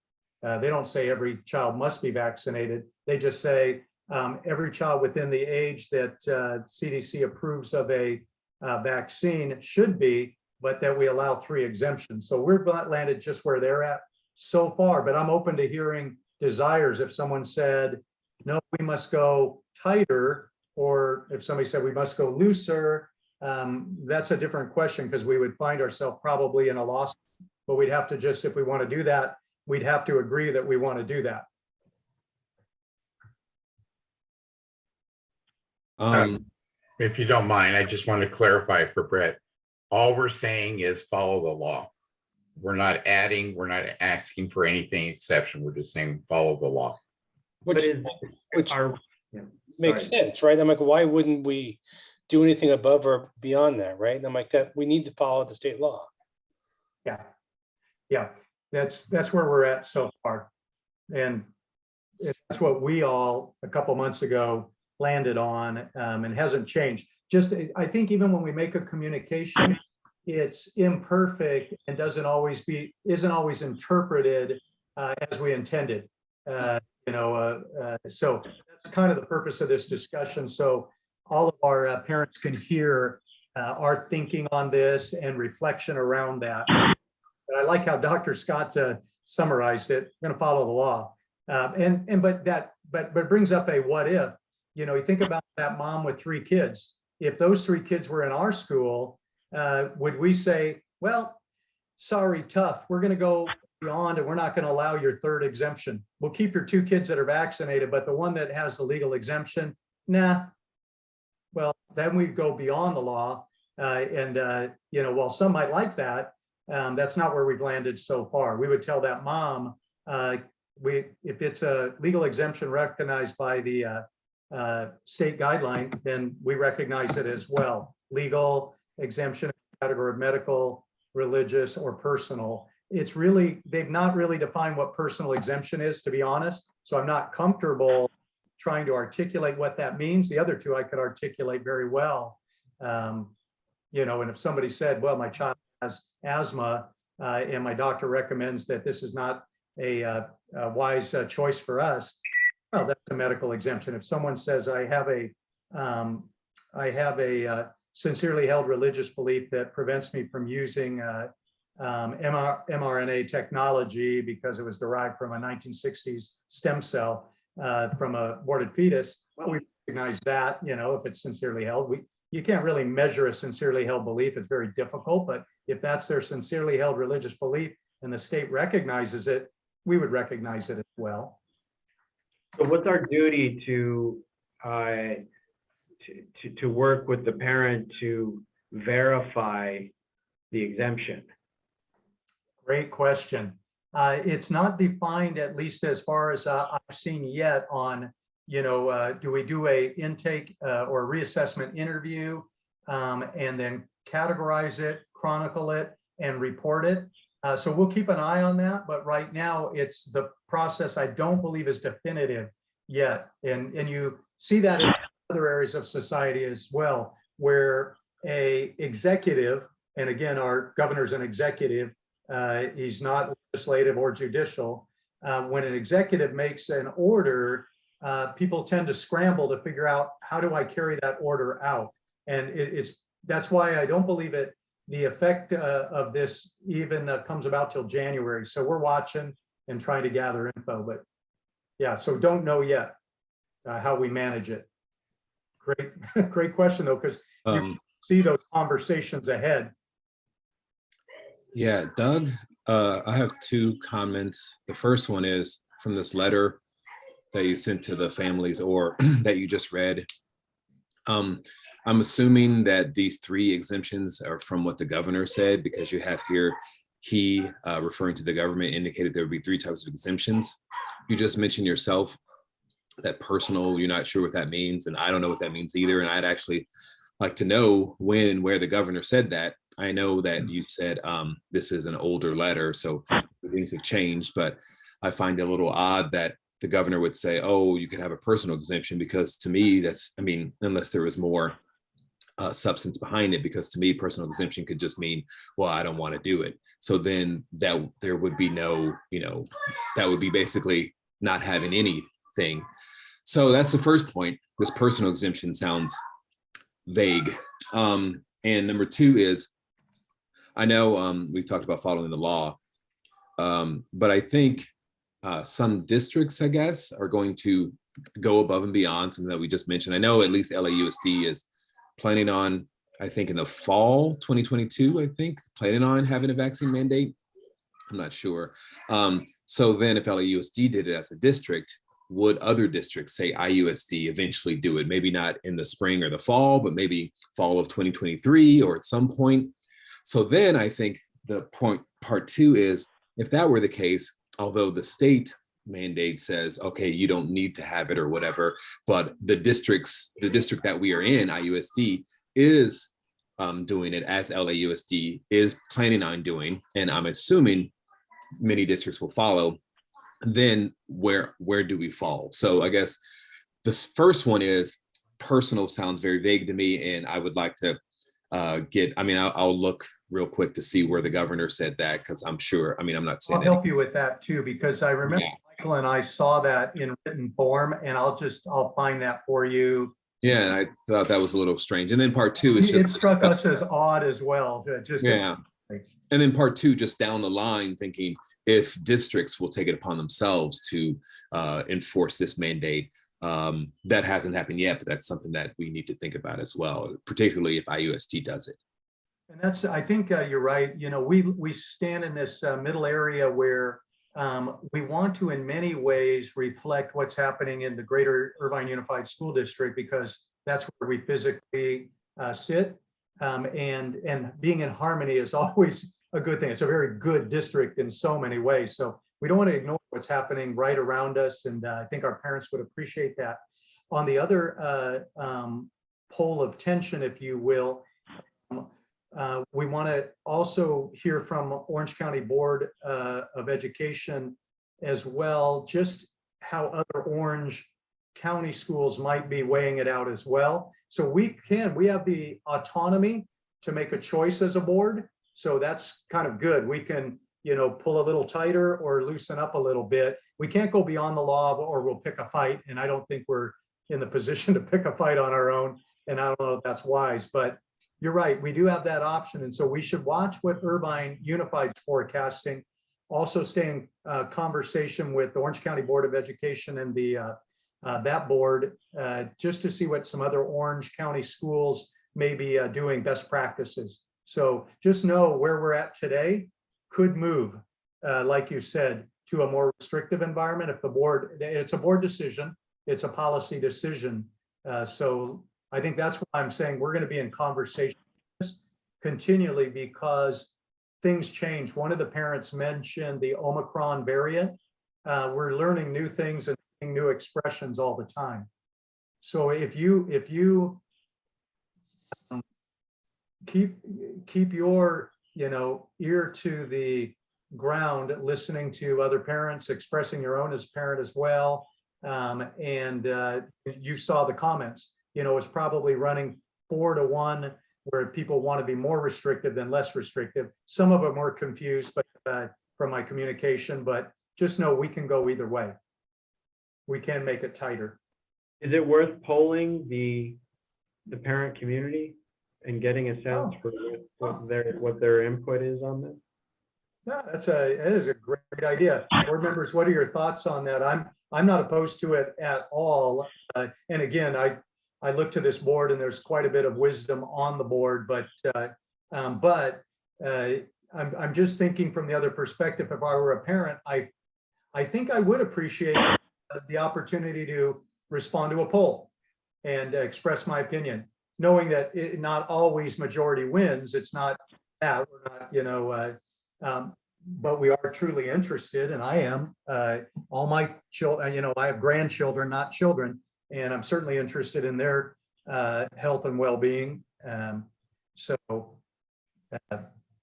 They don't say every child must be vaccinated. They just say every child within the age that CDC approves of a vaccine should be, but that we allow 3 exemptions. So we're landed just where they're at so far, but I'm open to hearing desires. If someone said, no, we must go tighter, or if somebody said we must go looser, that's a different question, because we would find ourselves probably in a loss, but we'd have to just, if we want to do that, we'd have to agree that we want to do that. If you don't mind, I just want to clarify for Brett. All we're saying is follow the law. We're not adding, we're not asking for anything exception. We're just saying follow the law. Which Yeah, makes sorry. sense, right? I'm like, why wouldn't we do anything above or beyond that, right? And I'm like, that we need to follow the state law. Yeah, that's where we're at so far. And that's what we all, a couple months ago, landed on, and hasn't changed. Just, I think even when we make a communication, it's imperfect and isn't always interpreted as we intended. So that's kind of the purpose of this discussion. So all of our parents can hear our thinking on this and reflection around that. But I like how Dr. Scott summarized it. We're going to follow the law, but it brings up a what if. You know, you think about that mom with 3 kids. If those 3 kids were in our school, would we say, well, sorry, tough, we're going to go beyond and we're not going to allow your 3rd exemption. We'll keep your 2 kids that are vaccinated, but the one that has the legal exemption, nah. Well, then we go beyond the law. While some might like that, that's not where we've landed so far. We would tell that mom, if it's a legal exemption recognized by the state guideline, then we recognize it as well. Legal exemption category of medical, religious, or personal. It's really, they've not really defined what personal exemption is, to be honest. So I'm not comfortable trying to articulate what that means. The other 2 I could articulate very well. And if somebody said, well, my child has asthma and my doctor recommends that this is not a wise choice for us, well, that's a medical exemption. If someone says I have a sincerely held religious belief that prevents me from using mRNA technology because it was derived from a 1960s stem cell from a aborted fetus, well, we recognize that, if it's sincerely held. You can't really measure a sincerely held belief. It's very difficult, but if that's their sincerely held religious belief and the state recognizes it, we would recognize it as well. So what's our duty to work with the parent to verify the exemption? Great question. It's not defined, at least as far as I've seen yet, on, do we do a intake or reassessment interview? and then categorize it, chronicle it, and report it. So we'll keep an eye on that, but right now it's the process I don't believe is definitive yet. And you see that in other areas of society as well, where a executive, and again, our governor's an executive, he's not legislative or judicial. When an executive makes an order, people tend to scramble to figure out, how do I carry that order out? And that's why I don't believe the effect of this even comes about till January. So we're watching and trying to gather info, but yeah, so don't know yet how we manage it. Great question though, because you see those conversations ahead. Yeah, Doug, I have two comments. The first one is from this letter that you sent to the families, or that you just read. I'm assuming that these 3 exemptions are from what the governor said, because you have here, he, referring to the government, indicated there would be 3 types of exemptions. You just mentioned yourself that personal, you're not sure what that means, and I don't know what that means either. And I'd actually like to know when and where the governor said that. I know that you said this is an older letter, so things have changed, but I find it a little odd that the governor would say, oh, you could have a personal exemption, because to me, that's, I mean, unless there was more substance behind it, because to me, personal exemption could just mean, well, I don't want to do it. So then that there would be no, that would be basically not having anything. So that's the first point. This personal exemption sounds vague. And number 2 is, I know we've talked about following the law, but I think some districts, I guess, are going to go above and beyond something that we just mentioned. I know at least LAUSD is planning on, I think in the fall 2022, I think, planning on having a vaccine mandate. I'm not sure. So then if LAUSD did it as a district, would other districts, say IUSD, eventually do it? Maybe not in the spring or the fall, but maybe fall of 2023 or at some point. So then I think the part 2 is, if that were the case, although the state mandate says, okay, you don't need to have it or whatever, but the district that we are in, IUSD, is doing it as LAUSD is planning on doing, and I'm assuming many districts will follow, then where do we fall? So I guess this first one is, personal sounds very vague to me, and I would like to I'll look real quick to see where the governor said that, because I'm sure, I'm not saying I'll help you with that too, because I remember Michael and I saw that in written form, and I'll find that for you. Yeah, and I thought that was a little strange. And then part 2 is just, it struck us as odd as well. And then part 2, just down the line, thinking if districts will take it upon themselves to enforce this mandate. That hasn't happened yet, but that's something that we need to think about as well, particularly if IUSD does it. And that's, I think you're right. We stand in this middle area where we want to, in many ways, reflect what's happening in the greater Irvine Unified School District, because that's where we physically sit. And being in harmony is always a good thing. It's a very good district in so many ways. So we don't want to ignore what's happening right around us. And I think our parents would appreciate that. On the other pole of tension, if you will, we want to also hear from Orange County Board of Education as well, just how other Orange County schools might be weighing it out as well. So we have the autonomy to make a choice as a board. So that's kind of good. We can, pull a little tighter or loosen up a little bit. We can't go beyond the law, or we'll pick a fight. And I don't think we're in the position to pick a fight on our own. And I don't know if that's wise, but you're right. We do have that option. And so we should watch what Irvine Unified is forecasting, also stay in conversation with the Orange County Board of Education and that board, just to see what some other Orange County schools may be doing, best practices. So just know where we're at today could move, like you said, to a more restrictive environment. If the board, it's a board decision, it's a policy decision. So I think that's why I'm saying we're going to be in conversation continually, because things change. One of the parents mentioned the Omicron variant. We're learning new things and new expressions all the time. So if you keep your, ear to the ground, listening to other parents, expressing your own as a parent as well. And you saw the comments, it's probably running 4-to-1 where people want to be more restrictive than less restrictive. Some of them were confused, but from my communication, but just know we can go either way. We can make it tighter. Is it worth polling the parent community and getting a sense for what their input is on this? Yeah, it is a great idea. Board members, what are your thoughts on that? I'm not opposed to it at all. And again, I look to this board and there's quite a bit of wisdom on the board, but I'm just thinking from the other perspective. If I were a parent, I think I would appreciate the opportunity to respond to a poll and express my opinion, knowing that not always majority wins. It's not that we're not, but we are truly interested, and I am. All my children, I have grandchildren, not children, and I'm certainly interested in their health and well-being. So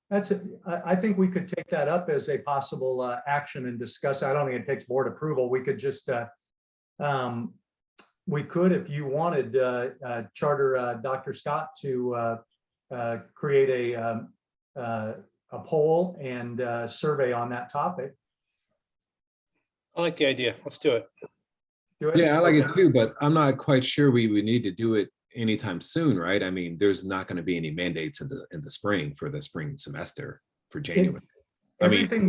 that's it. I think we could take that up as a possible action and discuss. I don't think it takes board approval. We could just we could, if you wanted, charter Dr. Scott to create a poll and survey on that topic. I like the idea. Let's do it. Yeah, I like it too, but I'm not quite sure we would need to do it anytime soon, right? I mean, there's not going to be any mandates in the spring for the spring semester for January. Everything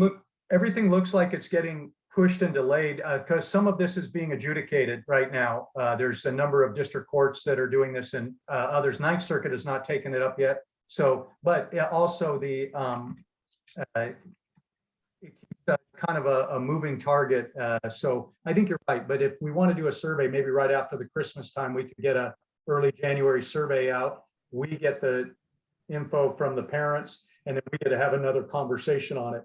looks like it's getting pushed and delayed because some of this is being adjudicated right now. There's a number of district courts that are doing this, and others. Ninth Circuit has not taken it up yet. So, but also the it's kind of a moving target. So I think you're right. But if we want to do a survey, maybe right after the Christmas time, we could get a early January survey out. We get the info from the parents, and then we get to have another conversation on it.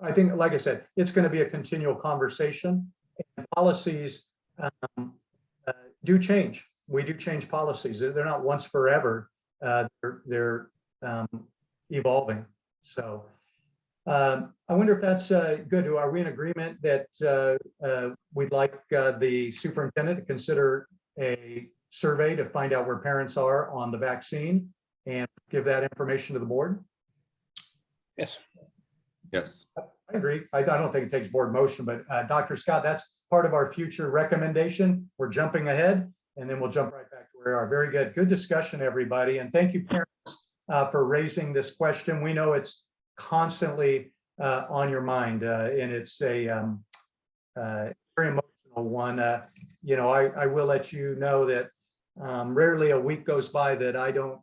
I think, like I said, it's going to be a continual conversation, and policies do change. We do change policies. They're not once forever. They're evolving. So I wonder if that's good. Are we in agreement that we'd like the superintendent to consider a survey to find out where parents are on the vaccine and give that information to the board? Yes. Yes. I agree. I don't think it takes board motion, but Dr. Scott, that's part of our future recommendation. We're jumping ahead, and then we'll jump right back to where we are. Very good. Good discussion, everybody. And thank you, parents, for raising this question. We know it's constantly on your mind, and it's a very emotional one. I will let you know that rarely a week goes by that I don't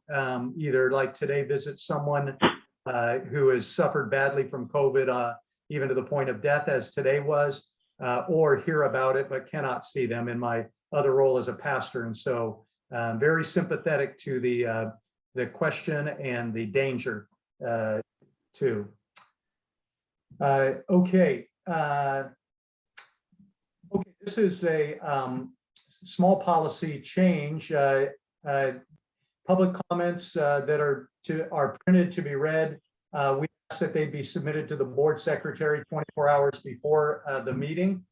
either, like today, visit someone who has suffered badly from COVID, even to the point of death, as today was, or hear about it, but cannot see them in my other role as a pastor. And so very sympathetic to the question and the danger too. Okay. Okay, this is a small policy change. Public comments that are printed to be read. We ask that they be submitted to the board secretary 24 hours before the meeting.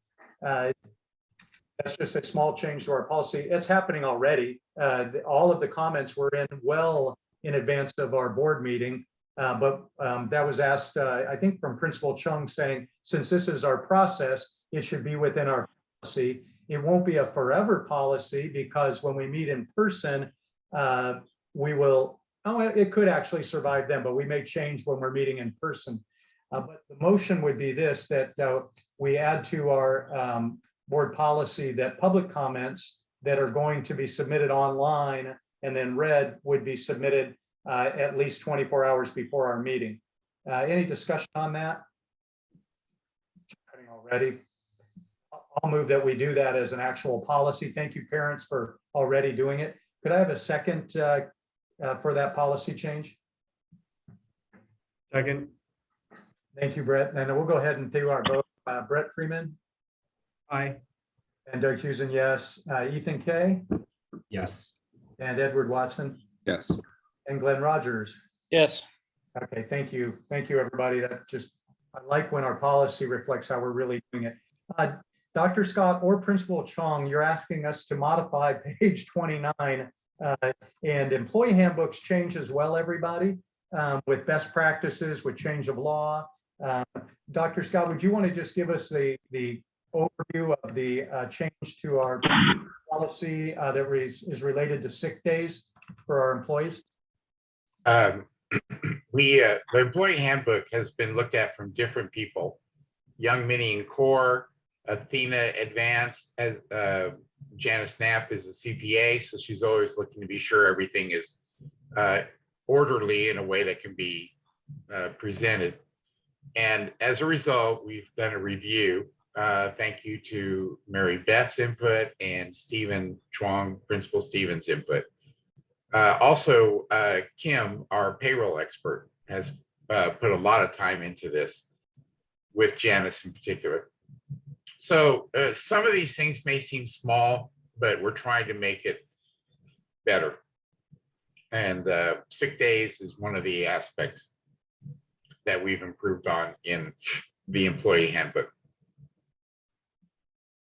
That's just a small change to our policy. It's happening already. All of the comments were in well in advance of our board meeting, but that was asked, I think, from Principal Chung, saying, since this is our process, it should be within our policy. It won't be a forever policy, because when we meet in person, we will, it could actually survive them, but we may change when we're meeting in person. But the motion would be this, that we add to our board policy that public comments that are going to be submitted online and then read would be submitted at least 24 hours before our meeting. Any discussion on that? It's happening already. I'll move that we do that as an actual policy. Thank you, parents, for already doing it. Could I have a second for that policy change? Second. Thank you, Brett. And we'll go ahead and do our vote. Brett Freeman. Aye. And Doug Husen, yes. Ethan Kay. Yes. And Edward Watson. Yes. and Glenn Rogers. Yes. Okay, thank you. Thank you, everybody. That just, I like when our policy reflects how we're really doing it. Dr. Scott or Principal Chong, you're asking us to modify page 29 and employee handbooks change as well, everybody, with best practices, with change of law. Dr. Scott, would you want to just give us the overview of the change to our policy that is related to sick days for our employees? The employee handbook has been looked at from different people. Young Mini and Core, Athena Advanced, as Janice Knapp is a CPA, so she's always looking to be sure everything is orderly in a way that can be presented. And as a result, we've done a review. Thank you to Mary Beth's input and Stephen Chuang, Principal Stephen's input. Also, Kim, our payroll expert, has put a lot of time into this with Janice in particular. So some of these things may seem small, but we're trying to make it better. And sick days is one of the aspects that we've improved on in the employee handbook.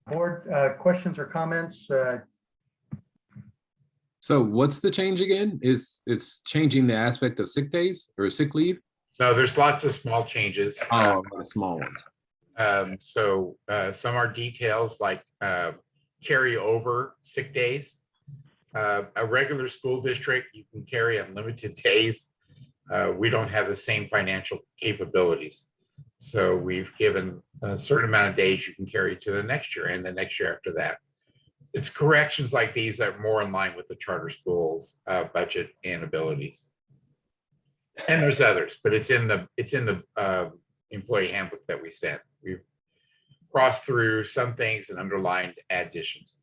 Board questions or comments? So what's the change again? It's changing the aspect of sick days or sick leave? No, there's lots of small changes. Oh, small ones. So some are details like carry over sick days. A regular school district, you can carry unlimited days. We don't have the same financial capabilities. So we've given a certain amount of days you can carry to the next year and the next year after that. It's corrections like these that are more in line with the charter schools budget and abilities. And there's others, but it's in the employee handbook that we sent. We've crossed through some things and underlined additions.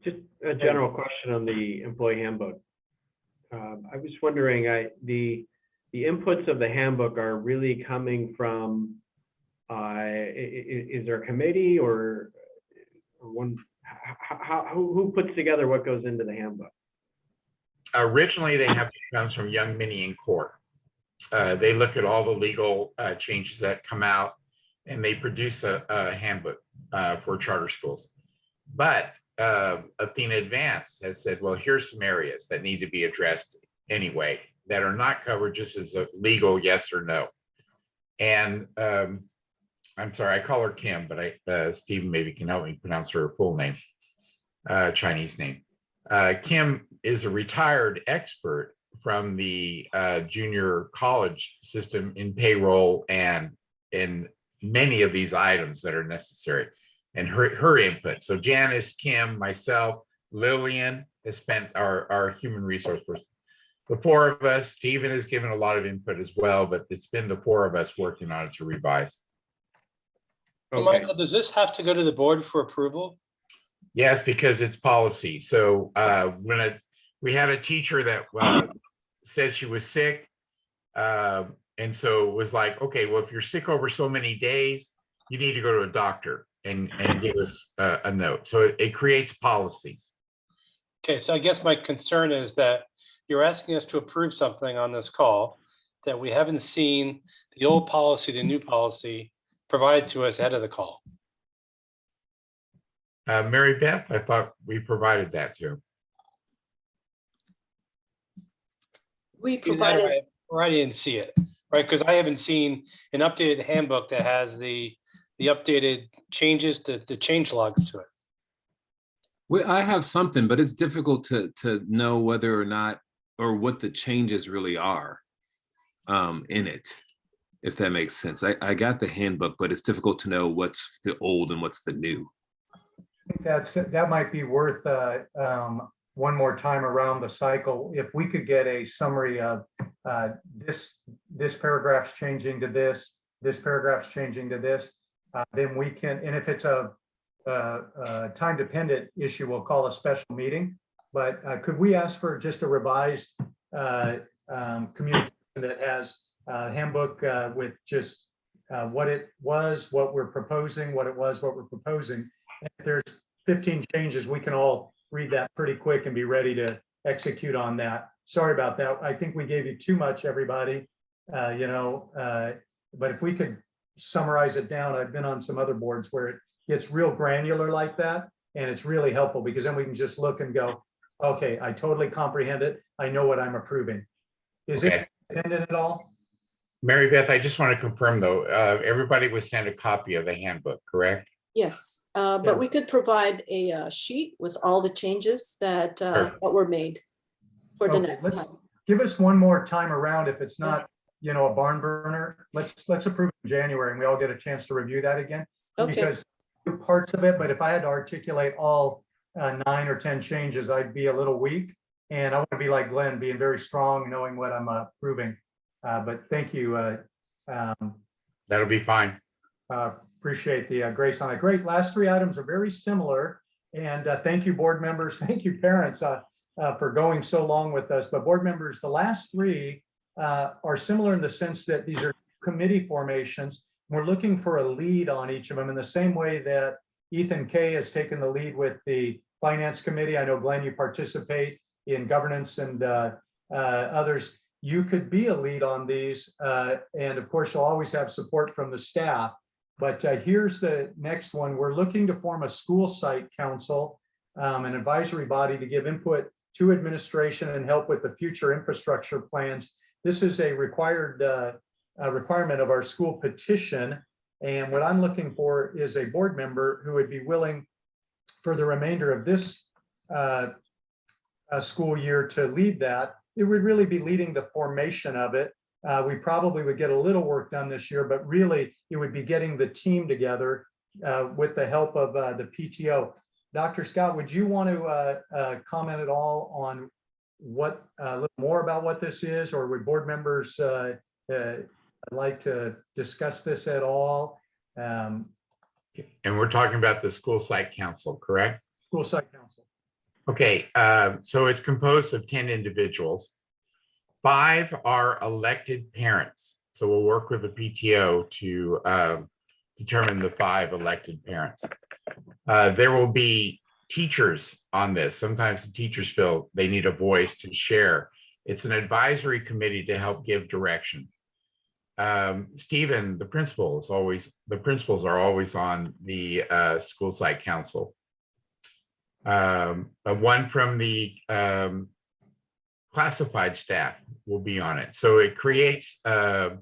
Just a general question on the employee handbook. I was wondering, the inputs of the handbook are really coming from, is there a committee or one? Who puts together what goes into the handbook? Originally, they have comes from Young Mini and Core. They look at all the legal changes that come out, and they produce a handbook for charter schools. But Athena Advanced has said, well, here's some areas that need to be addressed anyway that are not covered just as a legal yes or no. And I'm sorry, I call her Kim, but Stephen maybe can help me pronounce her full name, Chinese name. Kim is a retired expert from the junior college system in payroll and in many of these items that are necessary, and her input. So Janice, Kim, myself, Lillian has spent our human resource person. The four of us, Stephen has given a lot of input as well, but it's been the four of us working on it to revise. Okay. Michael, does this have to go to the board for approval? Yes, because it's policy. So we had a teacher that said she was sick. And so it was like, okay, well, if you're sick over so many days, you need to go to a doctor and give us a note. So it creates policies. Okay, so I guess my concern is that you're asking us to approve something on this call that we haven't seen the old policy, the new policy provided to us ahead of the call. Mary Beth, I thought we provided that too. We provided. Or I didn't see it, right? Because I haven't seen an updated handbook that has the updated changes, the change logs to it. Well, I have something, but it's difficult to know whether or not, or what the changes really are in it, if that makes sense. I got the handbook, but it's difficult to know what's the old and what's the new. I think that might be worth one more time around the cycle. If we could get a summary of this paragraph's changing to this paragraph's changing to this, then we can, and if it's a time dependent issue, we'll call a special meeting. But could we ask for just a revised communication that has a handbook with just what it was, what we're proposing, what it was, what we're proposing. And if there's 15 changes, we can all read that pretty quick and be ready to execute on that. Sorry about that. I think we gave you too much, everybody. But if we could summarize it down, I've been on some other boards where it gets real granular like that, and it's really helpful because then we can just look and go, okay, I totally comprehend it. I know what I'm approving. Is Okay. it intended at all? Mary Beth, I just want to confirm though, everybody was sent a copy of the handbook, correct? Yes, Yeah. but we could provide a sheet with all the changes that were made for the Okay, next let's time. give us one more time around. If it's not, a barn burner, let's approve in January and we all get a chance to review that again. Okay. Because parts of it, but if I had to articulate all 9 or 10 changes, I'd be a little weak. And I want to be like Glenn, being very strong, knowing what I'm approving. But thank you. That'll be fine. Appreciate the grace on it. Great. Last 3 items are very similar. And thank you, board members. Thank you, parents, for going so long with us. But board members, the last 3 are similar in the sense that these are committee formations. We're looking for a lead on each of them in the same way that Ethan Kay has taken the lead with the Finance Committee. I know, Glenn, you participate in governance and others. You could be a lead on these. And of course, you'll always have support from the staff. But here's the next one. We're looking to form a school site council, an advisory body to give input to administration and help with the future infrastructure plans. This is a required requirement of our school petition. And what I'm looking for is a board member who would be willing for the remainder of this school year to lead that. It would really be leading the formation of it. We probably would get a little work done this year, but really it would be getting the team together with the help of the PTO. Dr. Scott, would you want to comment at all on what a little more about what this is, or would board members like to discuss this at all? And we're talking about the school site council, correct? School site council. Okay, so it's composed of 10 individuals. 5 are elected parents. So we'll work with the PTO to determine the 5 elected parents. There will be teachers on this. Sometimes the teachers feel they need a voice to share. It's an advisory committee to help give direction. Stephen, the principals are always on the school site council. One from the classified staff will be on it. So it creates a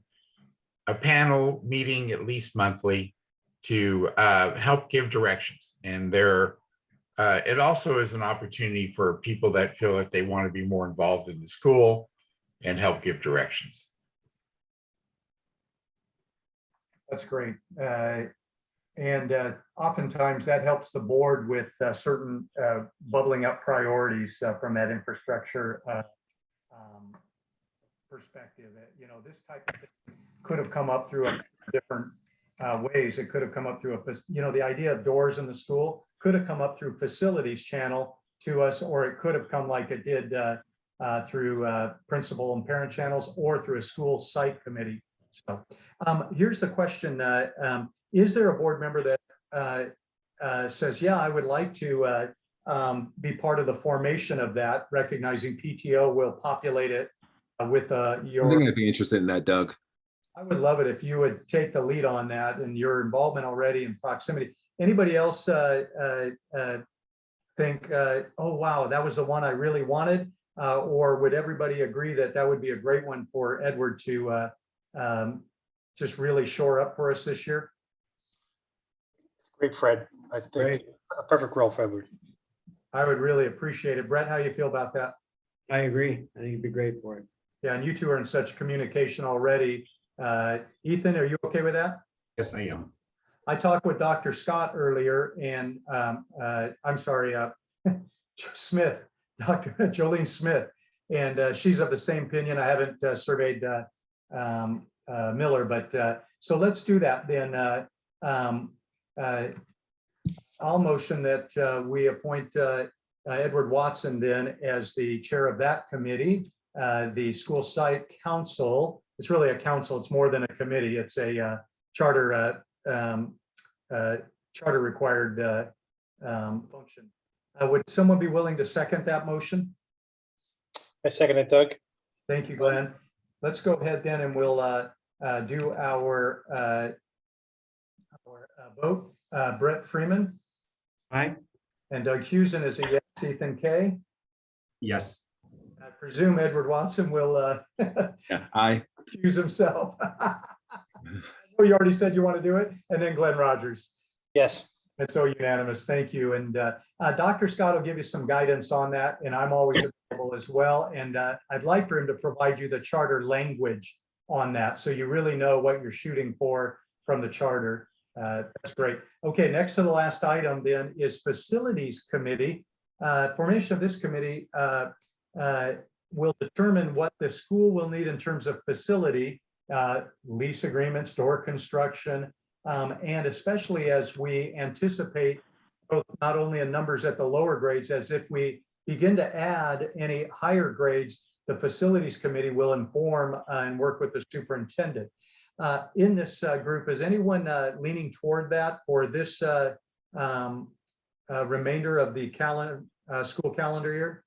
panel meeting at least monthly to help give directions. And it also is an opportunity for people that feel that they want to be more involved in the school and help give directions. That's great. And oftentimes that helps the board with certain bubbling up priorities from that infrastructure perspective. This type of thing could have come up through different ways. It could have come up through the idea of doors in the school could have come up through facilities channel to us, or it could have come like it did through principal and parent channels, or through a school site committee. So here's the question. Is there a board member that says, yeah, I would like to be part of the formation of that, recognizing PTO will populate it with your... I think I'd be interested in that, Doug. I would love it if you would take the lead on that, and your involvement already in proximity. Anybody else think, oh, wow, that was the one I really wanted? Or would everybody agree that that would be a great one for Edward to just really shore up for us this year? Great, Fred. I think Great. A perfect role for Edward. I would really appreciate it. Brett, how you feel about that? I agree. I think it'd be great for it. Yeah, and you two are in such communication already. Ethan, are you okay with that? Yes, I am. I talked with Dr. Scott earlier, and I'm sorry, Smith, Dr. Jolene Smith, and she's of the same opinion. I haven't surveyed Miller, but so let's do that then. I'll motion that we appoint Edward Watson then as the chair of that committee. The school site council, it's really a council, it's more than a committee, it's a charter required function. Would someone be willing to second that motion? I second it, Doug. Thank you, Glenn. Let's go ahead then and we'll do our vote. Brett Freeman Aye. and Doug Husen is a yes. Ethan Kay. Yes. I presume Edward Watson will Yeah, aye. accuse himself. Oh, you already said you want to do it? And then Glenn Rogers. Yes. It's so unanimous. Thank you. And Dr. Scott will give you some guidance on that, and I'm always available as well. And I'd like for him to provide you the charter language on that, so you really know what you're shooting for from the charter. That's great. Okay, next to the last item then is Facilities Committee. Formation of this committee will determine what the school will need in terms of facility, lease agreements, door construction, and especially as we anticipate both not only in numbers at the lower grades, as if we begin to add any higher grades, the Facilities Committee will inform and work with the superintendent. In this group, is anyone leaning toward that for this remainder of the school calendar year?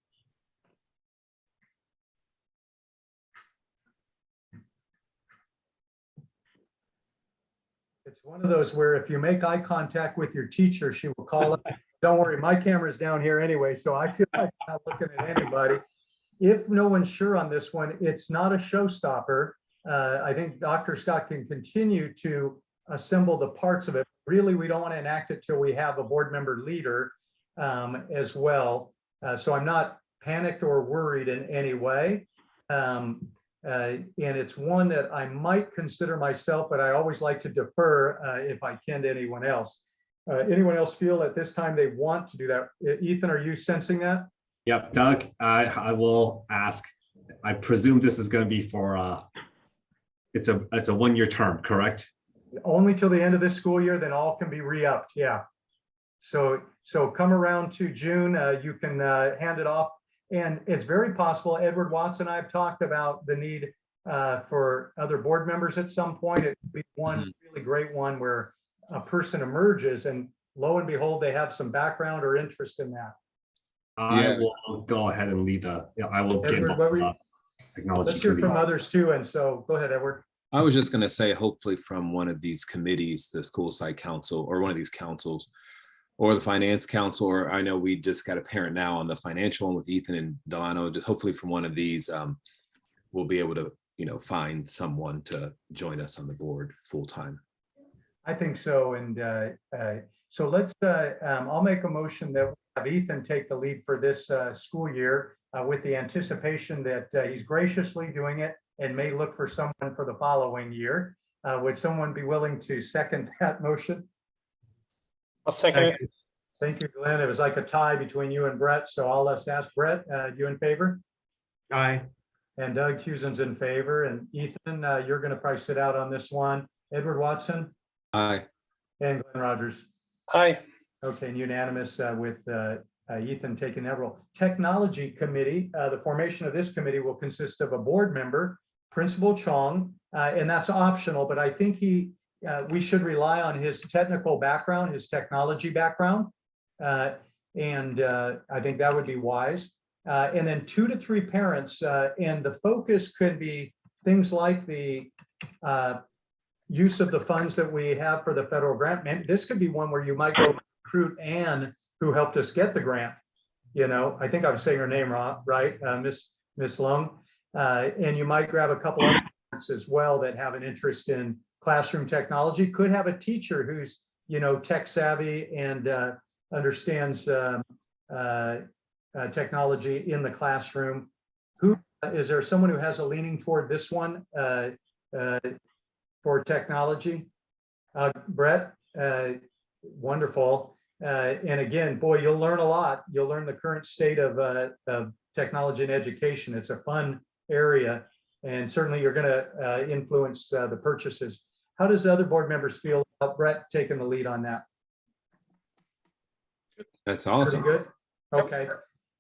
It's one of those where if you make eye contact with your teacher, she will call up. Don't worry, my camera's down here anyway, so I feel like I'm not looking at anybody. If no one's sure on this one, it's not a showstopper. I think Dr. Scott can continue to assemble the parts of it. Really, we don't want to enact it till we have a board member leader as well. So I'm not panicked or worried in any way. And it's one that I might consider myself, but I always like to defer if I can to anyone else. Anyone else feel at this time they want to do that? Ethan, are you sensing that? Yep, Doug, I will ask. I presume this is going to be for it's a 1-year term, correct? Only till the end of this school year, then all can be re-upped. Yeah. So come around to June, you can hand it off. And it's very possible, Edward Watson and I have talked about the need for other board members at some point. It would be one really great one where a person emerges and lo and behold, they have some background or interest in that. I will go ahead and lead I will give technology. Let's hear from others too. And so go ahead, Edward. I was just going to say, hopefully from one of these committees, the school site council or one of these councils, or the finance council, or I know we just got a parent now on the financial one with Ethan and Delano. Just hopefully from one of these, we'll be able to, find someone to join us on the board full time. I think so. And so let's, I'll make a motion that we have Ethan take the lead for this school year with the anticipation that he's graciously doing it and may look for someone for the following year. Would someone be willing to second that motion? I'll second it. Thank you, Glenn. It was like a tie between you and Brett. So I'll ask Brett, you in favor? Aye. And Doug Husen's in favor. And Ethan, you're going to probably sit out on this one. Edward Watson? Aye. And Glenn Rogers? Aye. Okay, and unanimous with Ethan taking that role. Technology Committee, the formation of this committee will consist of a board member, Principal Chong, and that's optional, but I think we should rely on his technical background, his technology background. And I think that would be wise. And then 2 to 3 parents, and the focus could be things like the use of the funds that we have for the federal grant. Man, this could be one where you might go recruit Anne, who helped us get the grant. I think I'm saying her name wrong, right? Miss Lung. And you might grab a couple of parents as well that have an interest in classroom technology. Could have a teacher who's tech savvy and understands technology in the classroom. Is there someone who has a leaning toward this one for technology? Brett, wonderful. And again, boy, you'll learn a lot. You'll learn the current state of technology and education. It's a fun area, and certainly you're going to influence the purchases. How does the other board members feel about Brett taking the lead on that? That's awesome. Pretty good. Okay,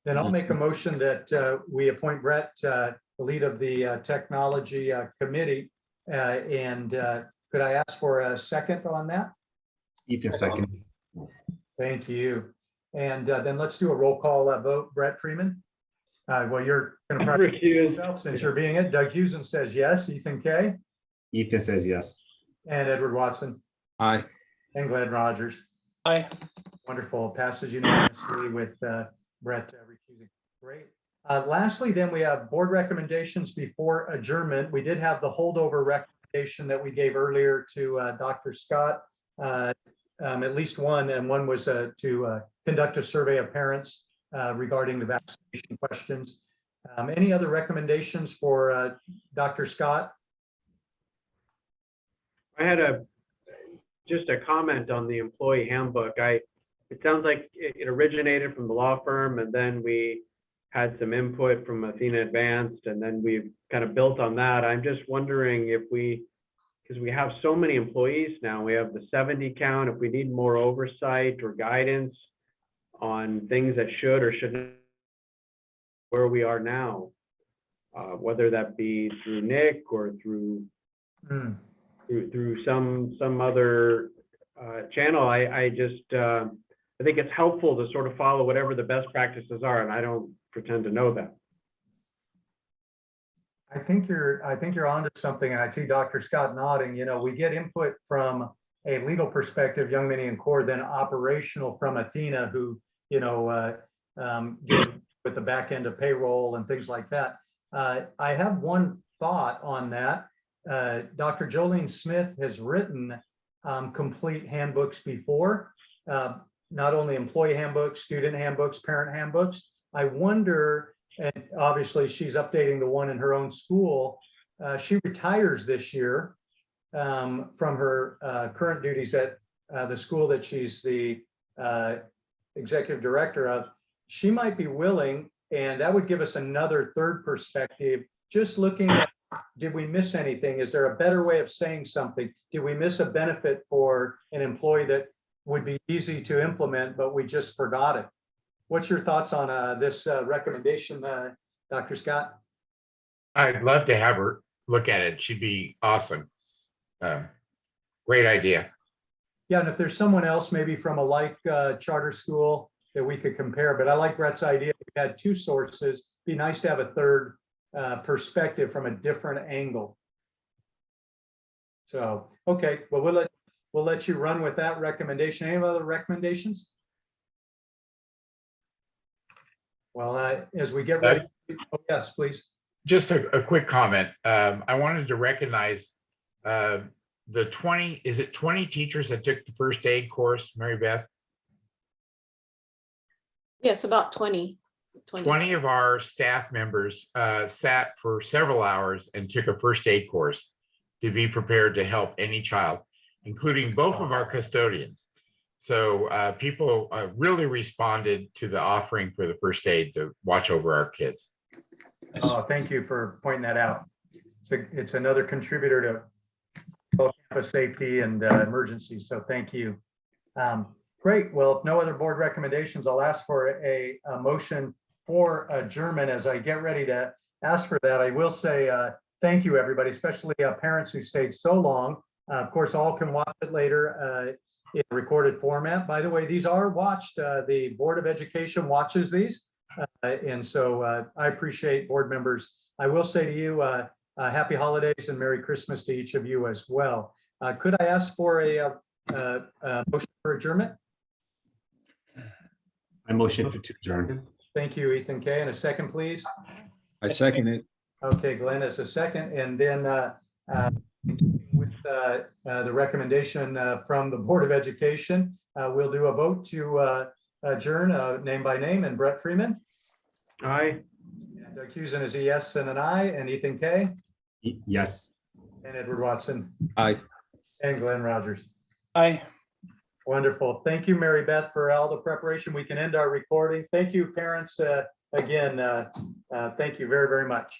then I'll make a motion that we appoint Brett the lead of the technology committee. And could I ask for a second on that? Ethan seconds. Thank you. And then let's do a roll call vote. Brett Freeman. Well, you're going to Recuse. yourself since you're being it. Doug Hewson says yes. Ethan Kay Ethan says yes. and Edward Watson Aye. and Glenn Rogers. Aye. Wonderful. Passes unanimously with Brett recusing. Great. Lastly, then we have board recommendations before adjournment. We did have the holdover recommendation that we gave earlier to Dr. Scott, at least one, and one was to conduct a survey of parents regarding the vaccination questions. Any other recommendations for Dr. Scott? I had just a comment on the employee handbook. It sounds like it originated from the law firm, and then we had some input from Athena Advanced, and then we've kind of built on that. I'm just wondering if because we have so many employees now, we have the 70 count, if we need more oversight or guidance on things that should or shouldn't, where we are now, whether that be through Nick or through some other channel. I think it's helpful to sort of follow whatever the best practices are, and I don't pretend to know that. I think you're onto something, and I see Dr. Scott nodding. You know, we get input from a legal perspective, Young Mini and Core, then operational from Athena, who deals with the back end of payroll and things like that. I have one thought on that. Dr. Jolene Smith has written complete handbooks before, not only employee handbooks, student handbooks, parent handbooks. I wonder, and obviously she's updating the one in her own school. She retires this year from her current duties at the school that she's the executive director of. She might be willing, and that would give us another third perspective, just looking at, did we miss anything? Is there a better way of saying something? Did we miss a benefit for an employee that would be easy to implement, but we just forgot it? What's your thoughts on this recommendation, Dr. Scott? I'd love to have her look at it. She'd be awesome. Great idea. Yeah, and if there's someone else, maybe from a like charter school that we could compare, but I like Brett's idea. We had two sources. Be nice to have a third perspective from a different angle. So, okay, well, we'll let you run with that recommendation. Any other recommendations? Well, as we get ready, oh, yes, please. Just a quick comment. I wanted to recognize the 20, is it 20 teachers that took the first aid course, Mary Beth? Yes, about 20. 20 of our staff members sat for several hours and took a first aid course to be prepared to help any child, including both of our custodians. So people really responded to the offering for the first aid to watch over our kids. Oh, thank you for pointing that out. It's another contributor to both campus safety and emergencies. So thank you. Great. Well, if no other board recommendations, I'll ask for a motion for adjournment. As I get ready to ask for that, I will say thank you, everybody, especially parents who stayed so long. Of course, all can watch it later in recorded format. By the way, these are watched. The Board of Education watches these. And so I appreciate board members. I will say to you, happy holidays and Merry Christmas to each of you as well. Could I ask for a motion for adjournment? I motion to adjourn. Thank you, Ethan Kay. And a second, please. I second it. Okay, Glenn is a second. And then with the recommendation from the Board of Education, we'll do a vote to adjourn name by name. And Brett Freeman? Aye. And Doug Hewson is a yes and an aye. And Ethan Kay? Yes. And Edward Watson? Aye. And Glenn Rogers? Aye. Wonderful. Thank you, Mary Beth, for all the preparation. We can end our recording. Thank you, parents. Again, thank you very, very much.